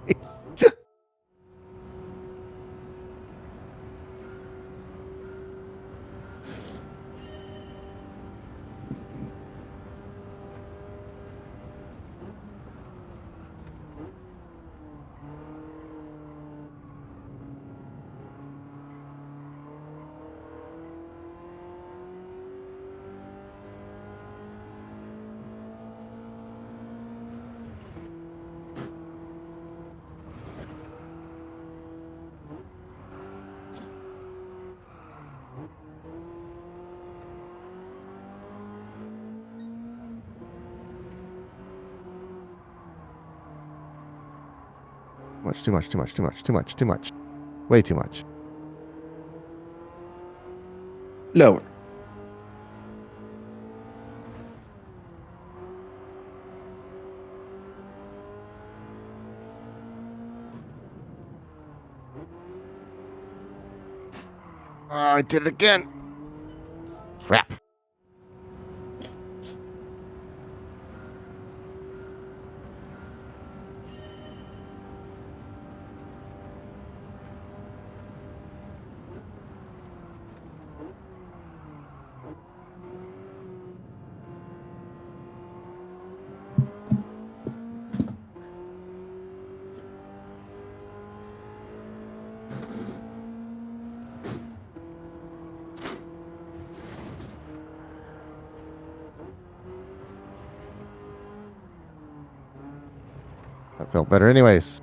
Too much. Way too much. Lower. Oh, I did it again. Crap. That felt better anyways.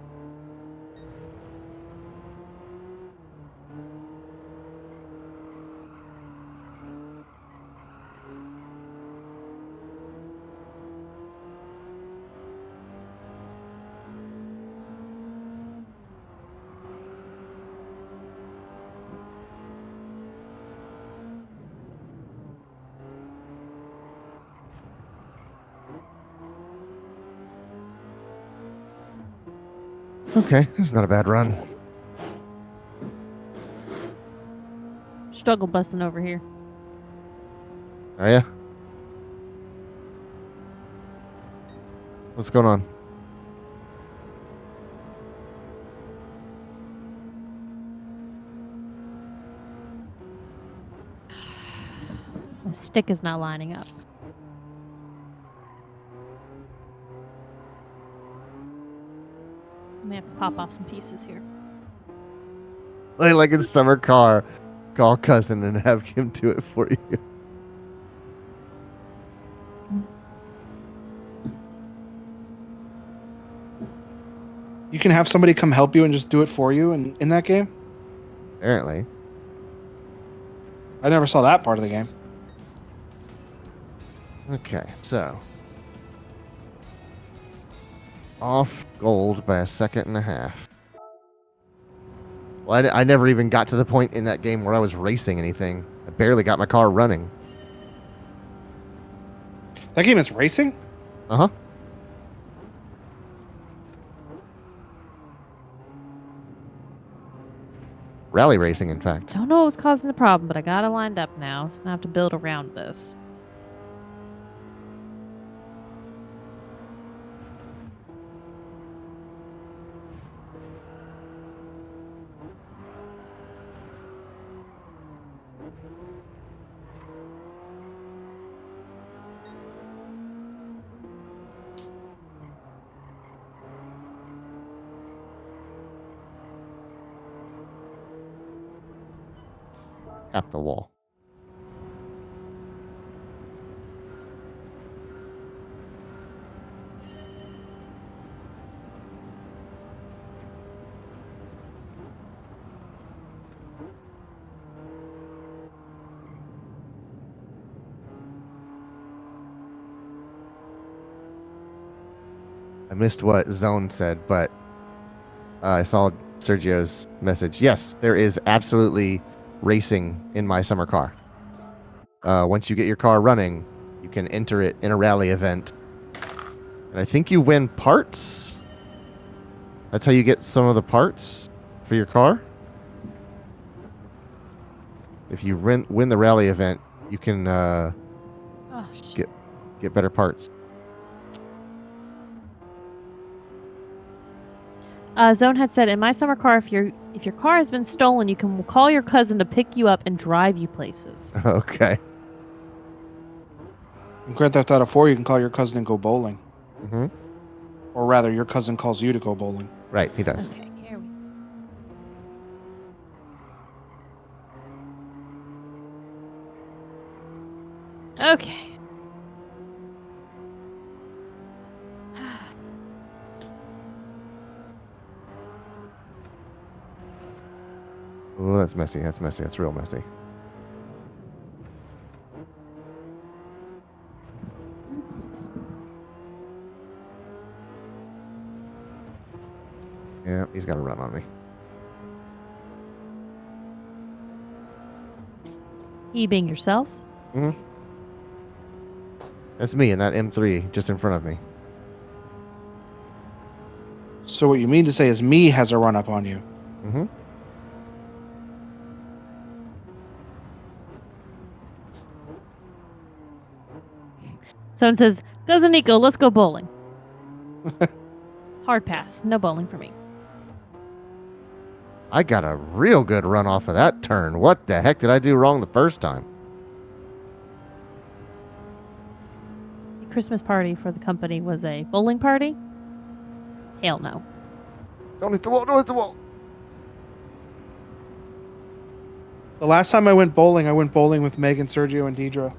Okay, this is not a bad run. Struggle busting over here. Oh yeah? What's going on? The stick is not lining up. I may have to pop off some pieces here. Like in summer car, call cousin and have him do it for you. You can have somebody come help you and just do it for you in that game? Apparently. I never saw that part of the game. Okay, so. Off gold by a second and a half. Well, I never even got to the point in that game where I was racing anything. I barely got my car running. That game is racing? Uh-huh. Rally racing, in fact. Don't know what was causing the problem, but I got it lined up now, so I have to build around this. Tap the wall. I missed what Zone said, but I saw Sergio's message. Yes, there is absolutely racing in my summer car. Once you get your car running, you can enter it in a rally event. And I think you win parts. That's how you get some of the parts for your car. If you win the rally event, you can Oh, shit. get better parts. Zone had said, in my summer car, if your car has been stolen, you can call your cousin to pick you up and drive you places. Okay. In Grand Theft Auto 4, you can call your cousin and go bowling. Mm-hmm. Or rather, your cousin calls you to go bowling. Right, he does. Okay, here we go. Okay. Oh, that's messy. That's messy. That's real messy. Yeah, he's got to run on me. He being yourself? Mm-hmm. That's me in that M3 just in front of me. So what you mean to say is me has a run up on you. Mm-hmm. Someone says, cousin Nico, let's go bowling. Hard pass. No bowling for me. I got a real good run off of that turn. What the heck did I do wrong the first time? The Christmas party for the company was a bowling party? Hell no. Don't hit the wall. Don't hit the wall. The last time I went bowling with Megan, Sergio, and Deidre.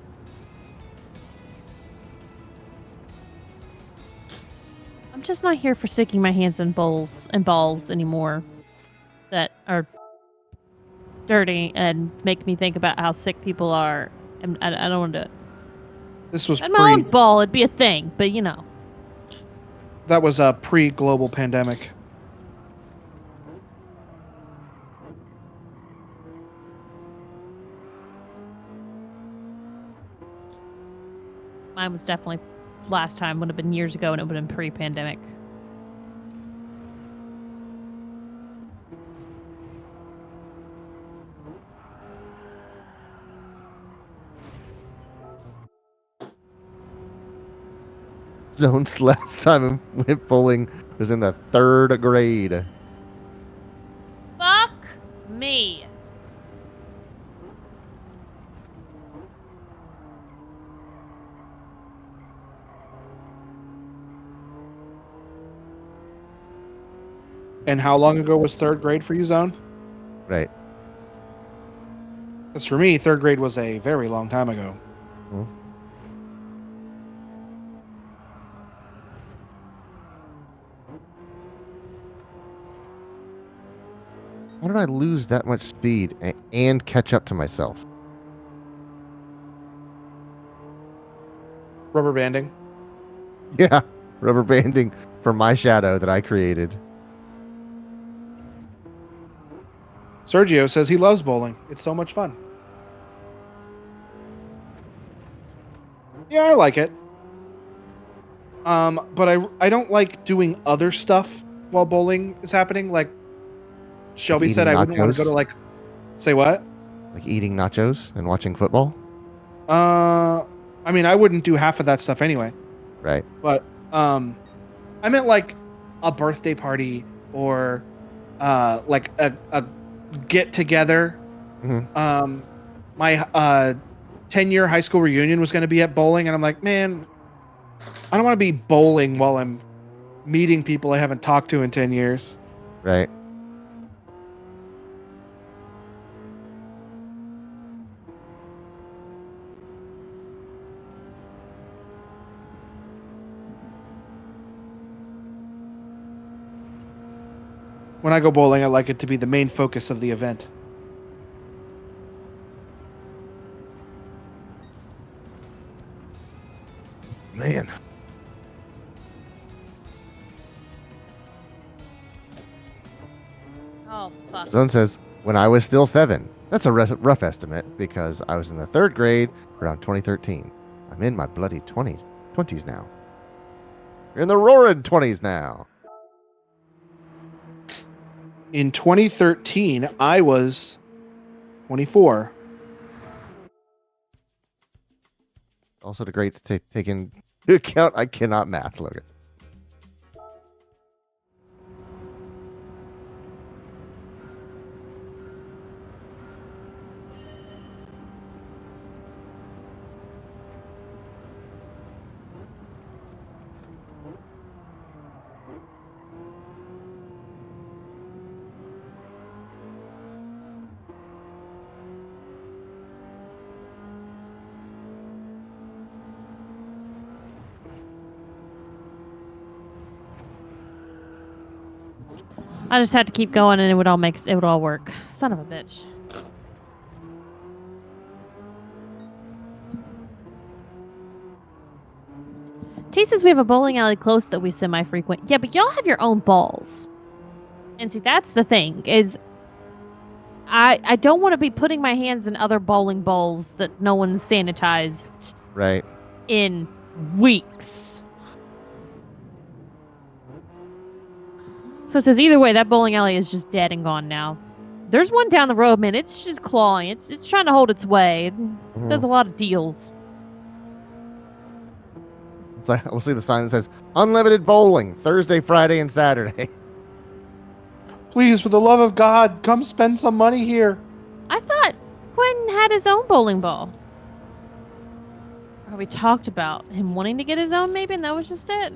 I'm just not here for sticking my hands in bowls and balls anymore that are dirty and make me think about how sick people are. And I don't want to do it. This was At my own ball, it'd be a thing, but you know. that was a pre-global pandemic. Mine was definitely last time, would have been years ago, and it would have been pre-pandemic. Zone's last time I went bowling was in the 3rd grade. Fuck me. And how long ago was 3rd grade for you, Zone? Right. Because for me, 3rd grade was a very long time ago. How did I lose that much speed and catch up to myself? Rubber banding. Yeah, rubber banding for my shadow that I created. Sergio says he loves bowling. It's so much fun. Yeah, I like it. But I don't like doing other stuff while bowling is happening. Like Shelby Like said, I wouldn't want to go nachos? to say what? Like eating nachos and watching football. I mean, I wouldn't do half of that stuff anyway. Right. But I meant like a birthday party or like a get together. Mhm. My 10-year high school reunion was going to be at bowling, and I'm like, man, I don't want to be bowling while I'm meeting people I haven't talked to in 10 years. Right. When I go bowling, I like it to be the main focus of the event. Man. Oh, fuck. Zone says, when I was still 7. That's a rough estimate because I was in the 3rd grade around 2013. I'm in my bloody 20s now. You're in the roaring 20s now. In 2013, I was 24. Also, the great to take into account, I cannot math, Logan. I just had to keep going, and it would all work. Son of a bitch. T says we have a bowling alley close that we semi-frequent. Yeah, but y'all have your own balls. And see, that's the thing, is I don't want to be putting my hands in other bowling balls that no one's sanitized Right. in weeks. So it says either way, that bowling alley is just dead and gone now. There's one down the road, man. It's just clawing. It's trying to hold its way. It does a lot of deals. We'll see the sign that says unlimited bowling Thursday, Friday, and Saturday. Please, for the love of God, come spend some money here. I thought Quentin had his own bowling ball. Or we talked about him wanting to get his own, maybe, and that was just it.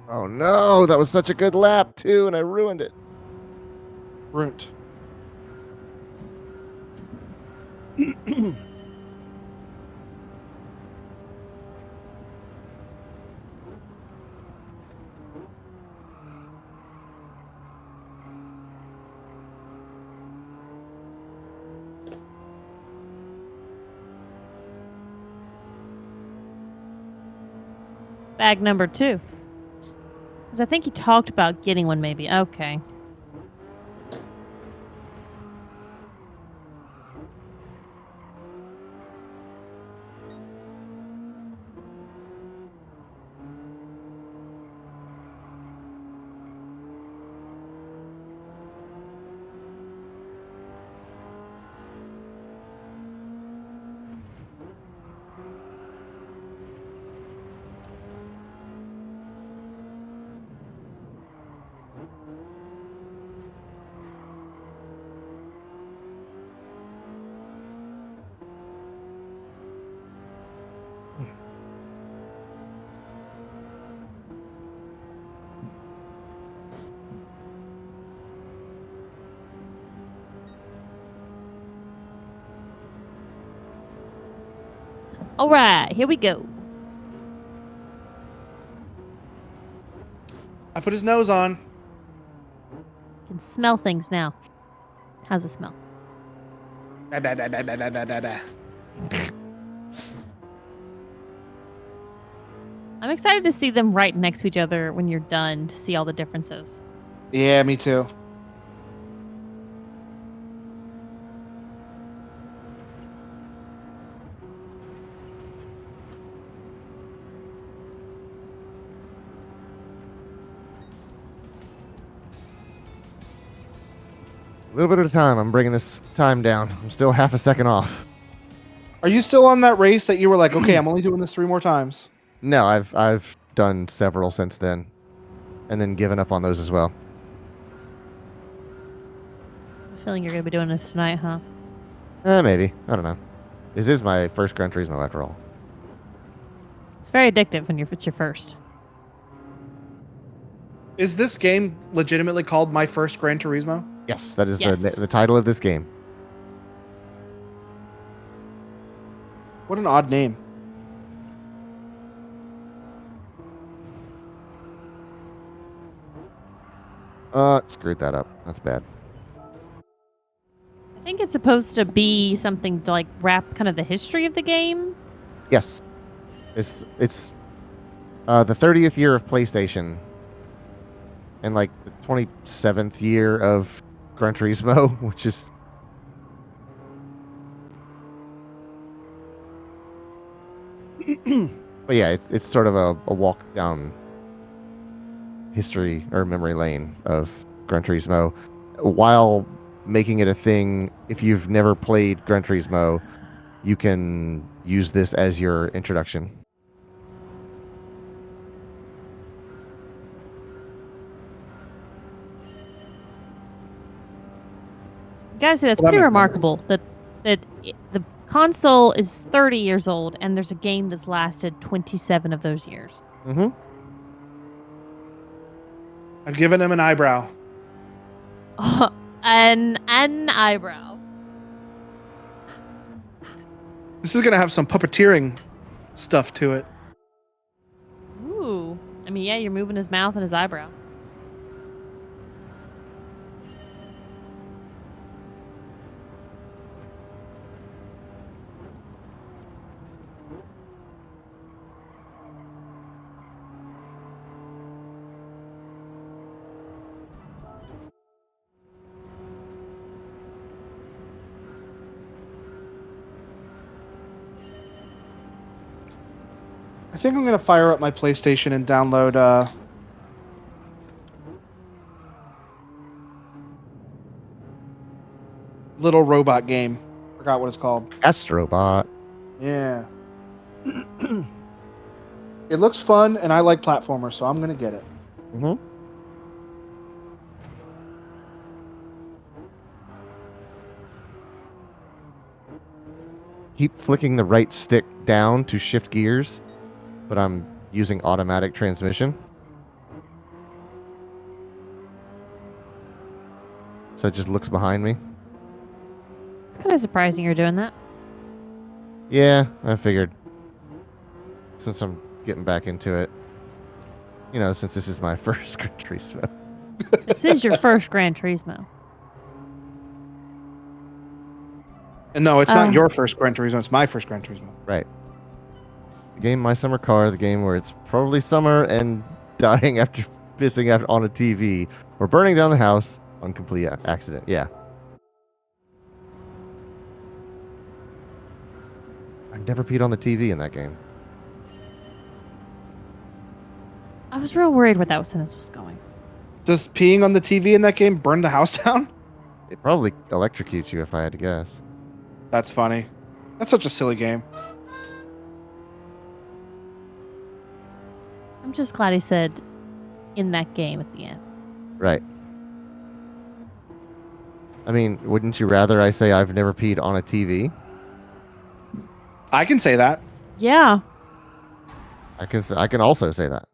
Oh no, that was such a good lap too, and I ruined it. Ruined. Bag number 2. Because I think he talked about getting one, maybe. Okay. All right, here we go. I put his nose on. Can smell things now. How's it smell? Bah, bah, bah, bah, bah, bah, bah, bah, bah. I'm excited to see them right next to each other when you're done to see all the differences. Yeah, me too. A little bit at a time. I'm bringing this time down. I'm still half a second off. Are you still on that race that you were like, okay, I'm only doing this 3 more times? No, I've done several since then, and then given up on those as well. I'm feeling you're going to be doing this tonight, huh? Maybe. I don't know. This is my first Gran Turismo after all. It's very addictive when it's your first. Is this game legitimately called My First Gran Turismo? Yes, that is Yes. the title of this game. What an odd name. Screwed that up. That's bad. I think it's supposed to be something to like wrap kind of the history of the game. Yes. It's the 30th year of PlayStation and like the 27th year of Gran Turismo, which is but yeah, it's sort of a walk down history or memory lane of Gran Turismo while making it a thing. If you've never played Gran Turismo, you can use this as your introduction. You gotta say that's Well, that pretty makes sense. remarkable the console is 30 years old and there's a game that's lasted 27 of those years. Mm-hmm. I've given him an eyebrow. An eyebrow. This is gonna have some puppeteering stuff to it. Ooh. I mean, yeah, you're moving his mouth and his eyebrow. I think I'm gonna fire up my PlayStation and download little robot game. Forgot what it's called. Astrobot. Yeah. It looks fun, and I like platformers, so I'm gonna get it. Mm-hmm. Keep flicking the right stick down to shift gears, but I'm using automatic transmission. So it just looks behind me. It's kind of surprising you're doing that. Yeah, I figured. Since I'm getting back into it. You know, since this is my first Gran Turismo. This is your first Gran Turismo. And no, it's not Uh. your first Gran Turismo. It's my first Gran Turismo. Right. The game My Summer Car, the game where it's probably summer and dying after pissing out on a TV or burning down the house on complete accident. Yeah. I've never peed on the TV in that game. I was real worried where that sentence was going. Does peeing on the TV in that game burn the house down? It probably electrocutes you if I had to guess. That's funny. That's such a silly game. I'm just glad he said in that game at the end. Right. I mean, wouldn't you rather I say I've never peed on a TV? I can say that. Yeah. I can also say that.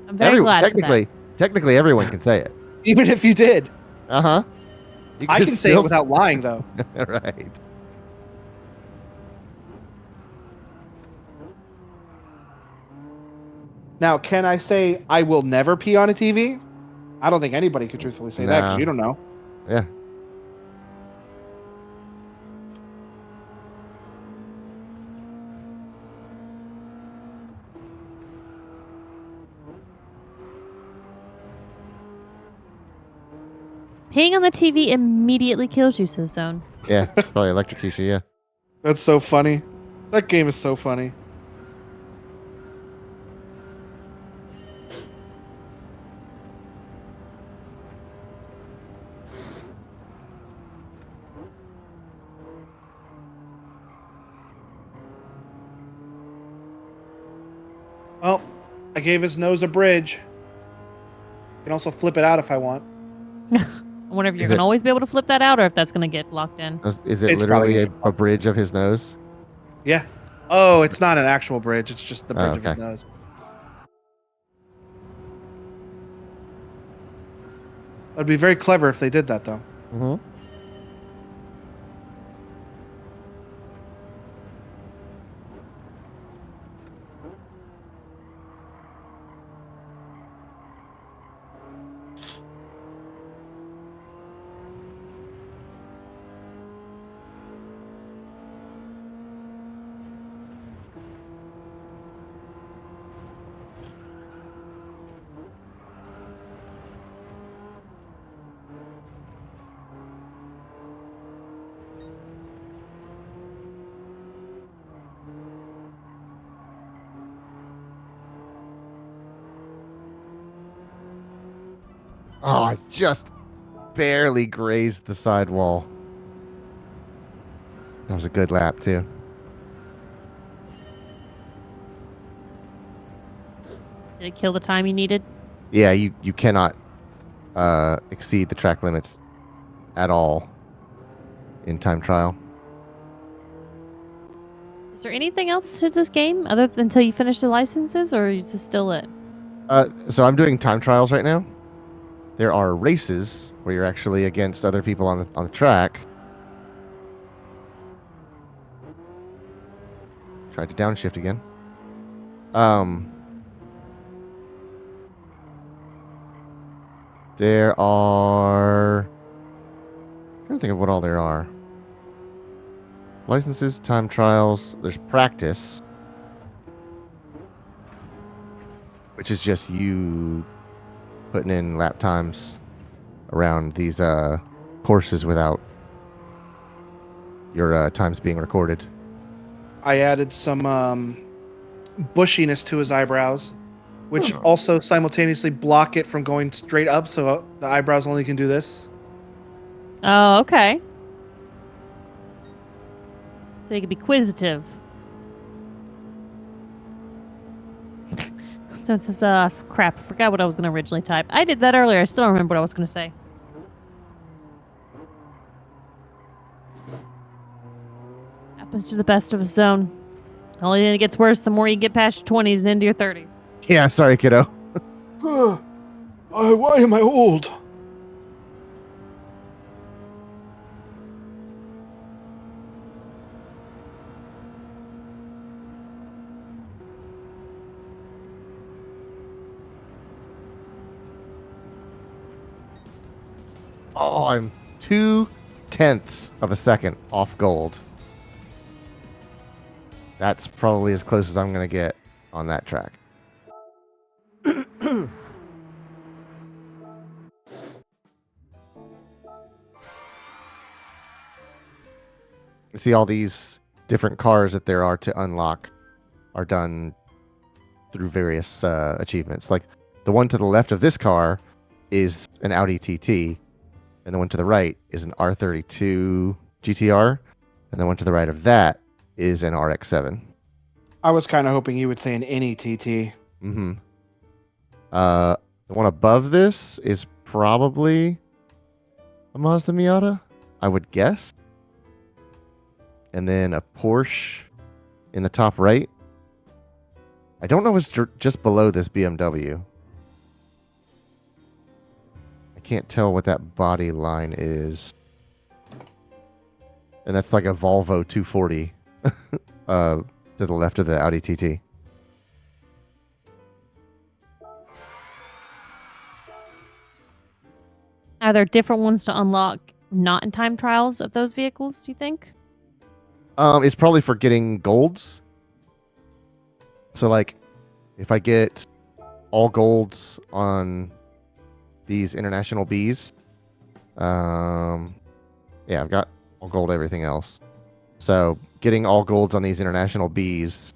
I'm very glad for that. Technically everyone can say it. Even if you did. Uh-huh. I can say it without lying, though. Right. Now, can I say I will never pee on a TV? I don't think anybody could truthfully say that No. because you don't know. Yeah. Peeing on the TV immediately kills you, says Zone. Yeah. Probably electrocute you, yeah. That's so funny. That game is so funny. Well, I gave his nose a bridge. I can also flip it out if I want. I wonder if you're Is going it- to always be able to flip that out or if that's going to get locked in. Is it It's literally probably- a bridge of his nose? Yeah. Oh, it's not an actual bridge. It's just the Oh, bridge of his okay. nose. That'd be very clever if they did that, though. Mm-hmm. Oh, I just barely grazed the sidewall. That was a good lap, too. Did it kill the time you needed? Yeah, you cannot exceed the track limits at all in time trial. Is there anything else to this game other than until you finish the licenses, or is this still it? So I'm doing time trials right now. There are races where you're actually against other people on the track. Tried to downshift again. There are. I'm trying to think of what all there are. Licenses, time trials. There's practice, which is just you putting in lap times around these courses without your times being recorded. I added some bushiness to his eyebrows, which Oh. also simultaneously block it from going straight up, so the eyebrows only can do this. Oh, okay. So you could be quizzitive. So it says, crap, I forgot what I was going to originally type. I did that earlier. I still don't remember what I was going to say. Happens to the best of us own. Only thing that gets worse the more you get past your 20s and into your 30s. Yeah, sorry, kiddo. Why am I old? Oh, I'm 0.2 of a second off gold. That's probably as close as I'm going to get on that track. See, all these different cars that there are to unlock are done through various achievements. Like the one to the left of this car is an Audi TT, and the one to the right is an R32 GTR, and the one to the right of that is an RX-7. I was kind of hoping you would say an any TT. Mm-hmm. The one above this is probably a Mazda Miata, I would guess. And then a Porsche in the top right. I don't know what's just below this BMW. I can't tell what that body line is. And that's like a Volvo 240 to the left of the Audi TT. Are there different ones to unlock not in time trials of those vehicles, do you think? It's probably for getting golds. So, like, if I get all golds on these international Bs, yeah, I've got all gold everything else. So, getting all golds on these international Bs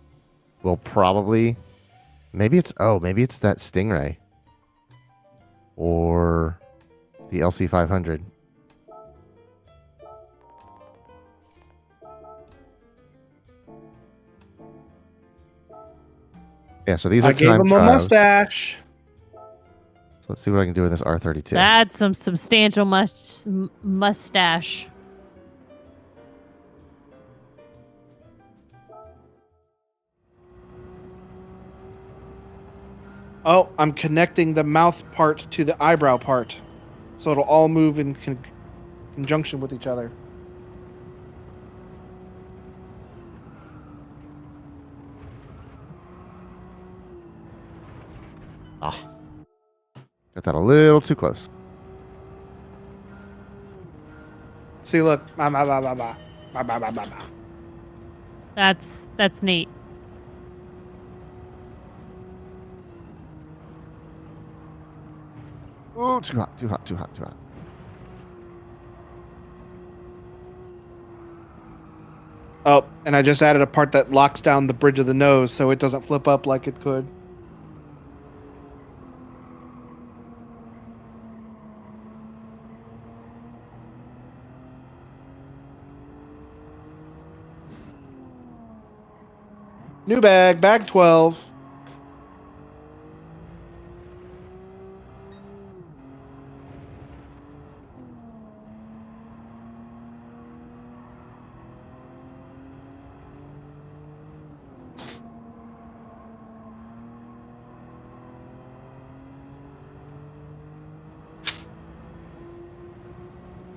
will probably, maybe it's that Stingray or the LC500. Yeah, so these are I gave time him a trials. mustache. So let's see what I can do with this R32. That's some substantial mustache. Oh, I'm connecting the mouth part to the eyebrow part, so it'll all move in conjunction with each other. Ah, got that a little too close. See, look. Bah, bah, bah, bah, bah. Bah, bah, bah, bah, bah. That's neat. Oh, too hot, too hot, too hot, too hot. Oh, and I just added a part that locks down the bridge of the nose so it doesn't flip up like it could. New bag, bag 12.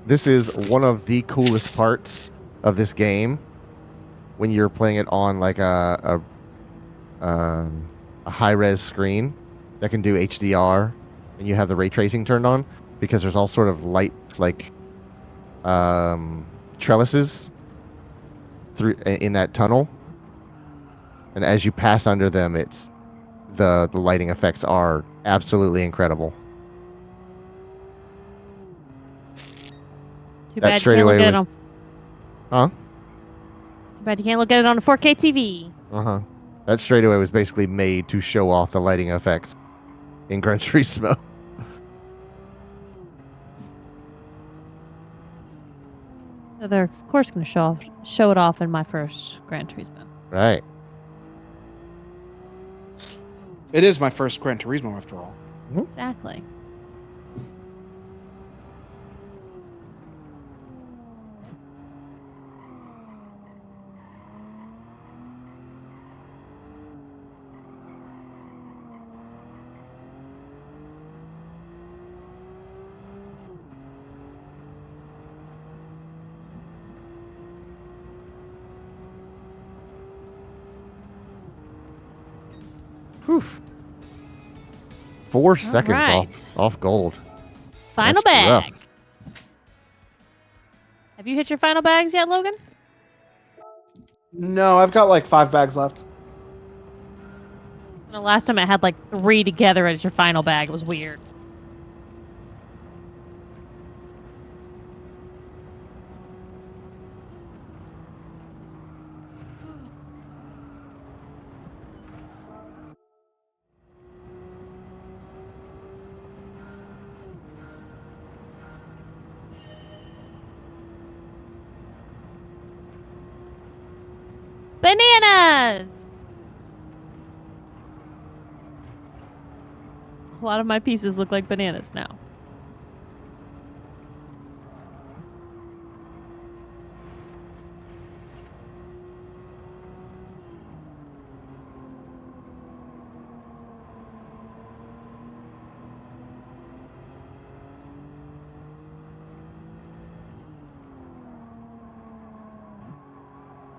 This is one of the coolest parts of this game when you're playing it on like a high res screen that can do HDR and you have the ray tracing turned on, because there's all sort of light like trellises through in that tunnel, and as you pass under them, it's the lighting effects are absolutely incredible. Too That bad you straight can't look away at it was- on. Huh? Too bad you can't look at it on a 4K TV. Uh-huh. That straightaway was basically made to show off the lighting effects in Gran Turismo. So they're of course going to show it off in my first Gran Turismo. Right. It is my first Gran Turismo, after all. Exactly. Whew. 4 seconds right. off gold. Final That's bag. rough. Have you hit your final bags yet, Logan? No, I've got like 5 bags left. The last time I had like 3 together as your final bag. It was weird. Bananas! A lot of my pieces look like bananas now.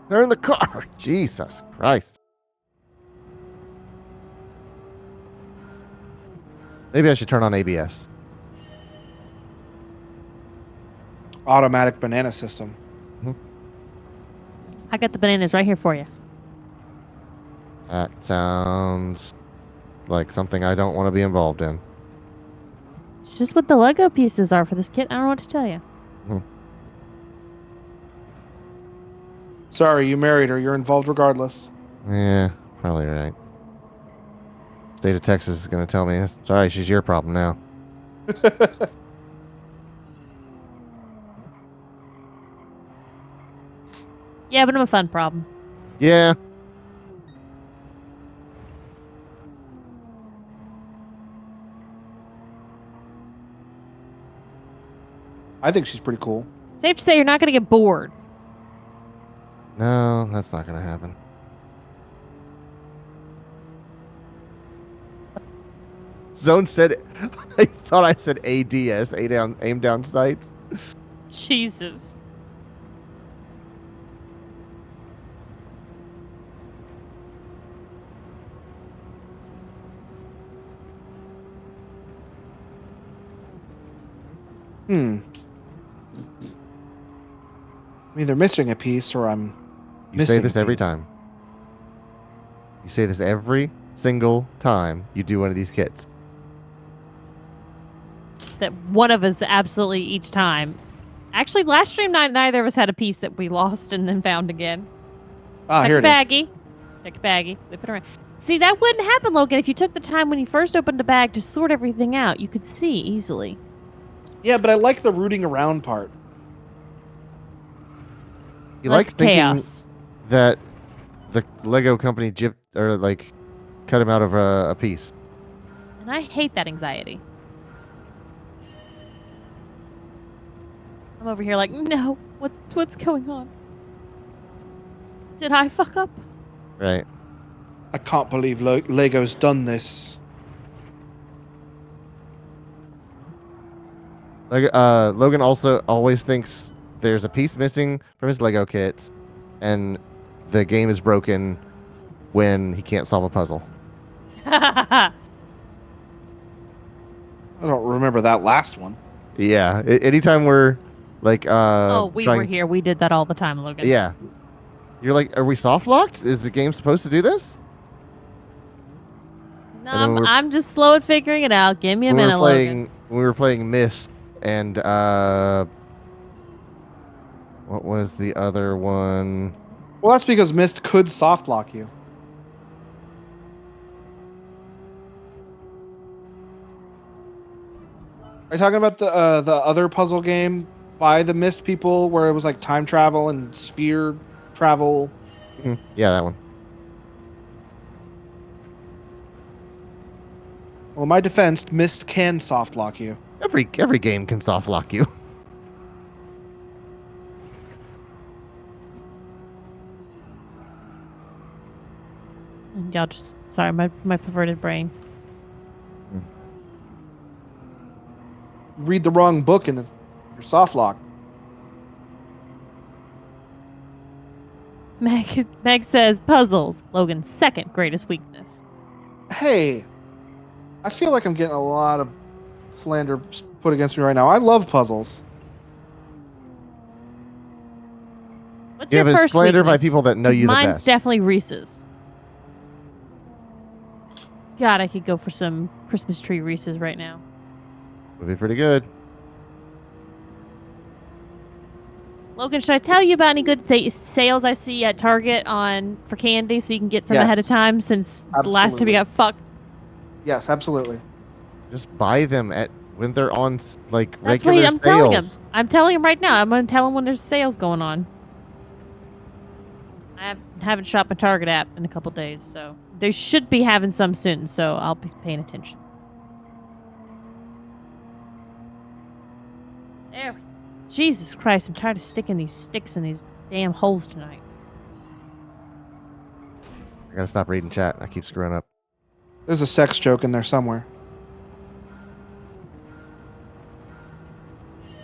They're in the car. Jesus Christ. Maybe I should turn on ABS. Automatic banana system. I got the bananas right here for you. That sounds like something I don't want to be involved in. It's just what the Lego pieces are for this kit. I don't know what to tell you. Sorry, you married her. You're involved regardless. Yeah, probably right. State of Texas is going to tell me, sorry, she's your problem now. Yeah, but I'm a fun problem. Yeah. I think she's pretty cool. Safe to say you're not going to get bored. No, that's not going to happen. Zone said, I thought I said ADS, aim down sights. Jesus. I mean, they're missing a piece, or I'm You say missing this a every piece. time. You say this every single time you do one of these kits. That one of us absolutely each time. Actually, last stream night, neither of us had a piece that we lost and then found again. Ah, Check here your it is. baggie. Check your baggie. Whip it around. See, that wouldn't happen, Logan, if you took the time when you first opened a bag to sort everything out. You could see easily. Yeah, but I like the rooting around part. He likes thinking chaos. that the Lego company cut him out of a piece. And I hate that anxiety. I'm over here like, no, what's going on? Did I fuck up? Right. I can't believe Lego's done this. Logan also always thinks there's a piece missing from his Lego kits, and the game is broken when he can't solve a puzzle. I don't remember that last one. Yeah. Anytime we're like, oh, we were trying- here. We did that all the time, Logan. Yeah. You're like, are we soft locked? Is the game supposed to do this? No, And then we're- I'm just slow at figuring it out. Give me a minute, Logan. When we were playing Myst, and what was the other one? Well, that's because Myst could soft lock you. Are you talking about the other puzzle game by the Myst people where it was like time travel and sphere travel? Yeah, that one. Well, in my defense, Myst can soft lock you. Every game can soft lock you. And y'all just sorry, my perverted brain. Read the wrong book and you're soft locked. Meg says puzzles, Logan's second greatest weakness. Hey, I feel like I'm getting a lot of slander put against me right now. I love puzzles. What's Yeah, your but it's first slander by weakness? people that know 'Cause you the mine's best. definitely Reese's. God, I could go for some Christmas tree Reese's right now. Would be pretty good. Logan, should I tell you about any good sales I see at Target for candy so you can get some Yes. ahead of time since the last time Absolutely. you got fucked? Yes, absolutely. Just buy them when they're on like That's regular what I'm telling him. sales. I'm telling him right now. I'm going to tell him when there's sales going on. I haven't shopped my Target app in a couple days, so they should be having some soon, so I'll be paying attention. There. Jesus Christ, I'm tired of sticking these sticks in these damn holes tonight. I gotta stop reading chat. I keep screwing up. There's a sex joke in there somewhere.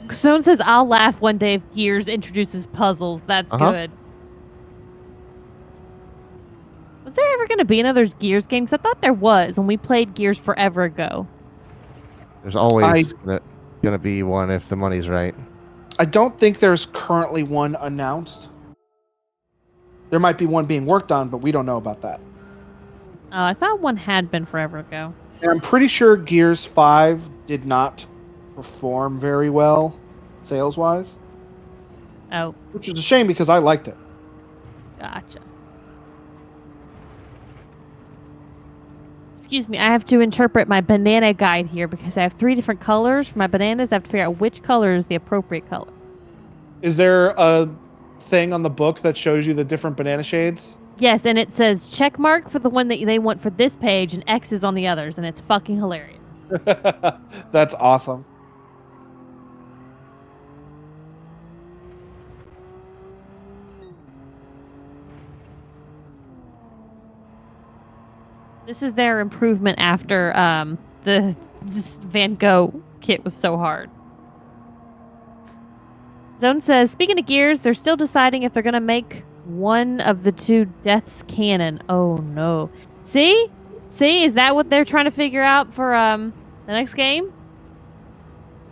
Someone says, I'll laugh one day if Gears introduces puzzles. That's Uh-huh. good. Was there ever going to be another Gears game? 'Cause I thought there was when we played Gears forever ago. There's always gonna be one if the money's right. I don't think there's currently one announced. There might be one being worked on, but we don't know about that. Oh, I thought one had been forever ago. And I'm pretty sure Gears 5 did not perform very well sales-wise, Oh, which is a shame because I liked it. gotcha. Excuse me, I have to interpret my banana guide here because I have 3 different colors for my bananas. I have to figure out which color is the appropriate color. Is there a thing on the book that shows you the different banana shades? Yes, and it says check mark for the one that they want for this page and X's on the others, and it's fucking hilarious. That's awesome. This is their improvement after the Van Gogh kit was so hard. Zone says, speaking of Gears, they're still deciding if they're going to make one of the 2 deaths canon. Oh, no. See? Is that what they're trying to figure out for the next game?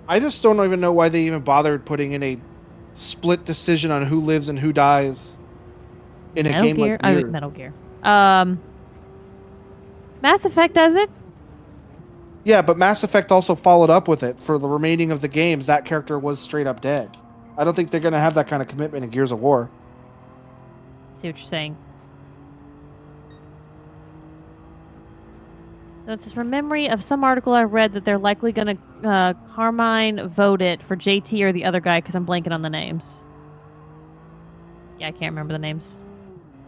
I just don't even know why they even bothered putting in a split decision on who lives and who dies in a Metal game Gear? like Gears. Metal Gear. Mass Effect does it. Yeah, but Mass Effect also followed up with it. For the remaining of the games, that character was straight up dead. I don't think they're going to have that kind of commitment in Gears of War. See what you're saying. So it says, from memory of some article I read that they're likely going to Carmine vote it for JT or the other guy because I'm blanking on the names. Yeah, I can't remember the names.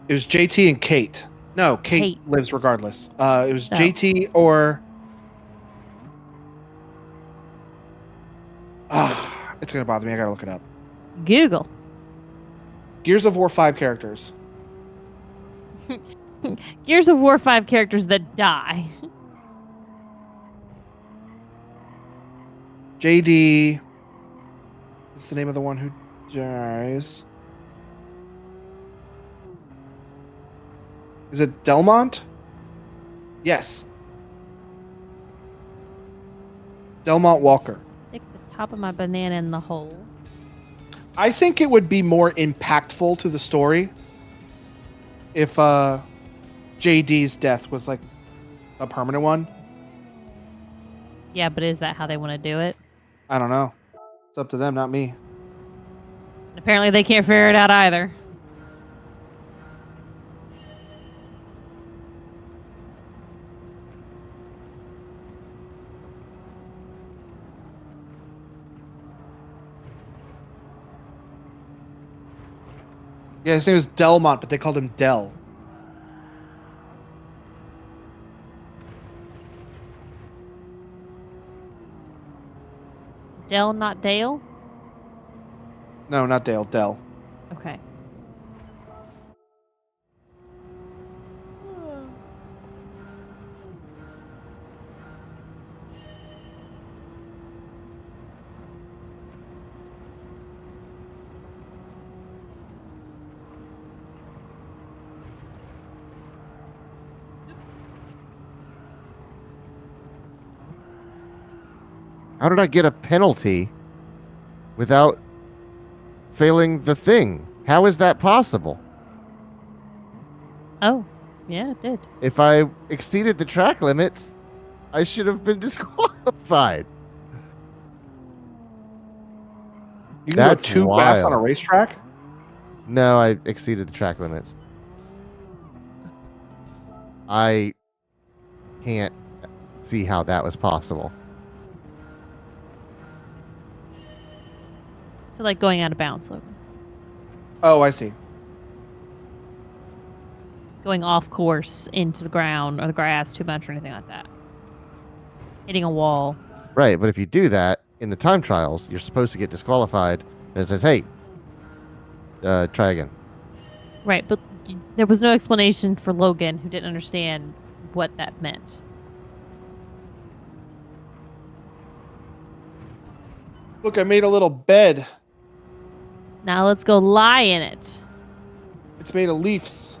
It was JT and Kate. No, Kate Kate. lives regardless. It was Oh. JT or. It's gonna bother me. I gotta look it up. Google. Gears of War 5 characters. Gears of War 5 characters that die. JD. What's the name of the one who dies? Is it Delmont? Yes. Delmont Walker. Stick the top of my banana in the hole. I think it would be more impactful to the story if JD's death was like a permanent one. Yeah, but is that how they want to do it? I don't know. It's up to them, not me. Apparently they can't figure it out either. Yeah, his name was Delmont, but they called him Del. Dell, not Dale? No, not Dale. Del. Okay. How did I get a penalty without failing the thing? How is that possible? Oh, yeah, it did. If I exceeded the track limits, I should have been disqualified. You can That's go too fast on a wild. racetrack? No, I exceeded the track limits. I can't see how that was possible. So like going out of bounds, Logan. Oh, I see. Going off course into the ground or the grass too much or anything like that. Hitting a wall. Right, but if you do that in the time trials, you're supposed to get disqualified, and it says, "Hey, try again." Right, but there was no explanation for Logan who didn't understand what that meant. Look, I made a little bed. Now let's go lie in it. It's made of leaves.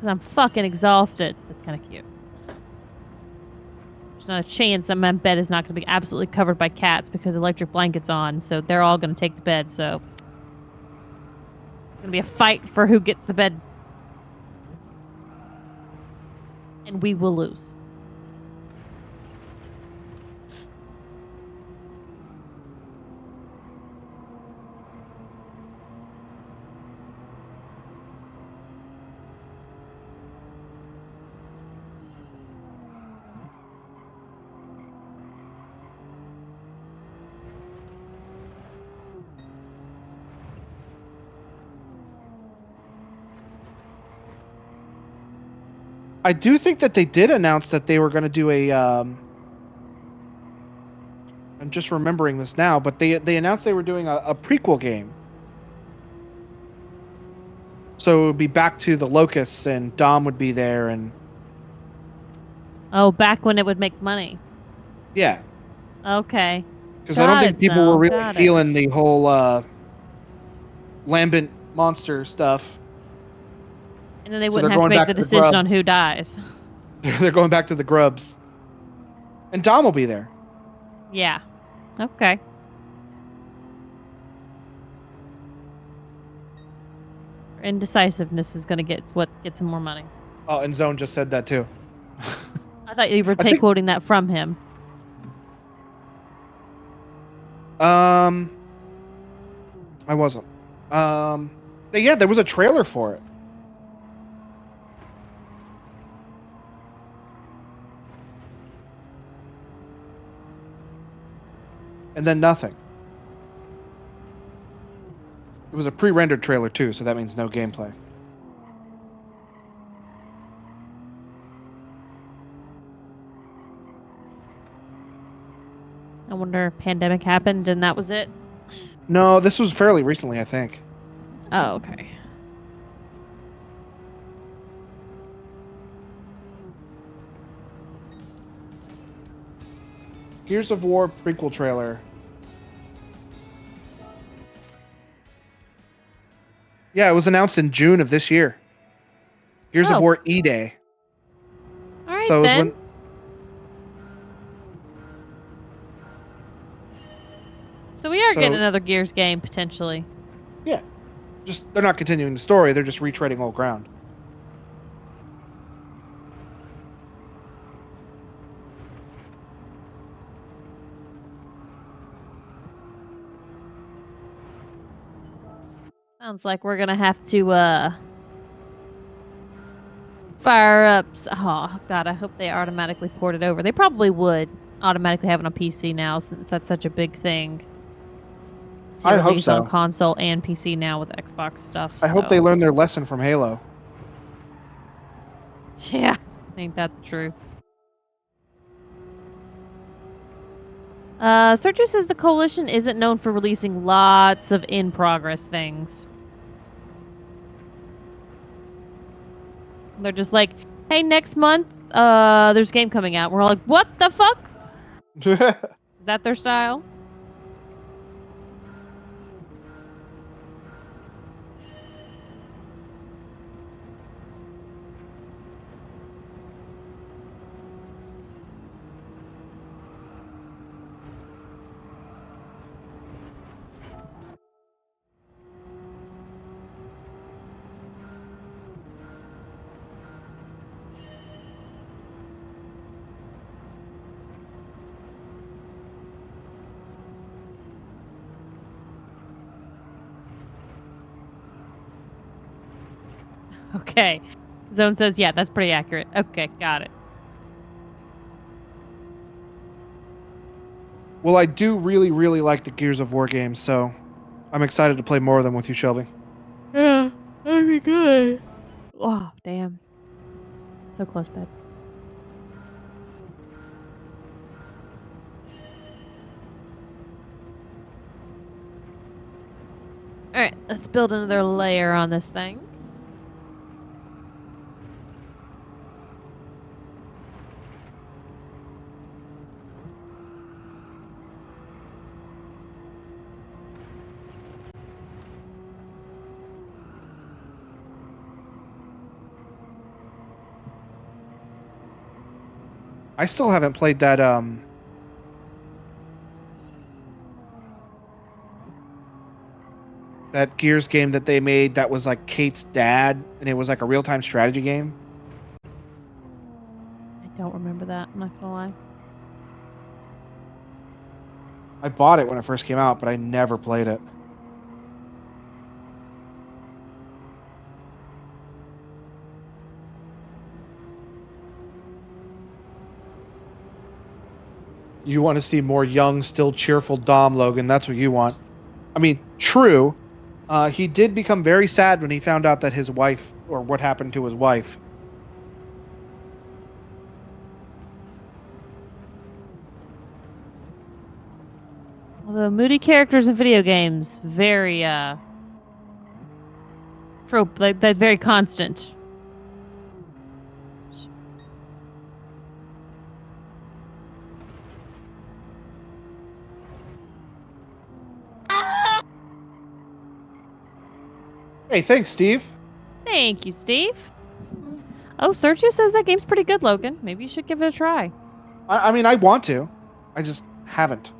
'Cause I'm fucking exhausted. That's kind of cute. There's not a chance that my bed is not going to be absolutely covered by cats because electric blanket's on, so they're all going to take the bed, so... It's going to be a fight for who gets the bed. And we will lose. I do think that they did announce that they were going to do a. I'm just remembering this now, but they announced they were doing a prequel game. So it would be back to the Locusts, and Dom would be there, and Oh, back when it would make money. yeah, Okay. because I don't Got think it, people Zell, were really got it. feeling the whole lambent monster stuff. And then they So wouldn't they're have to going make back the to the decision on grubs. who dies. They're going back to the Grubs, and Dom will be there. Yeah. Okay. Indecisiveness is going to get what gets him more money. Oh, and Zone just said that too. I thought you were think- quoting that from him. I wasn't. Yeah, there was a trailer for it. And then nothing. It was a pre-rendered trailer too, so that means no gameplay. I wonder if pandemic happened and that was it. No, this was fairly recently, I think. Oh, okay. Gears of War prequel trailer. Yeah, it was announced in June of this year. Gears of Oh. War E-Day. All right So it was then. when So we are So- getting another Gears game potentially. Yeah. Just they're not continuing the story, they're just retreading old ground. Sounds like we're gonna have to fire up. Oh God, I hope they automatically port it over. They probably would automatically have it on PC now, since that's such a big thing. To I'd hope release on so. console and PC now with Xbox stuff. I hope so. they learned their lesson from Halo. Yeah, ain't that the truth? Sergio says the Coalition isn't known for releasing lots of in-progress things. They're just like, hey, next month, there's a game coming out. We're all like, what the fuck? Is that their style? Okay. Zone says, yeah, that's pretty accurate. Okay, got it. Well, I do really, really like the Gears of War games, so I'm excited to play more of them with you, Shelby. Yeah, that'd be good. Oh, damn. So close, babe. Alright, let's build another layer on this thing. I still haven't played that Gears game that they made that was like Kate's dad, and it was like a real-time strategy game. I don't remember that, I'm not gonna lie. I bought it when it first came out, but I never played it. You want to see more young, still cheerful Dom, Logan. That's what you want. I mean, true. He did become very sad when he found out that his wife, or what happened to his wife. Although moody characters in video games, very, trope, like, that very constant. Hey, thanks, Steve. Thank you, Steve. Oh, Sergio says that game's pretty good, Logan. Maybe you should give it a try. I mean, I want to. I just haven't.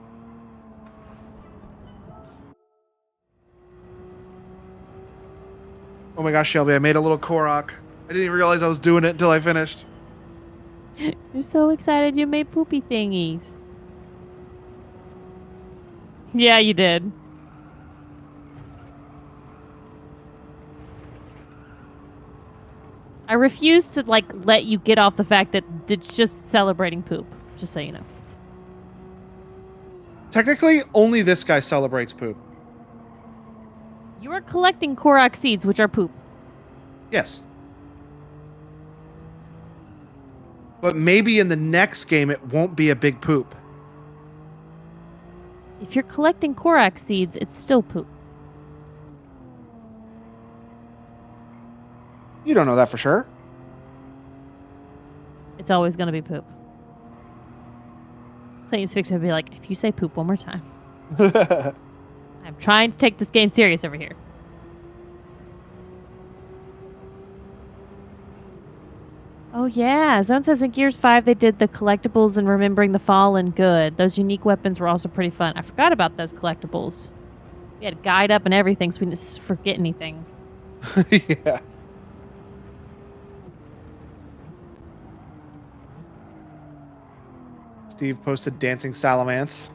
Oh my gosh, Shelby, I made a little Korok. I didn't even realize I was doing it until I finished. You're so excited you made poopy thingies. Yeah, you did. I refuse to, like, let you get off the fact that it's just celebrating poop. Just so you know. Technically, only this guy celebrates poop. You are collecting Korok seeds, which are poop. Yes. But maybe in the next game, it won't be a big poop. If you're collecting Korok seeds, it's still poop. You don't know that for sure. It's always going to be poop. Clayton's fixing to be like, if you say poop one more time. I'm trying to take this game serious over here. Oh yeah, Zone says in Gears 5 they did the collectibles and Remembering the Fallen good. Those unique weapons were also pretty fun. I forgot about those collectibles. We had guide up and everything so we didn't forget anything. Yeah. Steve posted dancing salamance.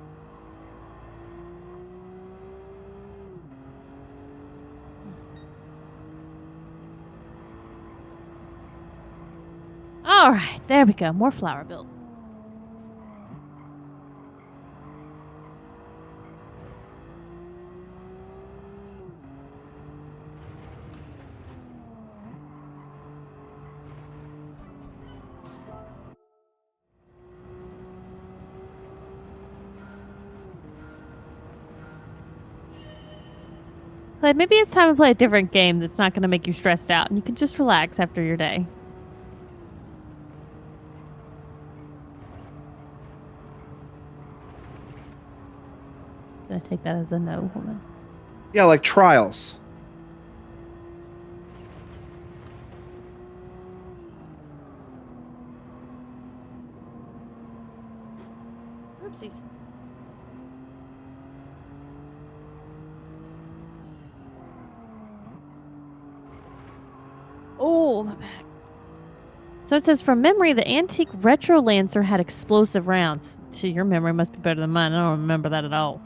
All right, there we go. More flower build. Clay, maybe it's time to play a different game that's not going to make you stressed out and you can just relax after your day. Gonna take that as a no, woman. Yeah, like Trials. Oopsies. Oh, my back. So it says, from memory, the antique Retro Lancer had explosive rounds. To your memory must be better than mine. I don't remember that at all.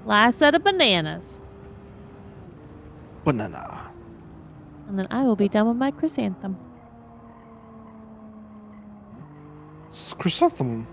Last set of bananas. Banana. And then I will be done with my chrysanthemum. Chrysanthemum.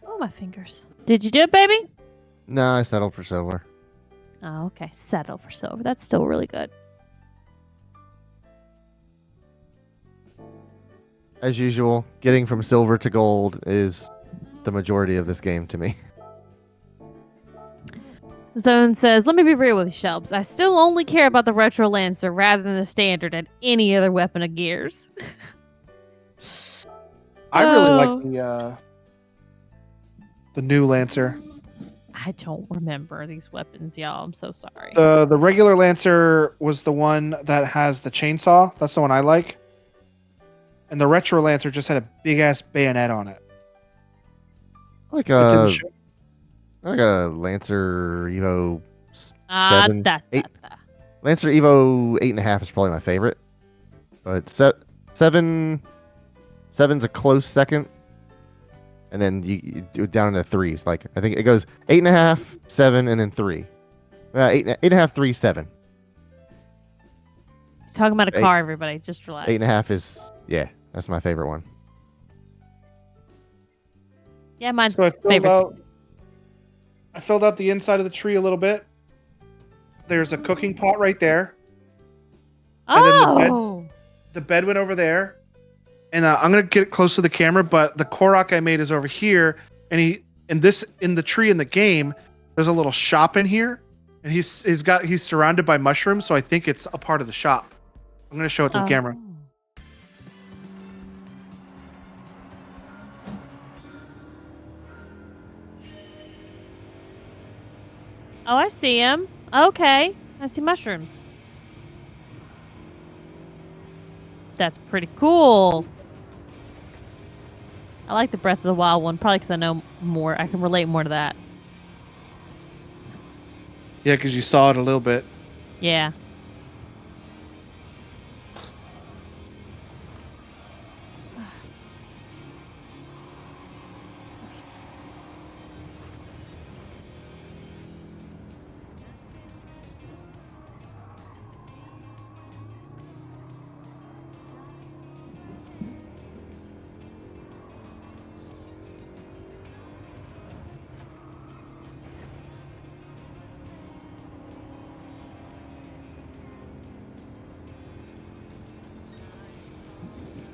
Oh, my fingers. Did you do it, baby? No, I settled for silver. Oh, okay. Settle for silver. That's still really good. As usual, getting from silver to gold is the majority of this game to me. Zone says, let me be real with you, Shelbs. I still only care about the Retro Lancer rather than the standard and any other weapon of Gears. I really Oh. like the new Lancer. I don't remember these weapons, y'all. I'm so sorry. The regular Lancer was the one that has the chainsaw. That's the one I like. And the Retro Lancer just had a big ass bayonet on it. Like It didn't a show- Lancer Evo Ah, 8. Lancer Evo 8.5 is probably my favorite, but seven's a close second, and then you do it down into threes. Like I think it goes 8.5, 7, and then 3. 8.5, 3, 7. Talking about a Eight. car, everybody. Just relax. 8.5 is that's my favorite one. Yeah, mine's So favorite. I filled out the inside of the tree a little bit. There's a cooking pot right there. and then the bed- Oh, The bed went over there. And I'm gonna get close to the camera, but the Korok I made is over here. And in the tree in the game, there's a little shop in here. And he's surrounded by mushrooms, so I think it's a part of the shop. I'm gonna show it to the camera. Oh, I see him. Okay. I see mushrooms. That's pretty cool. I like the Breath of the Wild one, probably because I know more. I can relate more to that. Yeah, because you saw it a little bit. Yeah.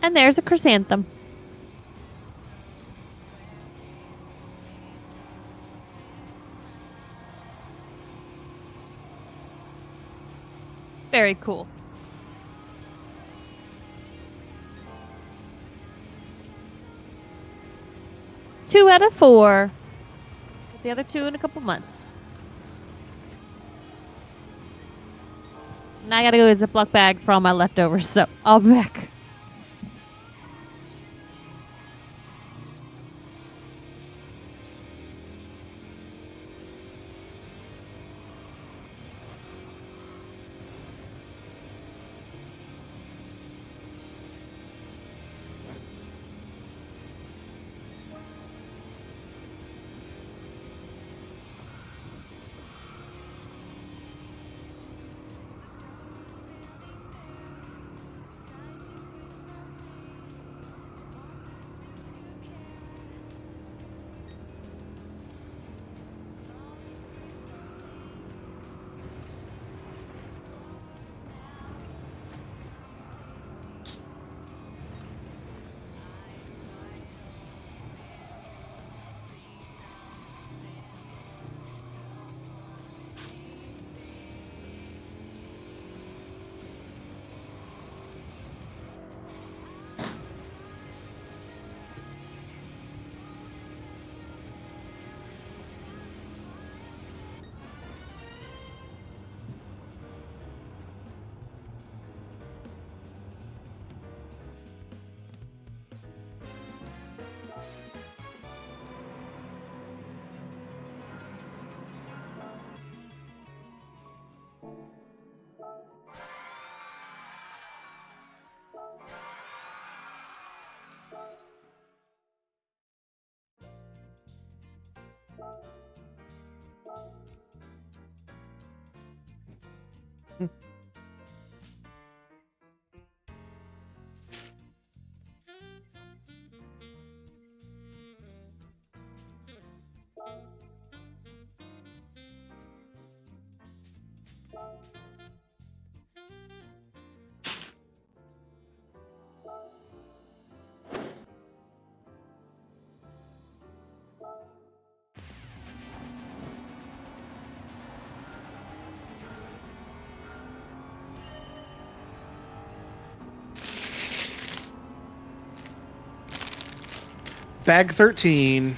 And there's a chrysanthem. Very cool. Two out of 4. Get the other 2 in a couple months. Now I gotta go get Ziploc bags for all my leftovers, so I'll be back. Bag 13.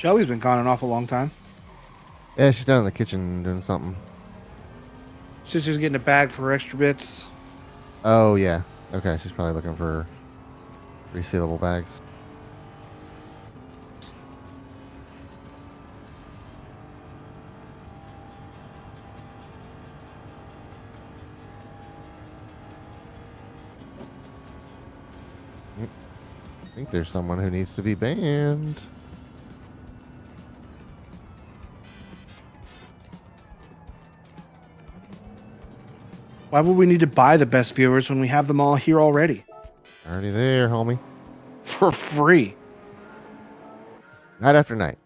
Shelby's been gone an awful long time. Yeah, she's down in the kitchen doing something. She's just getting a bag for her extra bits. Oh, yeah. Okay, she's probably looking for resealable bags. I think there's someone who needs to be banned. Why would we need to buy the best viewers when we have them all here already? Already there, homie. For free. Night after night.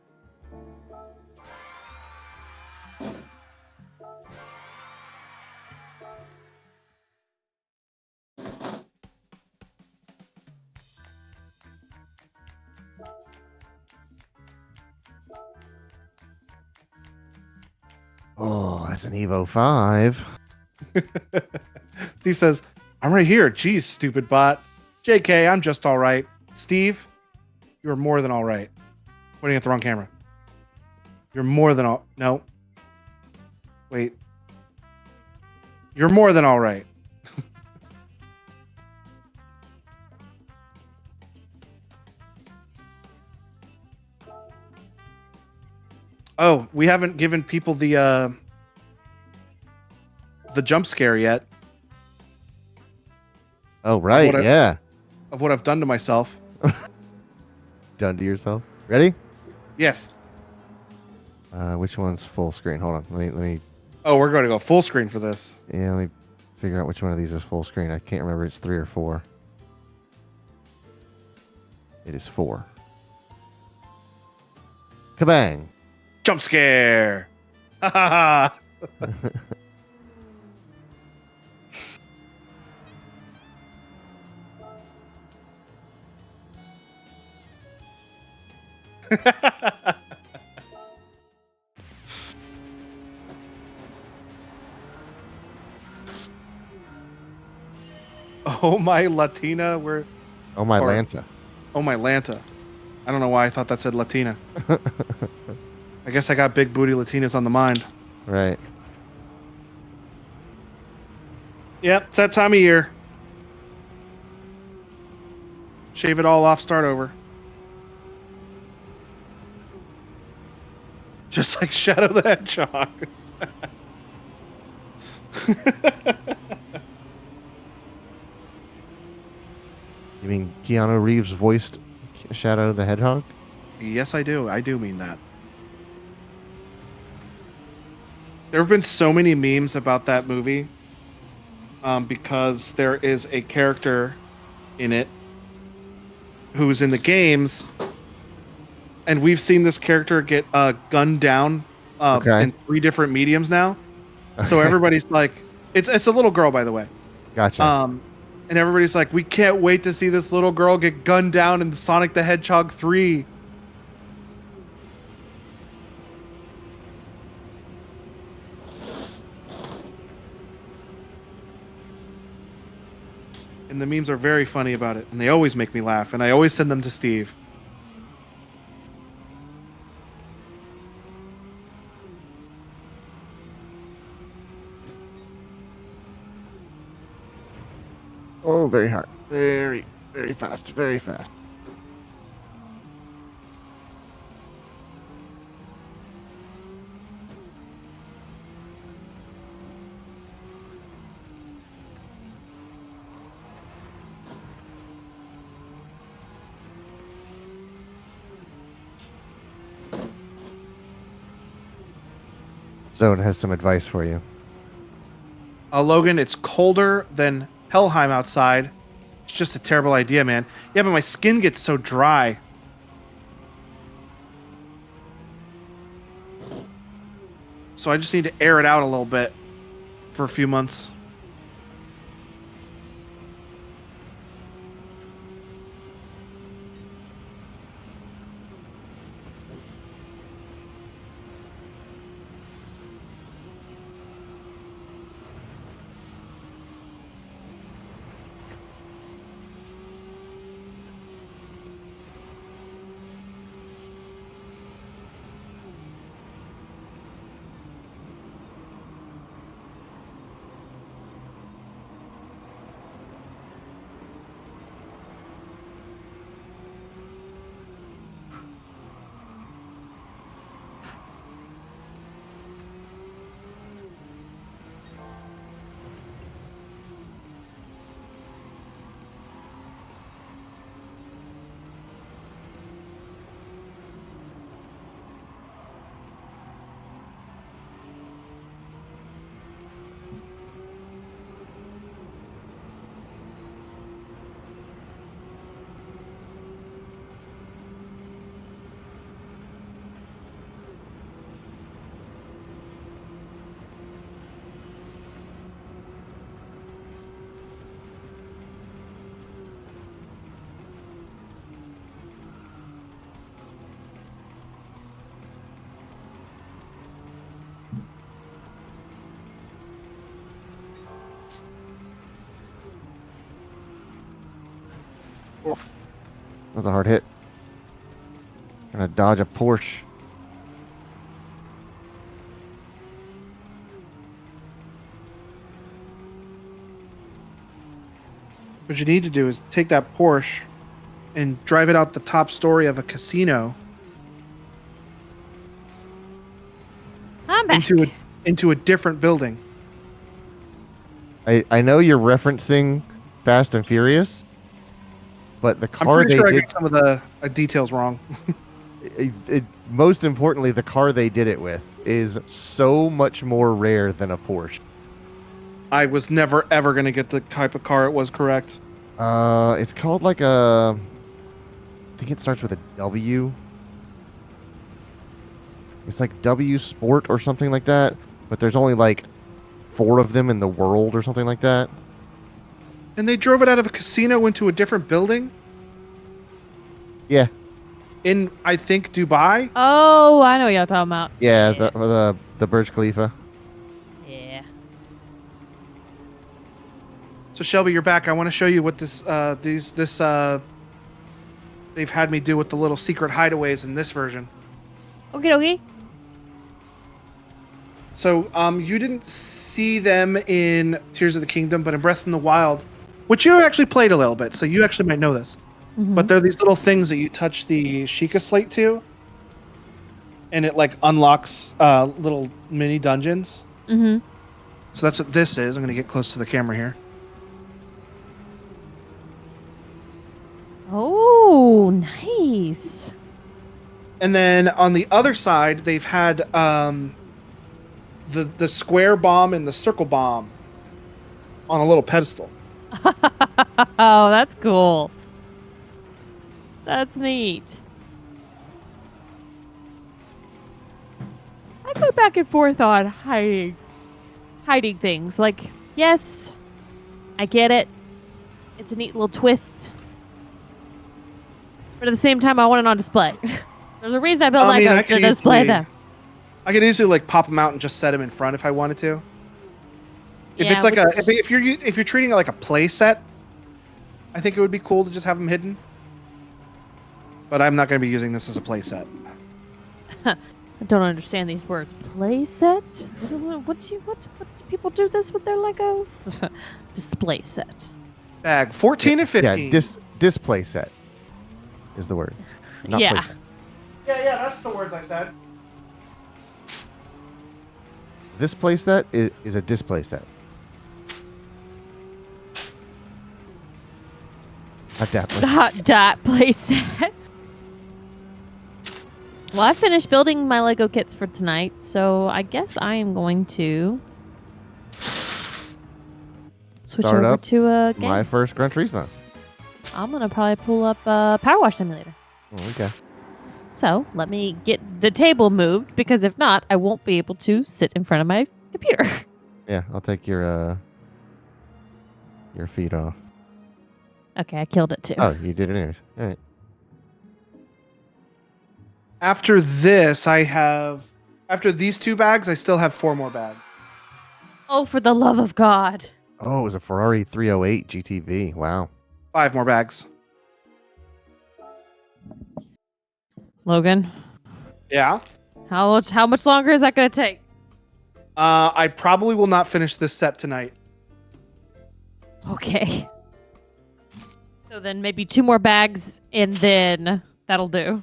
Oh, that's an Evo 5. Steve says, I'm right here. Jeez, stupid bot. JK, I'm just all right. Steve, you're more than all right. Pointing at the wrong camera. You're more than all. No. Wait. You're more than all right. Oh, we haven't given people the jump scare yet Oh, right. What I- Yeah. of what I've done to myself. Done to yourself. Ready? Yes. Which one's full screen? Hold on. Let me. Oh, we're going to go full screen for this. Yeah, let me figure out which one of these is full screen. I can't remember. It's 3 or 4. It is 4. Kabang. Jump scare. Ha ha ha. Oh my Latina, we're Oh, my Or- Lanta. oh my Lanta. I don't know why I thought that said Latina. I guess I got big booty Latinas on the mind. Right. Yep, it's that time of year. Shave it all off, start over. Just like Shadow the Hedgehog. You mean Keanu Reeves voiced Shadow the Hedgehog? Yes, I do. I do mean that. There have been so many memes about that movie because there is a character in it who's in the games, and we've seen this character get gunned down Okay. in 3 different mediums now. So everybody's like, it's a little girl, by the way. Gotcha. And everybody's like, we can't wait to see this little girl get gunned down in Sonic the Hedgehog 3. And the memes are very funny about it, and they always make me laugh, and I always send them to Steve. Oh, very hard. Very, very fast. Very fast. Zone has some advice for you. Logan, it's colder than Helheim outside. It's just a terrible idea, man. Yeah, but my skin gets so dry. So I just need to air it out a little bit for a few months. Oof. That was a hard hit. Trying to dodge a Porsche. What you need to do is take that Porsche and drive it out the top story of a casino I'm back. into a different building. I know you're referencing Fast and Furious, but the I'm car pretty they sure I did, got some of the details wrong. most importantly, the car they did it with is so much more rare than a Porsche. I was never ever gonna get the type of car it was correct. It's called like a, I think it starts with a W. It's like W Sport or something like that, but there's only like 4 of them in the world or something like that. And they drove it out of a casino into a different building Yeah, in, I think, Dubai. Oh, I know what y'all talking about. yeah, the Burj Khalifa. Yeah. So Shelby, you're back. I want to show you what they've had me do with the little secret hideaways in this version. Okie dokie. So you didn't see them in Tears of the Kingdom, but in Breath in the Wild, which you actually played a little bit, so you actually might know this. Mhm. But they're these little things that you touch the Sheikah slate to, and it like unlocks little mini dungeons. Mhm. So that's what this is. I'm gonna get close to the camera here. Oh, nice. And then on the other side, they've had the square bomb and the circle bomb on a little pedestal. Oh, that's cool. That's neat. I go back and forth on hiding things. Like, yes, I get it. It's a neat little twist. But at the same time, I want it on display. There's a reason I built I mean, I Legos to could display easily- them. I could easily like pop them out and just set them in front if I wanted to. If Yeah, it's like which- if you're treating it like a play set, I think it would be cool to just have them hidden. But I'm not going to be using this as a play set. I don't understand these words. Playset? What do people do this with their Legos? Display set. Bag 14 and 15. Yeah, display set is the word. Not Yeah. playset. yeah, that's the words I said. This play set is a display set. Not that play. Dot playset. Well, I finished building my Lego kits for tonight, so I guess I am going to switch Start over up to a game. My first Gran Turismo. I'm gonna probably pull up Power Wash Simulator. Oh, okay. So let me get the table moved, because if not, I won't be able to sit in front of my computer. Yeah, I'll take your feet off. Okay, I killed it too. Oh, you did it anyways. All right. After this, after these 2 bags, I still have 4 more bags. Oh, for the love of God. Oh, it was a Ferrari 308 GTV. Wow. 5 more bags. Logan, Yeah. how much longer is that gonna take? I probably will not finish this set tonight. Okay. So then maybe 2 more bags, and then that'll do.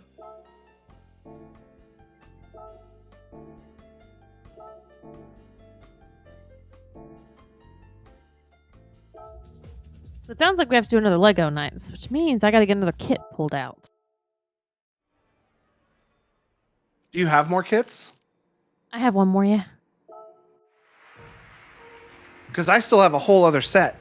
So it sounds like we have to do another Lego night, which means I gotta get another kit pulled out. Do you have more kits? I have one more, yeah. Because I still have a whole other set.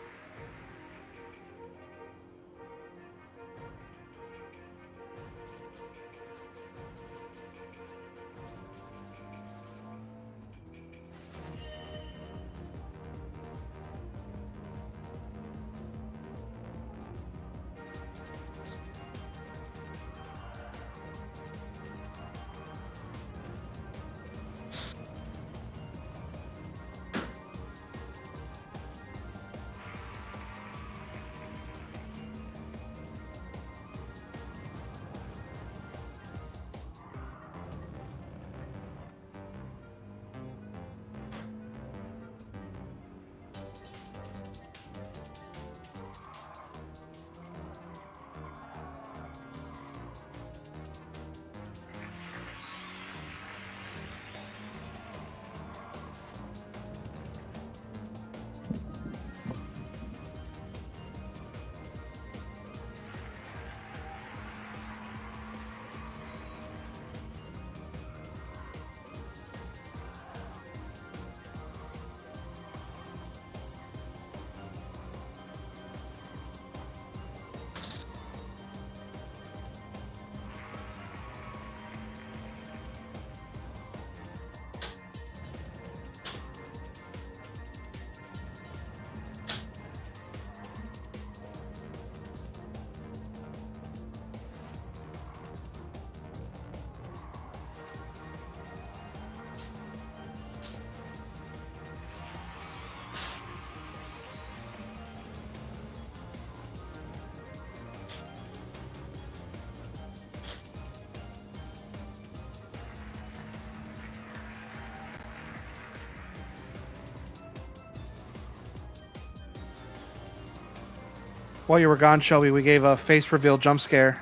While you were gone, Shelby, we gave a face reveal jump scare.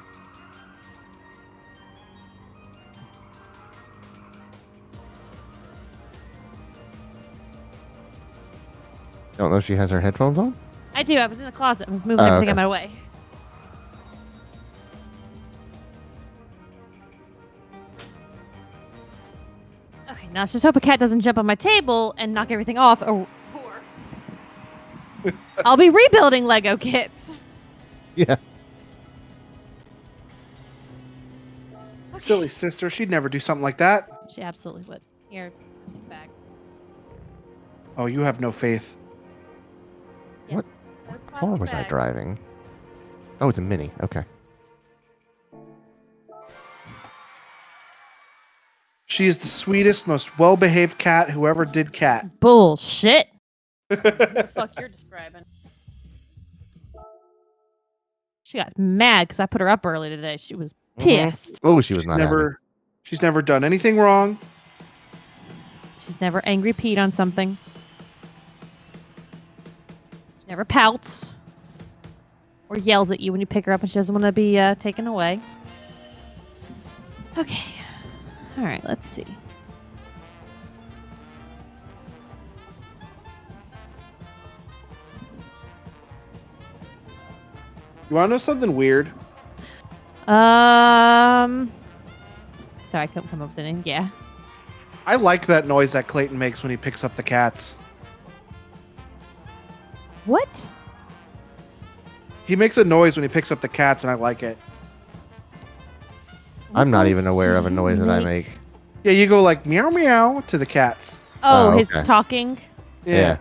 Don't know if she has her headphones on. I do. I was in the closet. I was moving Oh, everything okay. out of my way. Okay, now let's just hope a cat doesn't jump on my table and knock everything off. Or I'll be rebuilding Lego kits. Yeah. Silly sister, she'd never do something like that. She absolutely would. Here, plastic bag. Oh, you have no faith. What Yes, car plastic was I bags. driving? Oh, it's a Mini. Okay. She is the sweetest, most well-behaved cat who ever did cat. Bullshit. What the fuck you're describing? She got mad because I put her up early today. She was pissed. Oh, she was not happy. She's never done anything wrong. She's never angry Pete on something. She never pouts or yells at you when you pick her up and she doesn't want to be taken away. Okay. All right, let's see. You want to know something weird? Sorry, I couldn't come up with anything. Yeah. I like that noise that Clayton makes when he picks up the cats. What? He makes a noise when he picks up the cats, and I like it. I'm not What even aware of a do noise you that I make. Yeah, you go like meow meow to the cats. Oh, Oh, his okay. talking. Yeah.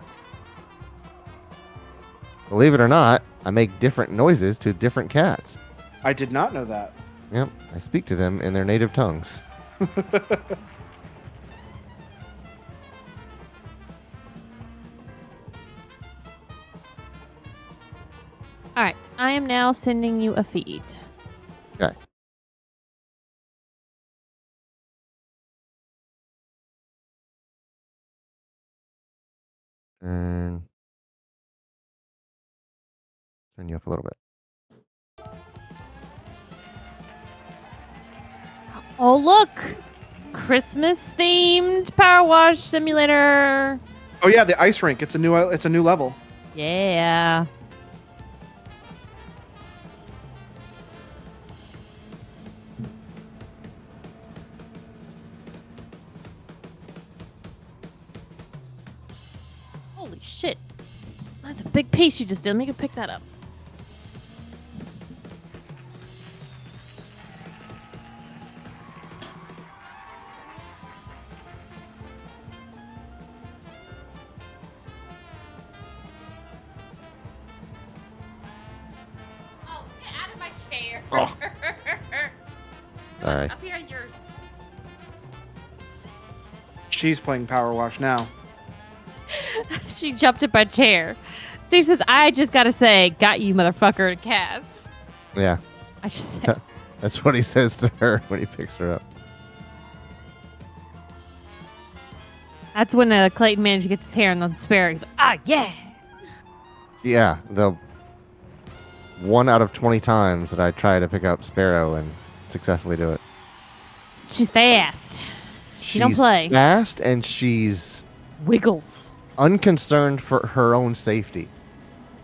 Believe it or not, I make different noises to different cats. I did not know that. Yep. I speak to them in their native tongues. All right, I am now sending you a feed. Okay. Turn you up a little bit. Oh, look! Christmas themed power wash simulator. Oh yeah, the ice rink. It's a new level. Yeah. Holy shit. That's a big piece you just did. Let me go pick that up. Oh, get out of my chair. Oh. Sorry. Up here on yours. She's playing Power Wash now. She jumped in my chair. Steve says, I just gotta say, got you, motherfucker, to Kaz. Yeah. I just said, That's what he says to her when he picks her up. that's when Clayton manager gets his hair on the spare. He's like, ah, yeah. Yeah. The 1 out of 20 times that I try to pick up Sparrow and successfully do it. She's fast. She don't She's play. fast and she's Wiggles. unconcerned for her own safety.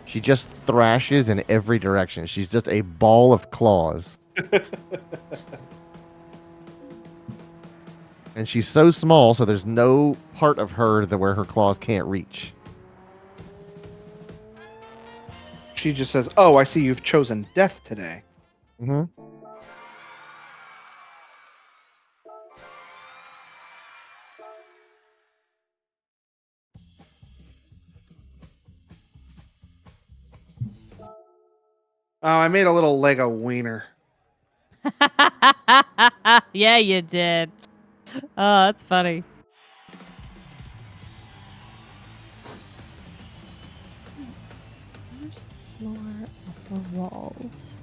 She just thrashes in every direction. She's just a ball of claws. And she's so small, so there's no part of her where her claws can't reach. She just says, "Oh, I see you've chosen death today." Mm-hmm. Oh, I made a little Lego wiener. Yeah, you did. Oh, that's funny. Where's the floor of the walls?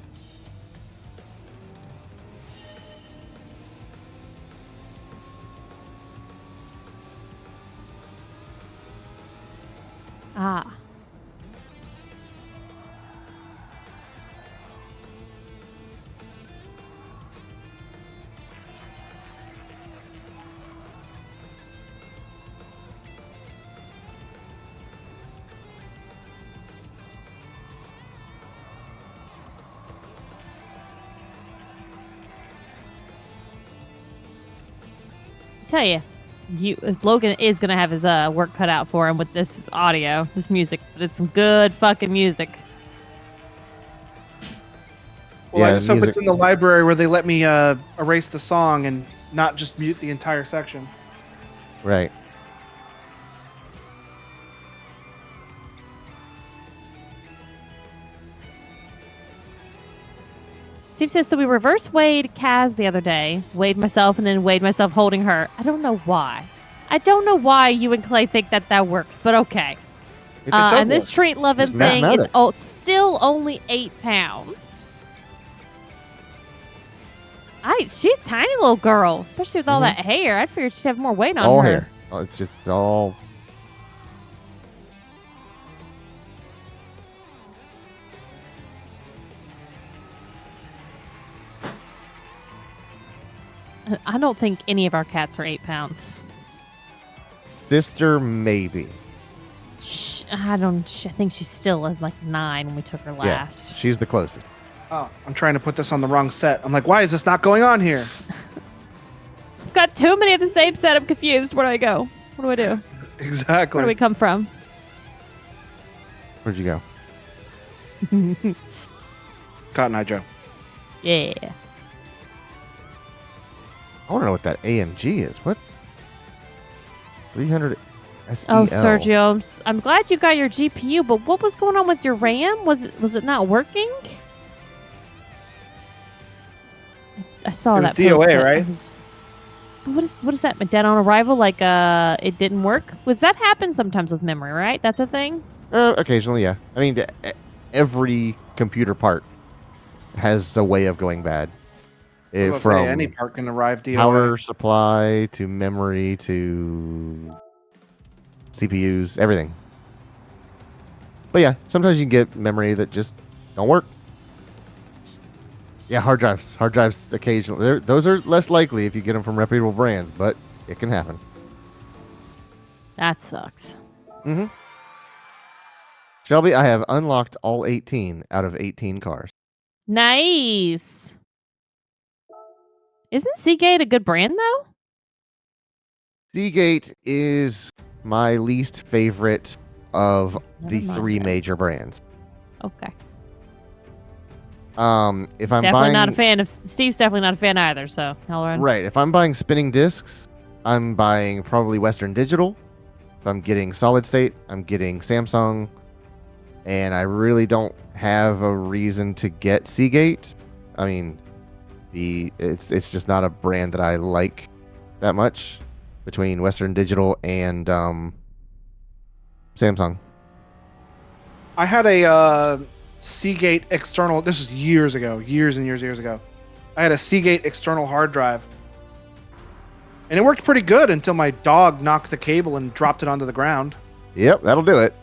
Ah. tell you, Logan is gonna have his work cut out for him with this audio, this music. But it's some good fucking music. Well, I Yeah, just hope music- it's in the library where they let me erase the song and not just mute the entire section. Right. Steve says, so we reverse weighed Kaz the other day. Weighed myself and then weighed myself holding her. I don't know why. I don't know why you and Clay think that works, but okay. It just don't And this work. treat loving It's thing is mathematics. still only 8 pounds. She's a tiny little girl, especially with all Mhm. that hair. I figured she'd have more weight on all her. hair. Oh, it's just all. I don't think any of our cats are 8 pounds. Sister, maybe. I think she still is like 9 when we took her last. Yeah, she's the closest. Oh, I'm trying to put this on the wrong set. I'm like, why is this not going on here? I've got too many of the same set. I'm confused. Where do I go? What do I do? Exactly. Where do we come from? Where'd you go? Cotton Eye Joe. Yeah. I want to know what that AMG is. What? 300 SEL. Oh, Sergio, I'm glad you got your GPU, but what was going on with your RAM? Was it not working? I saw It was that. DOA, post, but right? What is that? Dead on arrival? Like it didn't work? Was that happen sometimes with memory? Right? That's a thing. Occasionally, yeah. I mean, every computer part has a way of going bad. I was about to From say, any part can arrive DOA. power supply to memory to CPUs, everything. But yeah, sometimes you can get memory that just don't work. Yeah, hard drives. Hard drives occasionally. Those are less likely if you get them from reputable brands, but it can happen. That sucks. Mm-hmm. Shelby, I have unlocked all 18 out of 18 cars. Nice. Isn't Seagate a good brand though? Seagate is my least favorite of the Never mind 3 then. major brands. Okay. If I'm Definitely buying not a fan of Steve's. Definitely not a fan either. So Halloran. right, if I'm buying spinning discs, I'm buying probably Western Digital. If I'm getting solid state, I'm getting Samsung, and I really don't have a reason to get Seagate. I mean, it's just not a brand that I like that much between Western Digital and Samsung. I had a Seagate external. This was years ago, years and years ago. I had a Seagate external hard drive, and it worked pretty good until my dog knocked the cable and dropped it onto the ground. Yep, that'll do it.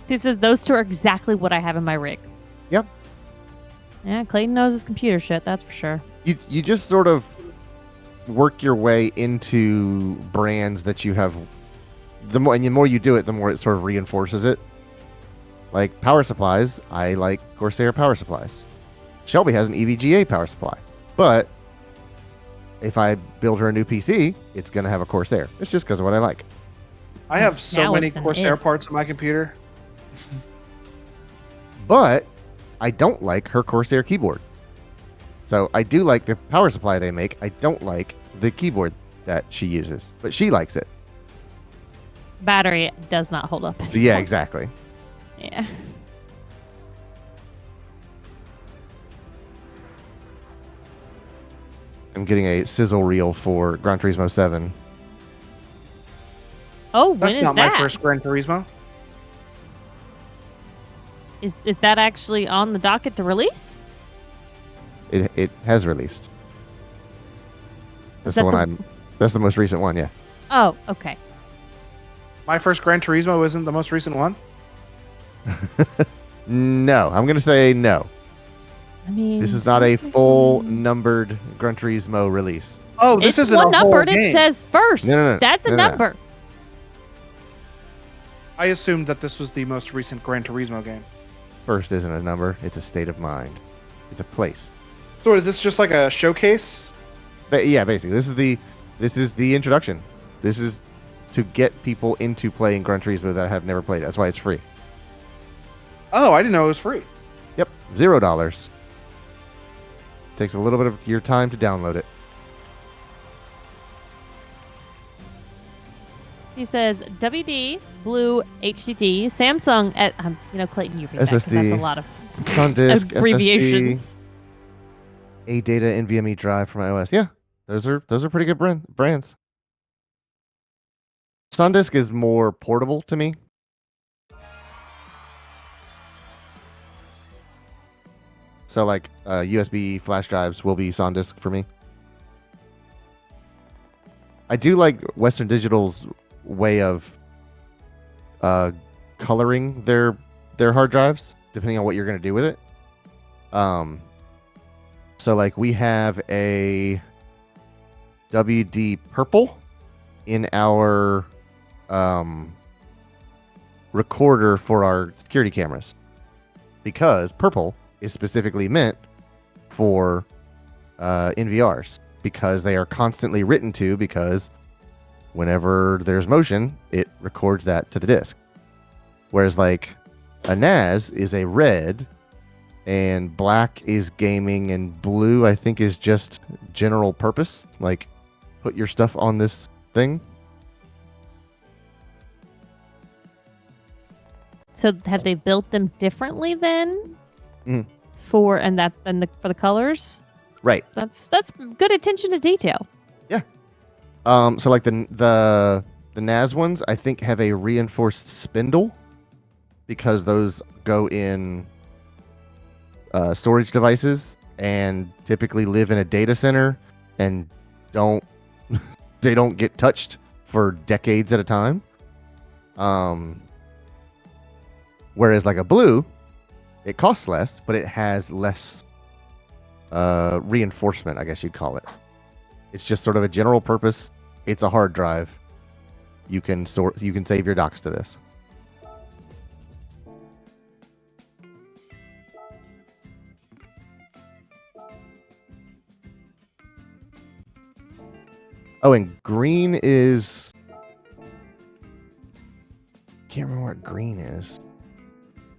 Steve says those 2 are exactly what I have in my rig. Yep. Yeah, Clayton knows his computer shit. That's for sure. You just sort of work your way into brands that you have. The more you do it, the more it sort of reinforces it. Like power supplies, I like Corsair power supplies. Shelby has an EVGA power supply, but if I build her a new PC, it's gonna have a Corsair. It's just because of what I like. I have so Now many it's an Corsair if. parts on my computer. But I don't like her Corsair keyboard. So I do like the power supply they make. I don't like the keyboard that she uses, but she likes it. Battery does not hold up. Yeah, anymore. exactly. Yeah. I'm getting a sizzle reel for Gran Turismo 7. Oh, when That's is not that? my first Gran Turismo. Is that actually on the docket to release? It has released. That's that the one the- I'm. That's the most recent one. Yeah. Oh, okay. My first Gran Turismo isn't the most recent one. No, I'm gonna say no. I mean, This is not a full numbered Gran Turismo release. Oh, this It's isn't one a whole numbered. It game. says first. No. That's a No. number. I assumed that this was the most recent Gran Turismo game. First isn't a number; it's a state of mind. It's a place. So is this just like a showcase? But yeah, basically, this is the introduction. This is to get people into playing Gran Turismo that have never played it. That's why it's free. Oh, I didn't know it was free. Yep, $0. Takes a little bit of your time to download it. He says WD, Blue, HDD, Samsung. Clayton, you read that 'cause that's a SSD, lot of SanDisk, SSD, abbreviations. ADATA, NVMe drive from iOS. Yeah, those are pretty good brands. SanDisk is more portable to me. So like USB flash drives will be SanDisk for me. I do like Western Digital's way of coloring their hard drives depending on what you're going to do with it. So like we have a WD purple in our recorder for our security cameras because purple is specifically meant for NVRs because they are constantly written to because whenever there's motion, it records that to the disk. Whereas like a NAS is a red and black is gaming and blue I think is just general purpose, like put your stuff on this thing. So have they built them differently then? Mm. For the colors? Right. That's good attention to detail. So like the NAS ones I think have a reinforced spindle because those go in storage devices and typically live in a data center and they don't get touched for decades at a time. Whereas like a blue, it costs less, but it has less reinforcement, I guess you'd call it. It's just sort of a general purpose. It's a hard drive. You can save your docs to this. Oh, and green is... Can't remember what green is.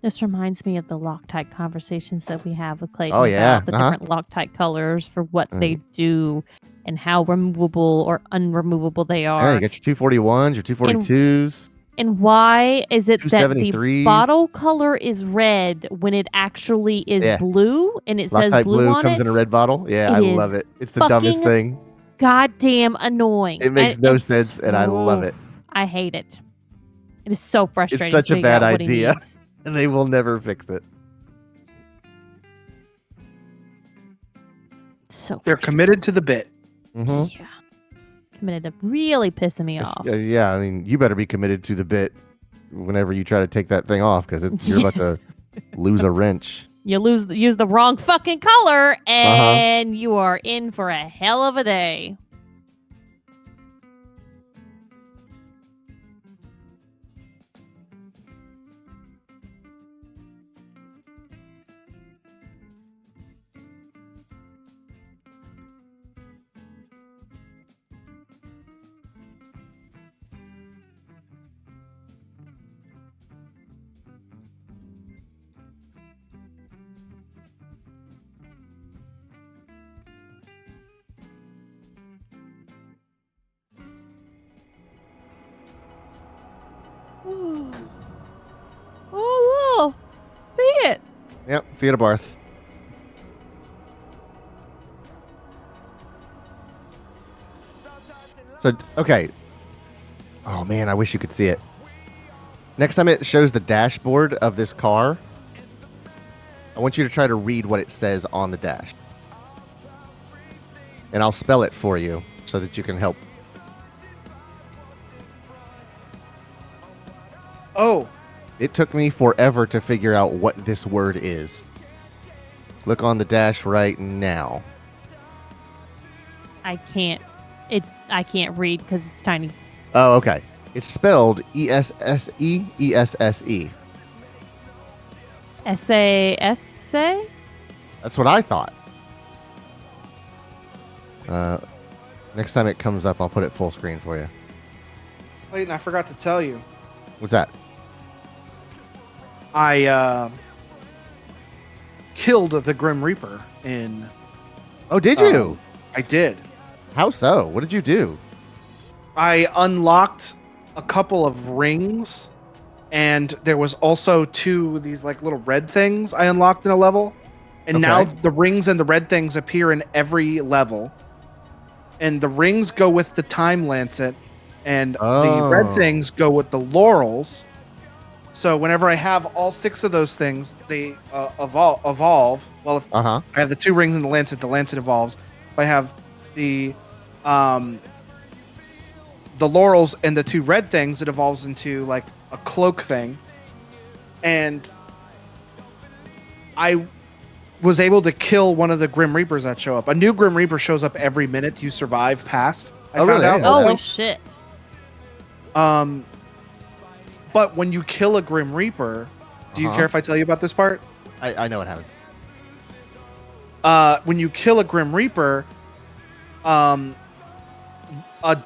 This reminds me of the Loctite conversations that we have with Clayton Oh, yeah. about the different Loctite colors for what they do and how removable or unremovable they are. Yeah, you got your 241s, your 242s. And why is it that the 273s. bottle color is red when it actually is Yeah. blue and it says Loctite blue on comes it? in a red bottle. Yeah, It I is love it. It's the dumbest fucking thing. Goddamn annoying. It makes And no it's- sense, and I love it. I hate it. It is so frustrating. such to a figure bad out what he idea. needs. And they will never fix it. So They're committed to the bit. Mm-hmm. Yeah. Committed to really pissing me off. Yeah, I mean, you better be committed to the bit whenever you try to take that thing off because you're about to lose a wrench. You use the wrong fucking color and you are in for a hell of a day. Oh, see it. Yep, Fiat Barth. So, okay. Oh, man, I wish you could see it. Next time it shows the dashboard of this car, I want you to try to read what it says on the dash. And I'll spell it for you so that you can help. Oh, It took me forever to figure out what this word is. Look on the dash right now. I can't read because it's tiny. Oh, okay. It's spelled E-S-S-E, E-S-S-E. Essay? That's what I thought. Next time it comes up, I'll put it full screen for you. Clayton, I forgot to tell you. What's that? I killed the Grim Reaper in. Oh, did you? I did. How so? What did you do? I unlocked a couple of rings, and there was also these like little red things I unlocked in a level. And now Okay. the rings and the red things appear in every level. And the rings go with the Time Lancet, and the red Oh. things go with the Laurels. So whenever I have all 6 of those things, they evolve. Well, if Uh-huh. I have the 2 rings and the Lancet evolves. If I have the Laurels and the 2 red things, it evolves into like a cloak thing. And I was able to kill one of the Grim Reapers that show up. A new Grim Reaper shows up every minute you survive past. I Oh, found really? out. Yeah. Holy shit. But when you kill a Grim Reaper, do you Uh-huh. care if I tell you about this part? I know what happens. When you kill a Grim Reaper, a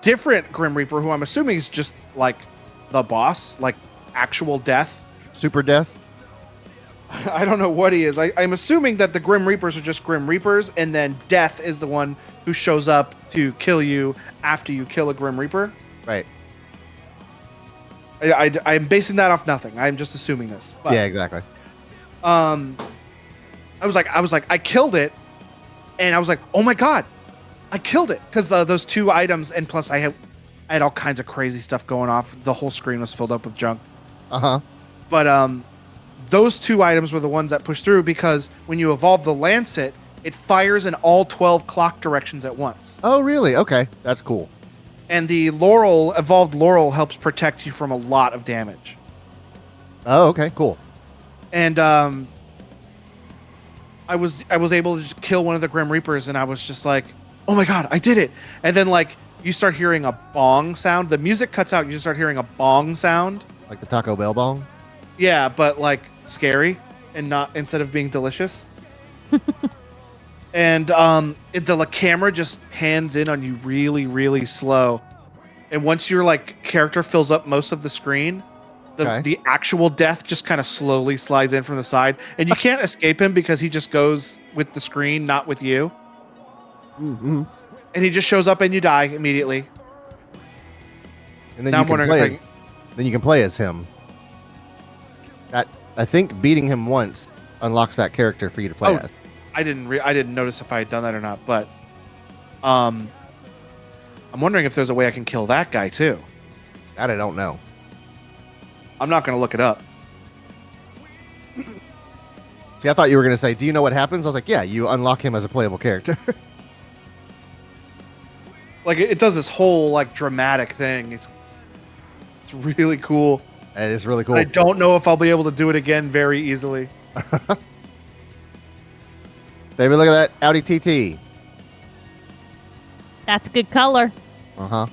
different Grim Reaper, who I'm assuming is just like the boss, like actual death. Super death? I don't know what he is. I'm assuming that the Grim Reapers are just Grim Reapers, and then Death is the one who shows up to kill you after you kill a Grim Reaper. Right. I'm basing that off nothing. I'm just assuming this. But, Yeah, exactly. I was like, I killed it, and I was like, oh my god, I killed it, because those 2 items, and plus I had all kinds of crazy stuff going off. The whole screen was filled up with junk. Uh-huh. But those 2 items were the ones that pushed through, because when you evolve the Lancet, it fires in all 12 clock directions at once. Oh, really? Okay. That's cool. And the evolved Laurel helps protect you from a lot of damage. Oh, okay. Cool. And I was able to just kill one of the Grim Reapers, and I was just like, oh my god, I did it. And then like you start hearing a bong sound. The music cuts out, you just start hearing a bong sound. Like the Taco Bell bong? Yeah, but like scary, and not, instead of being delicious. And the camera just pans in on you really, really slow. And once your like character fills up most of the screen, the actual Death just kind of slowly slides in from the side, and you can't escape him because he just goes with the screen, not with you. Mm-hmm. And he just shows up and you die immediately. And then Now you I'm can wondering play if as, then you can play as him. That I think beating him once unlocks that character for you to play Oh, as. I didn't notice if I had done that or not, but I'm wondering if there's a way I can kill that guy too. That I don't know. I'm not gonna look it up. See, I thought you were going to say, do you know what happens? I was like, yeah, you unlock him as a playable character. Like it does this whole like dramatic thing. It's really cool. It is really cool. I don't know if I'll be able to do it again very easily. Baby, look at that Audi TT. That's a good color. Uh-huh.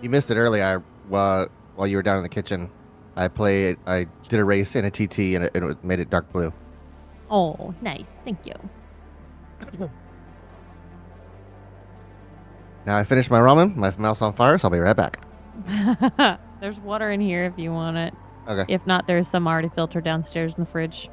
You missed it earlier while you were down in the kitchen. I did a race in a TT, and it made it dark blue. Oh, nice. Thank you. Now I finished my ramen. My mouth's on fire, so I'll be right back. There's water in here if you want it. Okay. If not, there's some already filtered downstairs in the fridge.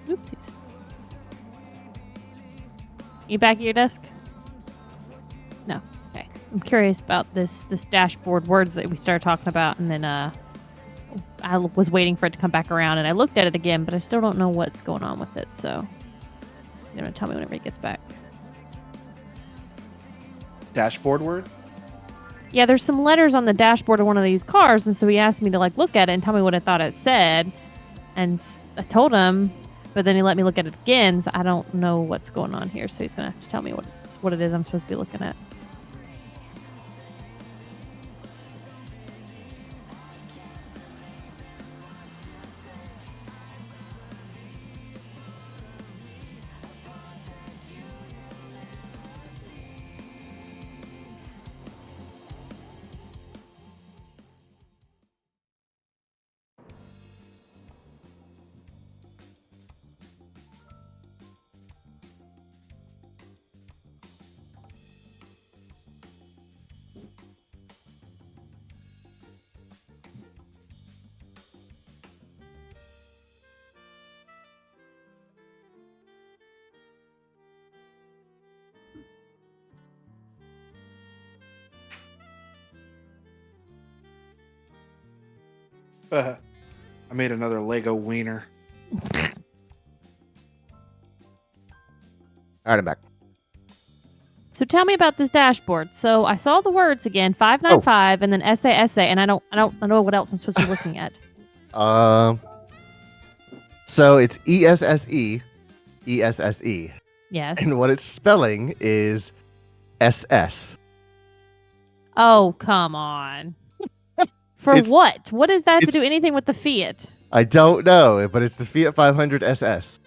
Oopsies. You back at your desk? No. Okay. I'm curious about this dashboard words that we started talking about, and then I was waiting for it to come back around, and I looked at it again, but I still don't know what's going on with it. So you're gonna tell me whenever he gets back. Dashboard word? Yeah, there's some letters on the dashboard of one of these cars, and so he asked me to like look at it and tell me what I thought it said, and I told him. But then he let me look at it again, so I don't know what's going on here. So he's gonna have to tell me what it is I'm supposed to be looking at. I made another Lego wiener. All right, I'm back. So tell me about this dashboard. So I saw the words again, 595, and then SA, and I don't know what else I'm supposed to be looking at. So it's ESSE, ESSE, Yes. and what it's spelling is SS. Oh, come on. For It's- what? What does that have to it's- do anything with the Fiat? I don't know, but it's the Fiat 500 SS.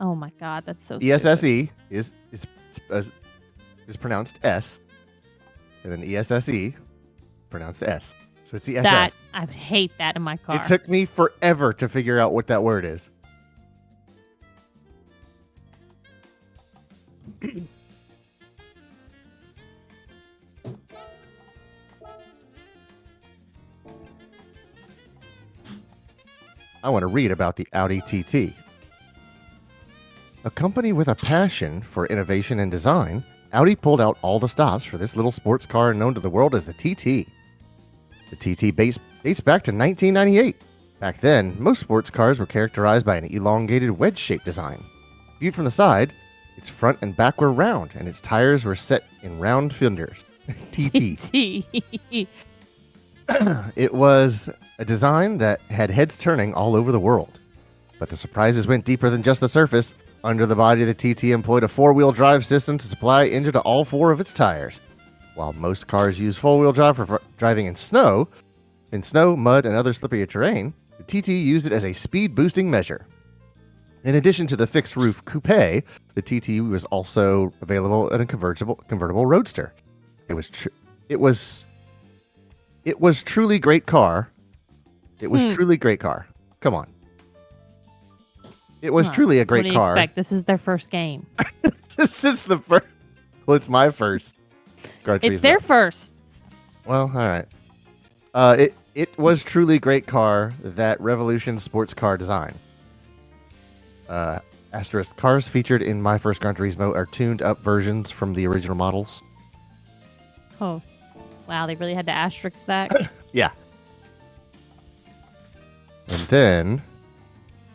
Oh my God, that's so ESSE is pronounced S, and then ESSE pronounced S. So it's the SS. That I would hate that in my car. It took me forever to figure out what that word is. I want to read about the Audi TT. A company with a passion for innovation and design, Audi pulled out all the stops for this little sports car known to the world as the TT. The TT dates back to 1998. Back then, most sports cars were characterized by an elongated wedge-shaped design. Viewed from the side, its front and back were round, and its tires were set in round fenders. TT. TT. It was a design that had heads turning all over the world. But the surprises went deeper than just the surface. Under the body, the TT employed a four-wheel drive system to supply engine to all four of its tires. While most cars use four-wheel drive for driving in snow, mud, and other slippery terrain, the TT used it as a speed-boosting measure. In addition to the fixed-roof coupe, the TT was also available in a convertible roadster. It was truly great car. It was truly great car. Come on. It was Huh. truly a great What do you car. expect? This is their first game. This is the first. Well, it's my first. Gran It's Turismo. their firsts. Well, all right. It was truly great car that revolutionized sports car design. Asterisk cars featured in my first Gran Turismo are tuned up versions from the original models. Oh, wow! They really had to asterisk that. Yeah. And then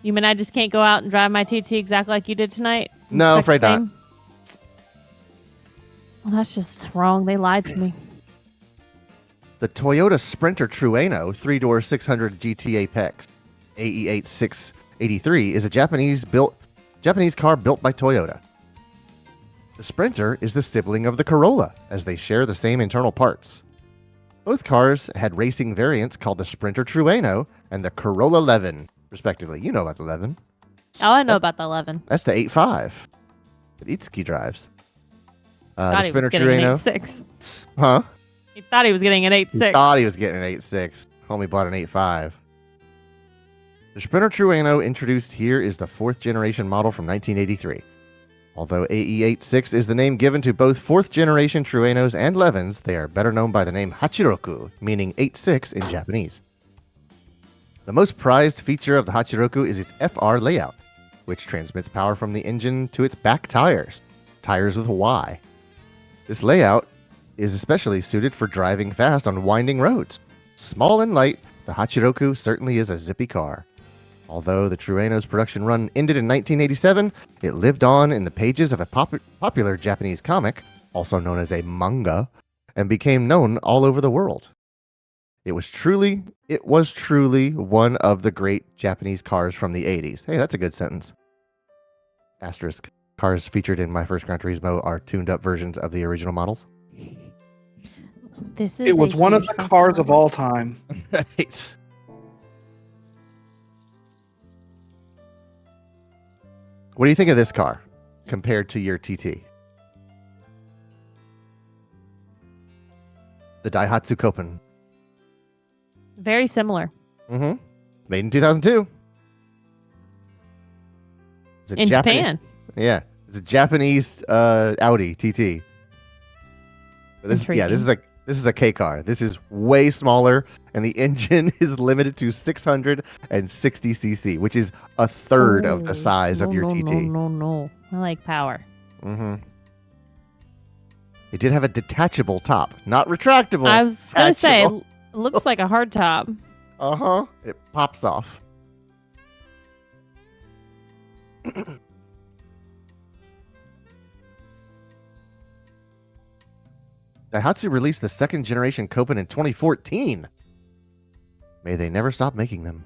You mean I just can't go out and drive my TT exactly like you did tonight? And No, expect the afraid not. same? Well, that's just wrong. They lied to me. the Toyota Sprinter Trueno 3-door 600 GT Apex AE8 683 is a Japanese car built by Toyota. The Sprinter is the sibling of the Corolla, as they share the same internal parts. Both cars had racing variants called the Sprinter Trueno and the Corolla Levin, respectively. You know about the Levin. Oh, I know about the 11. That's the 8.5 that Itsuki drives. Thought The he was Sprinter getting an Trueno. 8.6. Huh? He thought he was getting an He 8.6. thought he was getting an 8.6. Homie bought an 8.5. The Sprinter Trueno introduced here is the fourth generation model from 1983. Although AE86 is the name given to both fourth generation Truenos and Levins, they are better known by the name Hachiroku, meaning 8.6 in Japanese. The most prized feature of the Hachiroku is its FR layout, which transmits power from the engine to its back tires with a Y. This layout is especially suited for driving fast on winding roads. Small and light, the Hachiroku certainly is a zippy car. Although the Trueno's production run ended in 1987, it lived on in the pages of a popular Japanese comic, also known as a manga, and became known all over the world. It was truly one of the great Japanese cars from the 80s. Hey, that's a good sentence. Asterisk. Cars featured in my first Gran Turismo are tuned up versions of the original models. This is It was a one of huge the fucking cars of problem. all time. Right. What do you think of this car compared to your TT? The Daihatsu Copen. Very similar. Mm-hmm. Made in 2002. It's a In Japan. Yeah, it's a Japanese Audi TT. But this is a K car. This is way smaller, and the engine is limited to 660 cc, which is a third of the Oh, size of no, your no, TT. No. I like power. Mm-hmm. It did have a detachable top, not retractable. I was going to say, Detachable. it looks like a hard top. It pops off. Daihatsu released the second generation Copen in 2014. May they never stop making them.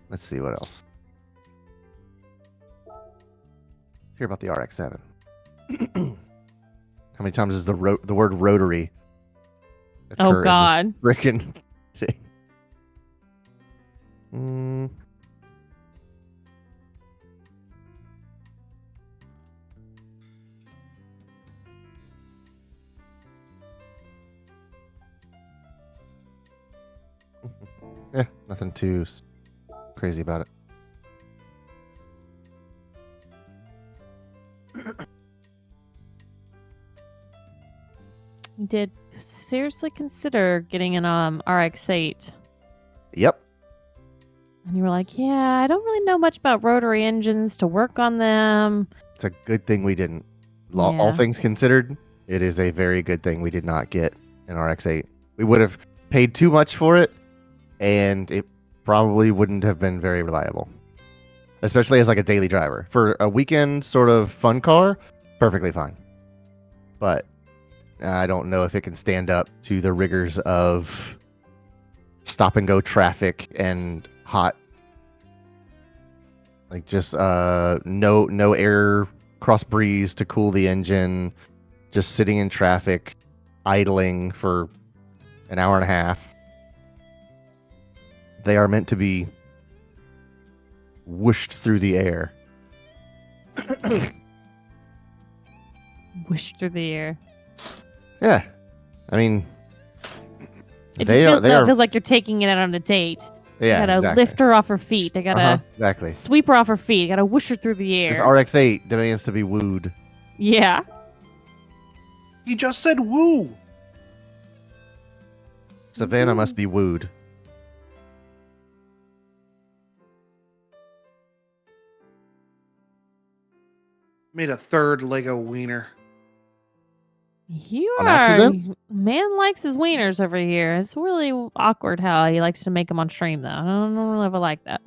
Let's see what else. Hear about the RX-7. How many times does the word rotary Oh, occur God. in this freaking thing? Mm. Yeah, nothing too crazy about it. Did seriously consider getting an RX-8. Yep. And you were like, yeah, I don't really know much about rotary engines to work on them. It's a good thing we didn't. Yeah. All things considered, it is a very good thing we did not get an RX-8. We would have paid too much for it, and it probably wouldn't have been very reliable, especially as like a daily driver. For a weekend sort of fun car, perfectly fine. But I don't know if it can stand up to the rigors of stop and go traffic and hot, like just no air cross breeze to cool the engine, just sitting in traffic, idling for an hour and a half. They are meant to be whooshed through the air. Whoosh through the air. Yeah, I mean, It they just are. feels, They no, it are. feels like you're taking it out on a date. Yeah, You gotta exactly. lift her off her feet. They gotta Exactly. sweep her off her feet. You gotta whoosh her through the This air. RX-8 demands to be wooed. Yeah. He just said woo. Savannah must be wooed. Made a third Lego wiener. You On are. accident? Man likes his wieners over here. It's really awkward how he likes to make them on stream, though. I don't really ever like that.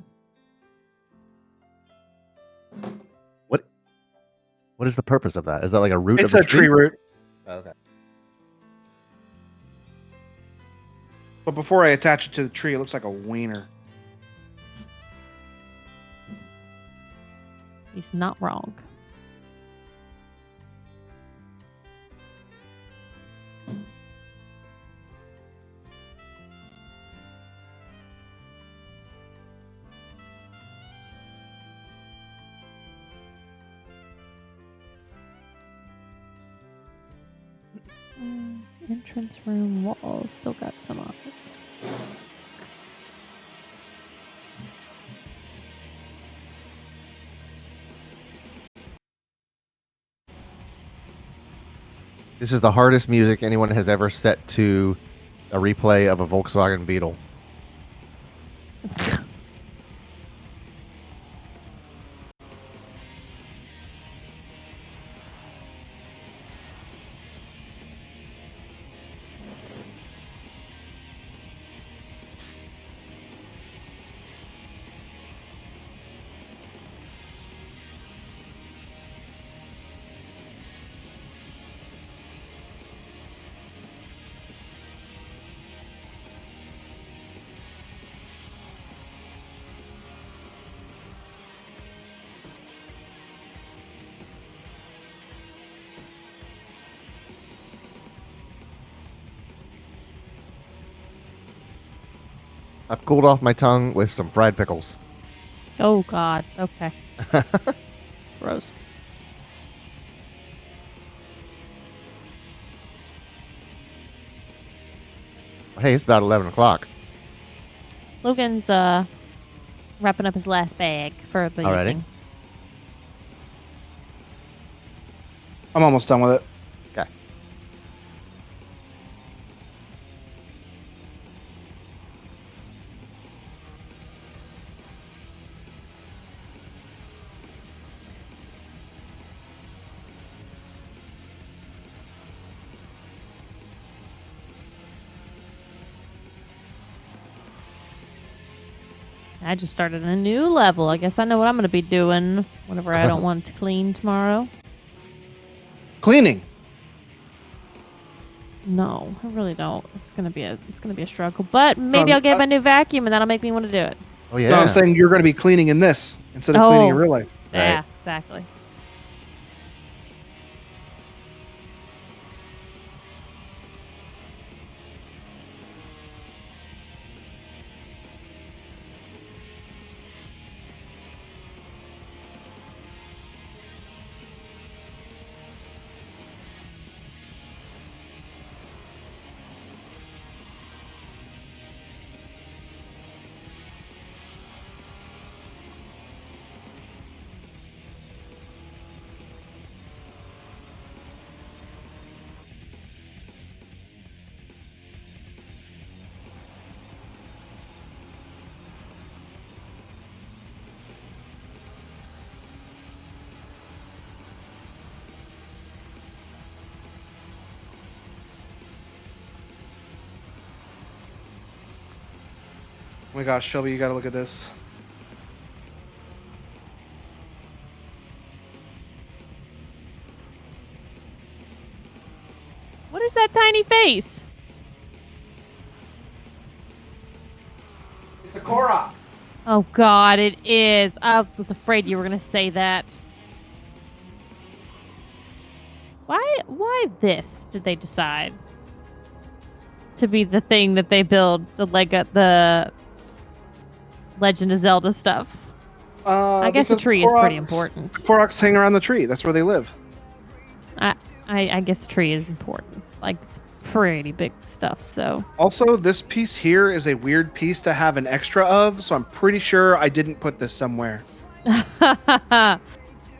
What is the purpose of that? Is that like a root It's of a tree root. Oh, okay. But before I attach it to the tree, it looks like a wiener. He's not wrong. Entrance room walls still got some on it. This is the hardest music anyone has ever set to a replay of a Volkswagen Beetle. I've cooled off my tongue with some fried pickles. Oh, God. Okay. Gross. Hey, it's about 11 o'clock. Logan's wrapping up his last bag for the Alrighty. evening. I'm almost done with it. Okay. I just started a new level. I guess I know what I'm going to be doing whenever I don't want to clean tomorrow. Cleaning. No, I really don't. It's gonna be a struggle. But maybe I'll get my new vacuum and that'll make me want to do it. Oh yeah. No, I'm saying you're going to be cleaning in this instead of cleaning in real life. Yeah, Right. exactly. Oh my gosh, Shelby, you got to look at this. What is that tiny face? It's a Korok. Oh God, it is. I was afraid you were gonna say that. Why this did they decide to be the thing that they build the Legend of Zelda stuff? I guess the Because tree is pretty Koroks- important. Koroks hang around the tree. That's where they live. I guess the tree is important. Like it's pretty big stuff. So Also, this piece here is a weird piece to have an extra of, so I'm pretty sure I didn't put this somewhere.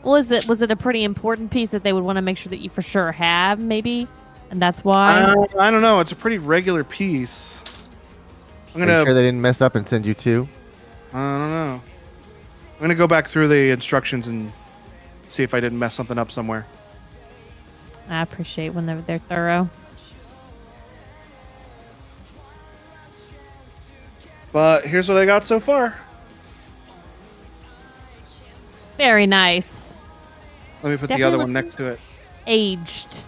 was it a pretty important piece that they would want to make sure that you for sure have maybe, and that's why? I don't know. It's a pretty regular piece. I'm Are gonna. you sure they didn't mess up and send you 2? I don't know. I'm gonna go back through the instructions and see if I didn't mess something up somewhere. I appreciate when they're thorough. But here's what I got so far. Very nice. Let me put the Definitely other one looks- next to it. Aged.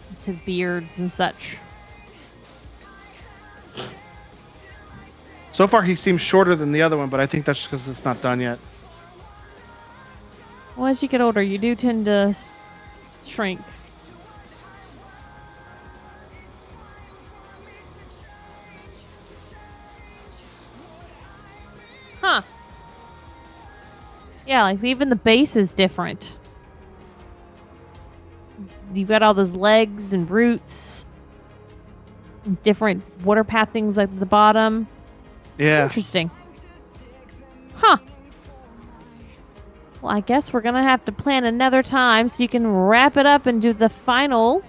With his beards and such. So far, he seems shorter than the other one, but I think that's just because it's not done yet. Well, as you get older, you do tend to shrink. Huh. Yeah, like even the base is different. You've got all those legs and roots, different water path things like at the bottom. Yeah. Interesting. Huh. Well, I guess we're gonna have to plan another time so you can wrap it up and do the final.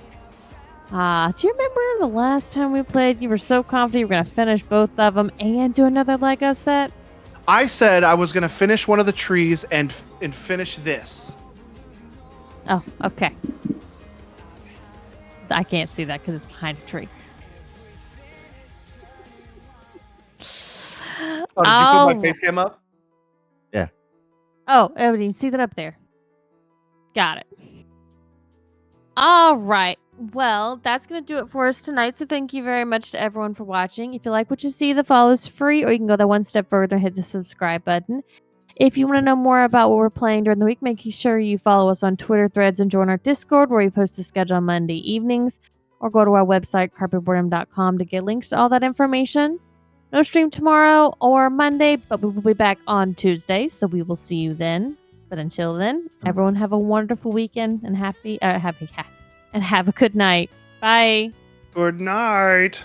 Do you remember the last time we played? You were so confident you were gonna finish both of them and do another Lego set. I said I was gonna finish one of the trees and finish this. Oh, okay. I can't see that because it's behind a tree. Oh, did you put my face cam up? Oh, I didn't even see that up there. Got it. All right. Well, that's going to do it for us tonight. So thank you very much to everyone for watching. If you like what you see, the follow is free, or you can go that one step further and hit the subscribe button. If you want to know more about what we're playing during the week, make sure you follow us on Twitter, Threads, and join our Discord, where we post the schedule on Monday evenings, or go to our website, carpetboredom.com, to get links to all that information. No stream tomorrow or Monday, but we will be back on Tuesday, so we will see you then. But until then, everyone have a wonderful weekend and have a good night. Bye. Good night.